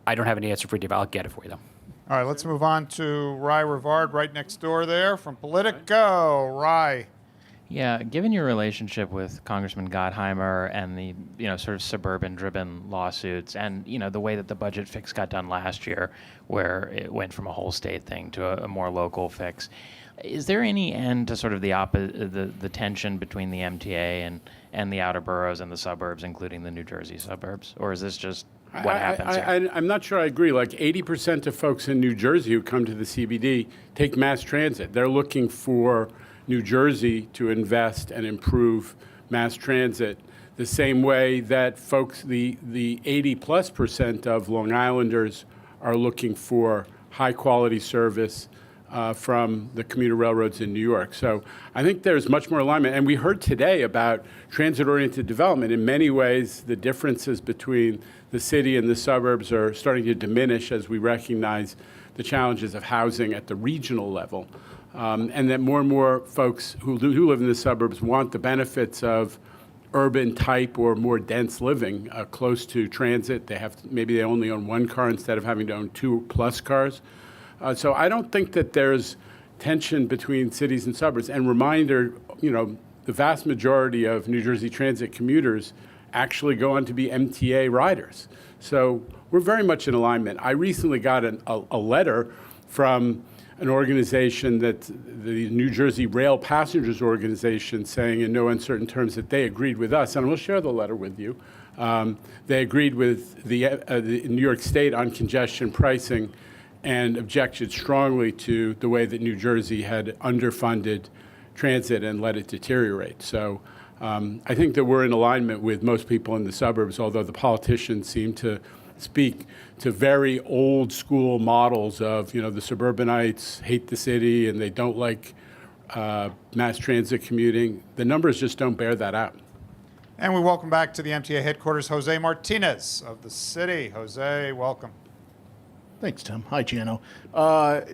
I don't have an answer for you, but I'll get it for you, though. All right, let's move on to Rye Rivard right next door there from Politico. Rye. Yeah, given your relationship with Congressman Gottheimer and the sort of suburban-driven lawsuits, and the way that the budget fix got done last year, where it went from a whole state thing to a more local fix, is there any end to sort of the tension between the MTA and the outer boroughs and the suburbs, including the New Jersey suburbs, or is this just what happens here? I'm not sure I agree. Like 80% of folks in New Jersey who come to the CBD take mass transit. They're looking for New Jersey to invest and improve mass transit the same way that folks, the 80+% of Long Islanders are looking for high quality service from the commuter railroads in New York. So I think there's much more alignment. And we heard today about transit-oriented development. In many ways, the differences between the city and the suburbs are starting to diminish as we recognize the challenges of housing at the regional level. And that more and more folks who live in the suburbs want the benefits of urban type or more dense living close to transit. Maybe they only own one car instead of having to own 2+ cars. So I don't think that there's tension between cities and suburbs. And reminder, the vast majority of New Jersey Transit commuters actually go on to be MTA riders. So we're very much in alignment. I recently got a letter from an organization that the New Jersey Rail Passengers Organization saying in no uncertain terms that they agreed with us, and we'll share the letter with you. They agreed with the New York State on congestion pricing and objected strongly to the way that New Jersey had underfunded transit and let it deteriorate. So I think that we're in alignment with most people in the suburbs, although the politicians seem to speak to very old school models of, the suburbanites hate the city and they don't like mass transit commuting. The numbers just don't bear that out. And we welcome back to the MTA headquarters Jose Martinez of the city. Jose, welcome. Thanks, Tim. Hi, Jano. I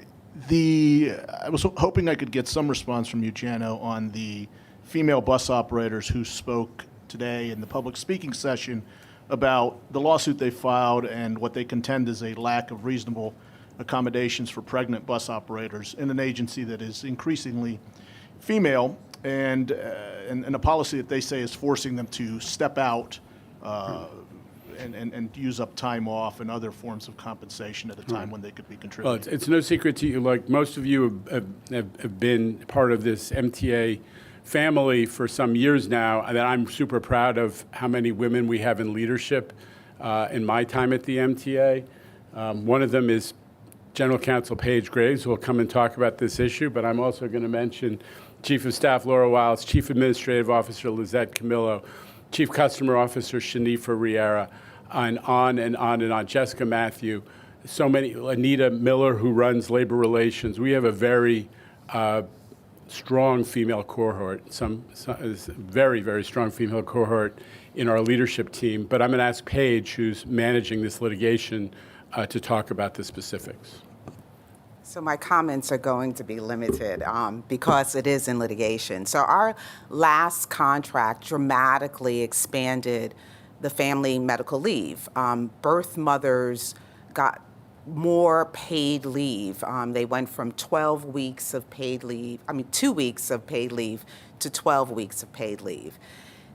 was hoping I could get some response from you, Jano, on the female bus operators who spoke today in the public speaking session about the lawsuit they filed and what they contend is a lack of reasonable accommodations for pregnant bus operators in an agency that is increasingly female, and a policy that they say is forcing them to step out and use up time off and other forms of compensation at a time when they could be contributing. Well, it's no secret to you, like most of you have been part of this MTA family for some years now, that I'm super proud of how many women we have in leadership in my time at the MTA. One of them is General Counsel Paige Graves, who will come and talk about this issue, but I'm also going to mention Chief of Staff Laura Wiles, Chief Administrative Officer Lizette Camillo, Chief Customer Officer Shanifa Riera, and on and on and on, Jessica Matthew, so many, Anita Miller, who runs labor relations. We have a very strong female cohort, some very, very strong female cohort in our leadership team. But I'm going to ask Paige, who's managing this litigation, to talk about the specifics. So my comments are going to be limited because it is in litigation. So our last contract dramatically expanded the family medical leave. Birth mothers got more paid leave. They went from 12 weeks of paid leave, 2 weeks of paid leave to 12 weeks of paid leave.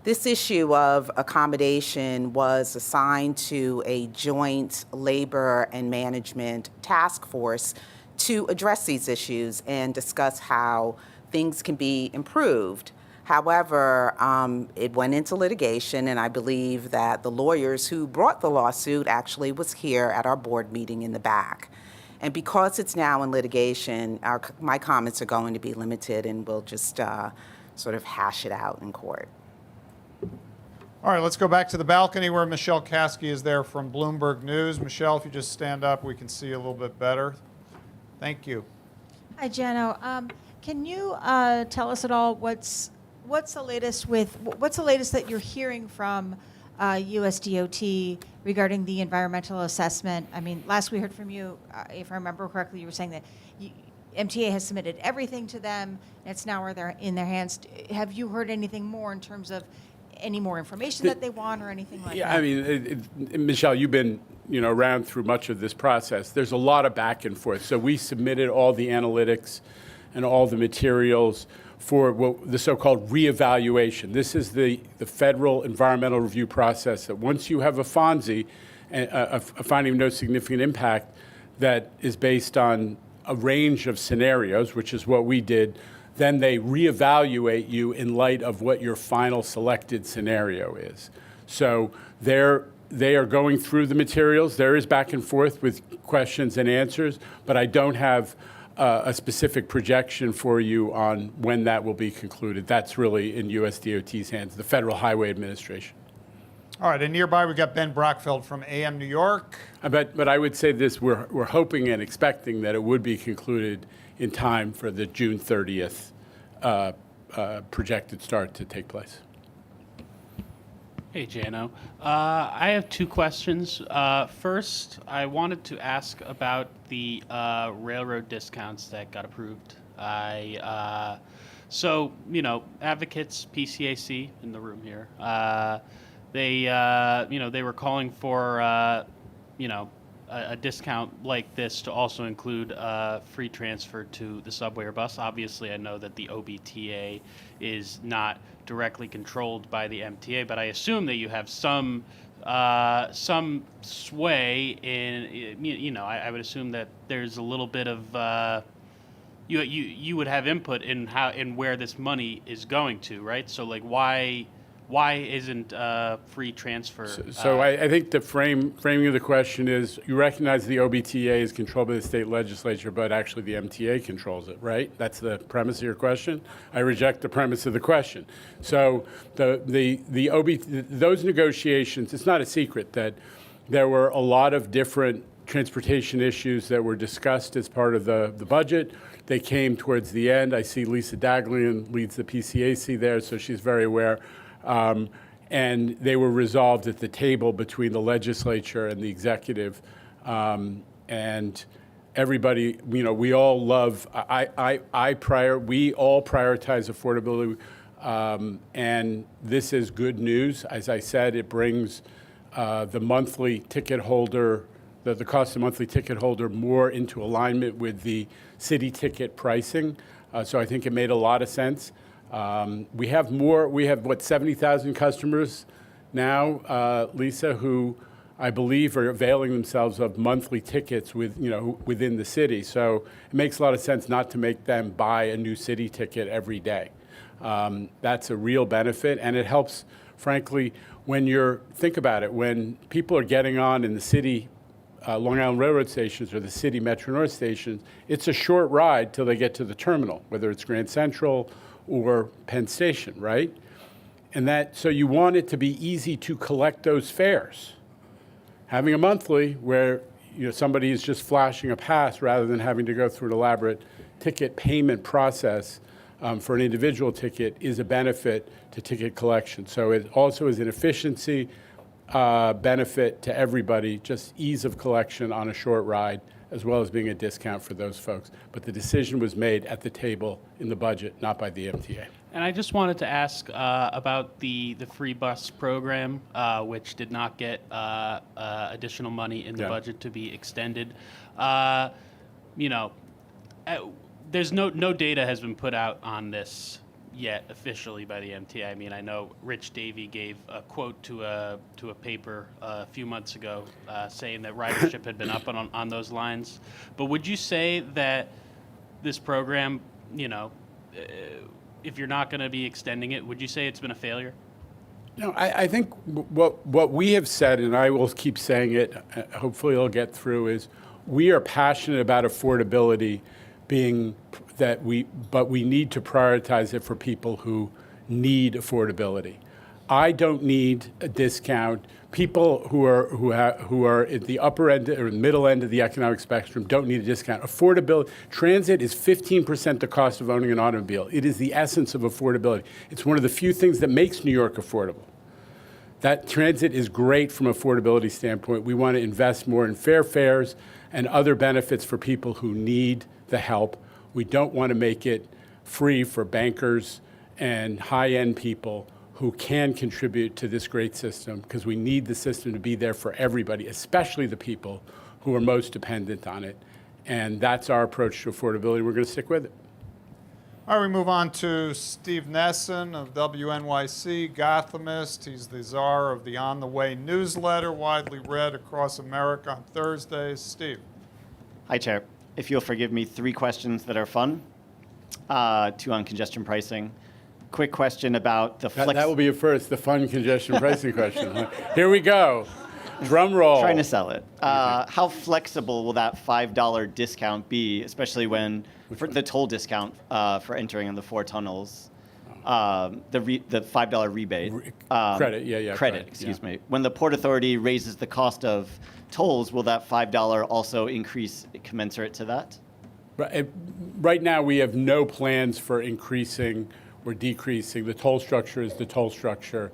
This issue of accommodation was assigned to a joint labor and management task force to address these issues and discuss how things can be improved. However, it went into litigation, and I believe that the lawyers who brought the lawsuit actually was here at our board meeting in the back. And because it's now in litigation, my comments are going to be limited, and we'll just sort of hash it out in court. All right, let's go back to the balcony where Michelle Caskey is there from Bloomberg News. Michelle, if you just stand up, we can see you a little bit better. Thank you. Hi, Jano. Can you tell us at all what's the latest that you're hearing from USDOT regarding the environmental assessment? I mean, last we heard from you, if I remember correctly, you were saying that MTA has submitted everything to them. And it's now in their hands. Have you heard anything more in terms of any more information that they want or anything like that? Yeah, I mean, Michelle, you've been around through much of this process. There's a lot of back and forth. So we submitted all the analytics and all the materials for the so-called reevaluation. This is the federal environmental review process that once you have a FONSI, a finding of no significant impact, that is based on a range of scenarios, which is what we did, then they reevaluate you in light of what your final selected scenario is. So they are going through the materials. There is back and forth with questions and answers, but I don't have a specific projection for you on when that will be concluded. That's really in USDOT's hands, the Federal Highway Administration. All right, and nearby we got Ben Brockfeld from AM New York. But I would say this, we're hoping and expecting that it would be concluded in time for the June 30th projected start to take place. Hey, Jano. I have two questions. First, I wanted to ask about the railroad discounts that got approved. So, advocates, PCAC in the room here, they were calling for, a discount like this to also include free transfer to the subway or bus. Obviously, I know that the OBTA is not directly controlled by the MTA, but I assume that you have some sway in. I would assume that there's a little bit of you would have input in where this money is going to, right? So like why isn't free transfer? So I think the framing of the question is you recognize the OBTA is controlled by the state legislature, but actually the MTA controls it, right? That's the premise of your question. I reject the premise of the question. So those negotiations, it's not a secret that There were a lot of different transportation issues that were discussed as part of the budget. They came towards the end. I see Lisa Daglian leads the PCAC there, so she's very aware. And they were resolved at the table between the legislature and the executive. And everybody, we all love, we all prioritize affordability. And this is good news. As I said, it brings the monthly ticket holder, the cost of monthly ticket holder more into alignment with the city ticket pricing. So I think it made a lot of sense. We have 70,000 customers now, Lisa, who I believe are availing themselves of monthly tickets within the city. So it makes a lot of sense not to make them buy a new city ticket every day. That's a real benefit, and it helps, frankly, think about it, when people are getting on in the city Long Island Railroad stations or the city Metro North stations, it's a short ride till they get to the terminal, whether it's Grand Central or Penn Station, right? So you want it to be easy to collect those fares. Having a monthly where somebody is just flashing a pass rather than having to go through an elaborate ticket payment process for an individual ticket is a benefit to ticket collection. So it also is an efficiency benefit to everybody, just ease of collection on a short ride, as well as being a discount for those folks. But the decision was made at the table in the budget, not by the MTA. And I just wanted to ask about the free bus program, which did not get additional money in the budget to be extended. There's no data has been put out on this yet officially by the MTA. I mean, I know Rich Davey gave a quote to a paper a few months ago saying that ridership had been up on those lines. But would you say that this program, if you're not going to be extending it, would you say it's been a failure? No, I think what we have said, and I will keep saying it, hopefully it'll get through, is we are passionate about affordability but we need to prioritize it for people who need affordability. I don't need a discount. People who are at the upper end or middle end of the economic spectrum don't need a discount. Affordability, transit is 15% the cost of owning an automobile. It is the essence of affordability. It's one of the few things that makes New York affordable. That transit is great from an affordability standpoint. We want to invest more in fares and other benefits for people who need the help. We don't want to make it free for bankers and high-end people who can contribute to this great system, because we need the system to be there for everybody, especially the people who are most dependent on it. And that's our approach to affordability. We're going to stick with it. All right, we move on to Steve Nesson of WNYC, Gothamist. He's the czar of the On the Way newsletter, widely read across America on Thursdays. Steve. Hi, Chair. If you'll forgive me, 3 questions that are fun, 2 on congestion pricing. Quick question about the That will be a first, the fun congestion pricing question. Here we go. Drum roll. Trying to sell it. How flexible will that $5 discount be, especially for the toll discount for entering in the 4 tunnels? The $5 rebate. Credit, Credit, excuse me. When the Port Authority raises the cost of tolls, will that $5 also increase commensurate to that? Right now, we have no plans for increasing or decreasing. The toll structure is the toll structure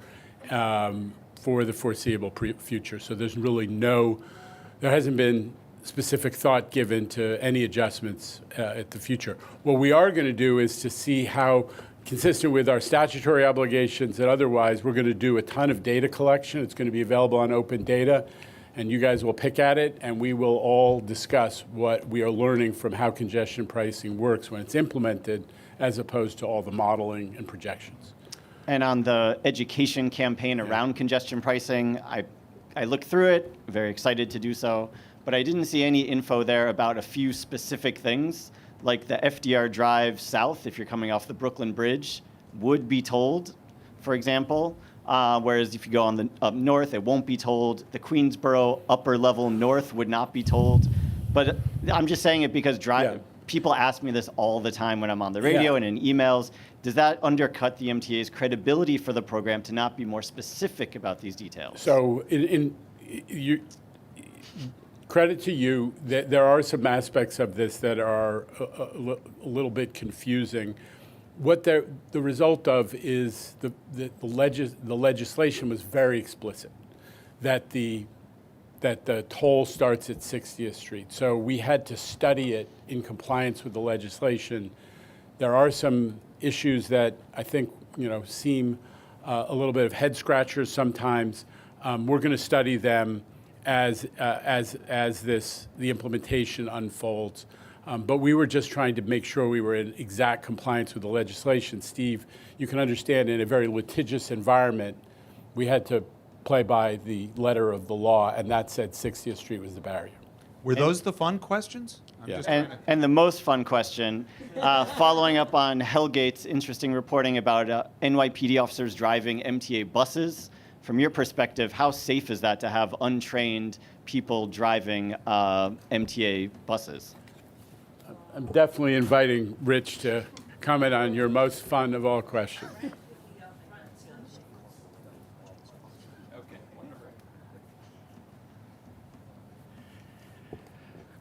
for the foreseeable future. So there's really there hasn't been specific thought given to any adjustments at the future. What we are going to do is to see how, consistent with our statutory obligations and otherwise, we're going to do a ton of data collection. It's going to be available on open data, and you guys will pick at it, and we will all discuss what we are learning from how congestion pricing works when it's implemented, as opposed to all the modeling and projections. And on the education campaign around congestion pricing, I looked through it, very excited to do so, but I didn't see any info there about a few specific things, like the FDR Drive South, if you're coming off the Brooklyn Bridge, would be tolled, for example, whereas if you go on up north, it won't be tolled. The Queensboro upper level north would not be tolled. But I'm just saying it because people ask me this all the time when I'm on the radio and in emails. Does that undercut the MTA's credibility for the program to not be more specific about these details? So credit to you, that there are some aspects of this that are a little bit confusing. What the result of is the legislation was very explicit, that the toll starts at 60th Street. So we had to study it in compliance with the legislation. There are some issues that I think seem a little bit of head scratchers sometimes. We're going to study them as the implementation unfolds. But we were just trying to make sure we were in exact compliance with the legislation. Steve, you can understand in a very litigious environment, we had to play by the letter of the law, and that said 60th Street was the barrier. Were those the fun questions? And the most fun question, following up on Hellgate's interesting reporting about NYPD officers driving MTA buses. From your perspective, how safe is that to have untrained people driving MTA buses? I'm definitely inviting Rich to comment on your most fun of all questions.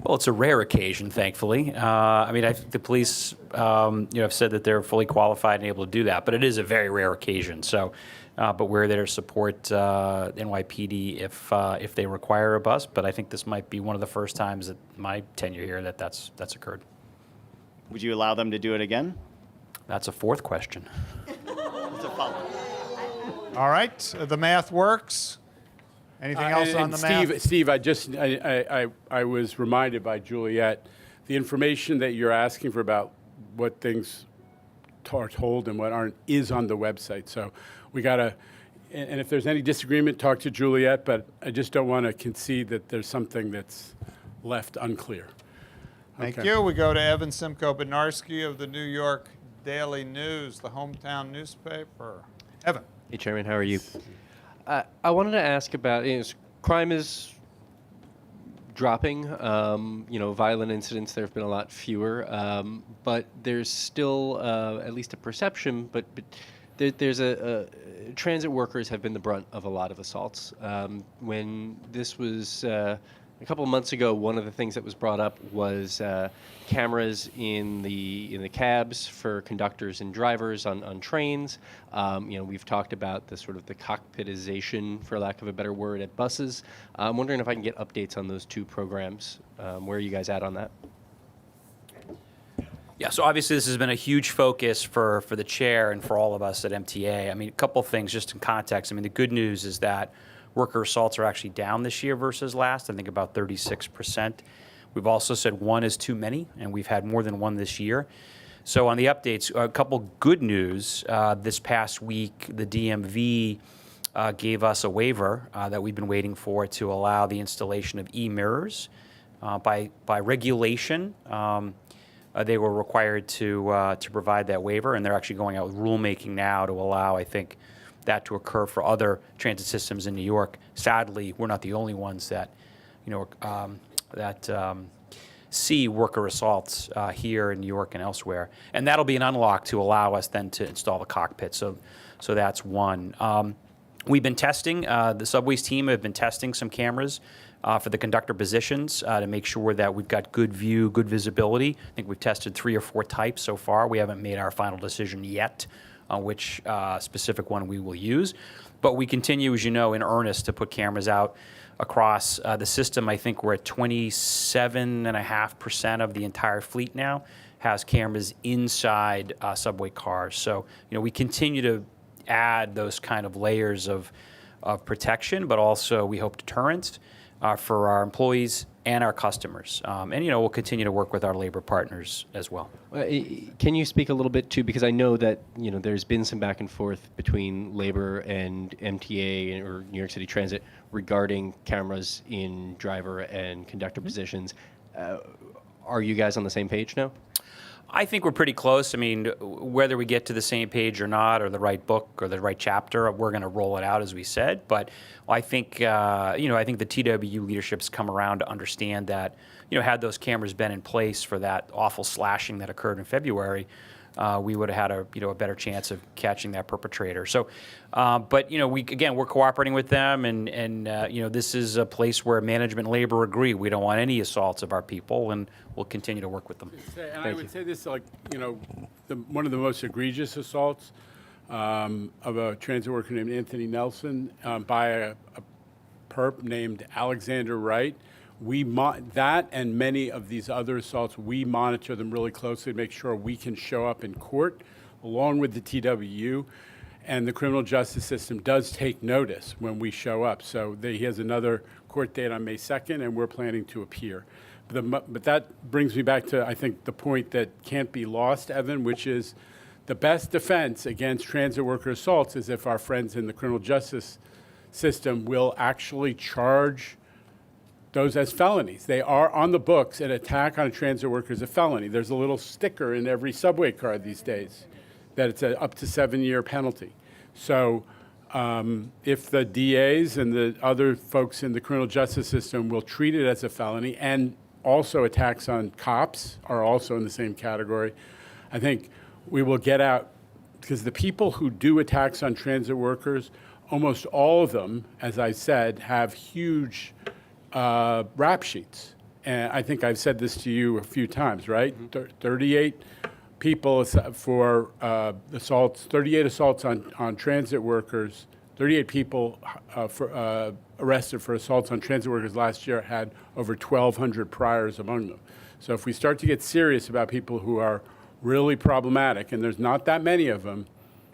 Well, it's a rare occasion, thankfully. The police, have said that they're fully qualified and able to do that, but it is a very rare occasion. So, but we're there to support NYPD if they require a bus. But I think this might be one of the first times in my tenure here that's occurred. Would you allow them to do it again? That's a fourth question. It's a follow-up. All right, the math works. Anything else on the math? Steve, I was reminded by Juliet, the information that you're asking for about what things are told and what aren't is on the website. So we got to, and if there's any disagreement, talk to Juliet, but I just don't want to concede that there's something that's left unclear. Thank Okay. you. We go to Evan Simko-Benarski of the New York Daily News, the hometown newspaper. Evan. Hey, Chairman, how are you? I wanted to ask about, crime is dropping. Violent incidents, there have been a lot fewer, but there's still at least a perception, but there's transit workers have been the brunt of a lot of assaults. When this was a couple of months ago, one of the things that was brought up was cameras in the cabs for conductors and drivers on trains. We've talked about the sort of the cockpitization, for lack of a better word, at buses. I'm wondering if I can get updates on those two programs. Where are you guys at on that? Yeah, so obviously this has been a huge focus for the chair and for all of us at MTA. A couple things just in context. The good news is that worker assaults are actually down this year versus last, I think about 36%. We've also said one is too many, and we've had more than one this year. So on the updates, a couple good news. This past week, the DMV gave us a waiver that we've been waiting for to allow the installation of e-mirrors. By regulation, they were required to provide that waiver, and they're actually going out with rulemaking now to allow, I think, that to occur for other transit systems in New York. Sadly, we're not the only ones that, see worker assaults here in New York and elsewhere. And that'll be an unlock to allow us then to install the cockpit. So that's one. We've been testing, the subways team have been testing some cameras for the conductor positions to make sure that we've got good view, good visibility. I think we've tested 3 or 4 types so far. We haven't made our final decision yet on which specific one we will use. But we continue, as you know, in earnest to put cameras out across the system. I think we're at 27.5% of the entire fleet now has cameras inside subway cars. So, we continue to add those kind of layers of protection, but also we hope deterrence for our employees and our customers. And we'll continue to work with our labor partners as well. Can you speak a little bit too, because I know that there's been some back and forth between labor and MTA or New York City Transit regarding cameras in driver and conductor positions. Are you guys on the same page now? I think we're pretty close. Whether we get to the same page or not, or the right book or the right chapter, we're going to roll it out as we said. But I think, I think the TWU leadership's come around to understand that, had those cameras been in place for that awful slashing that occurred in February, we would have had a better chance of catching that perpetrator. So, but we're cooperating with them, and this is a place where management and labor agree. We don't want any assaults of our people, and we'll continue to work with them. And I would say this, one of the most egregious assaults of a transit worker named Anthony Nelson by a perp named Alexander Wright. That and many of these other assaults, we monitor them really closely to make sure we can show up in court along with the TWU. And the criminal justice system does take notice when we show up. So he has another court date on May 2nd, and we're planning to appear. But that brings me back to, I think, the point that can't be lost, Evan, which is the best defense against transit worker assaults is if our friends in the criminal justice system will actually charge those as felonies. They are on the books. An attack on a transit worker is a felony. There's a little sticker in every subway card these days that it's an up to 7-year penalty. So if the DAs and the other folks in the criminal justice system will treat it as a felony, and also attacks on cops are also in the same category, I think we will get out, because the people who do attacks on transit workers, almost all of them, as I said, have huge rap sheets. And I think I've said this to you a few times, right? 38 people for assaults, 38 assaults on transit workers, 38 people arrested for assaults on transit workers last year had over 1,200 priors among them. So if we start to get serious about people who are really problematic, and there's not that many of them,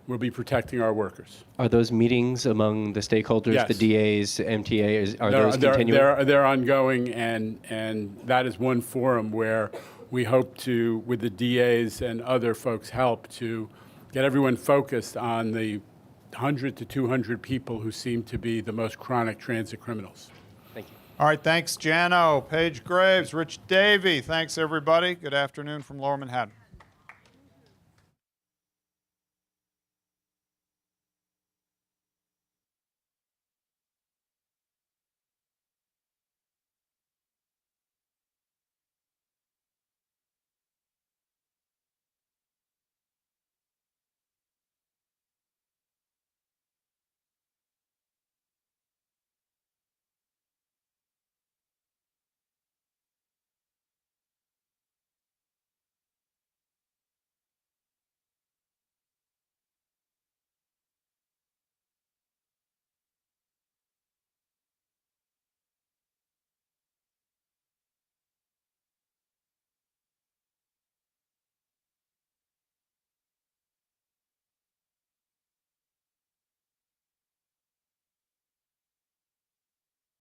we'll be protecting our workers. Are those meetings among the stakeholders, Yes. the DAs, MTA, are those continuing? They're ongoing, and that is one forum where we hope to, with the DAs and other folks' help, to get everyone focused on the 100 to 200 people who seem to be the most chronic transit criminals. Thank you. All right, thanks, Jano. Paige Graves, Rich Davey. Thanks, everybody. Good afternoon from Lower Manhattan.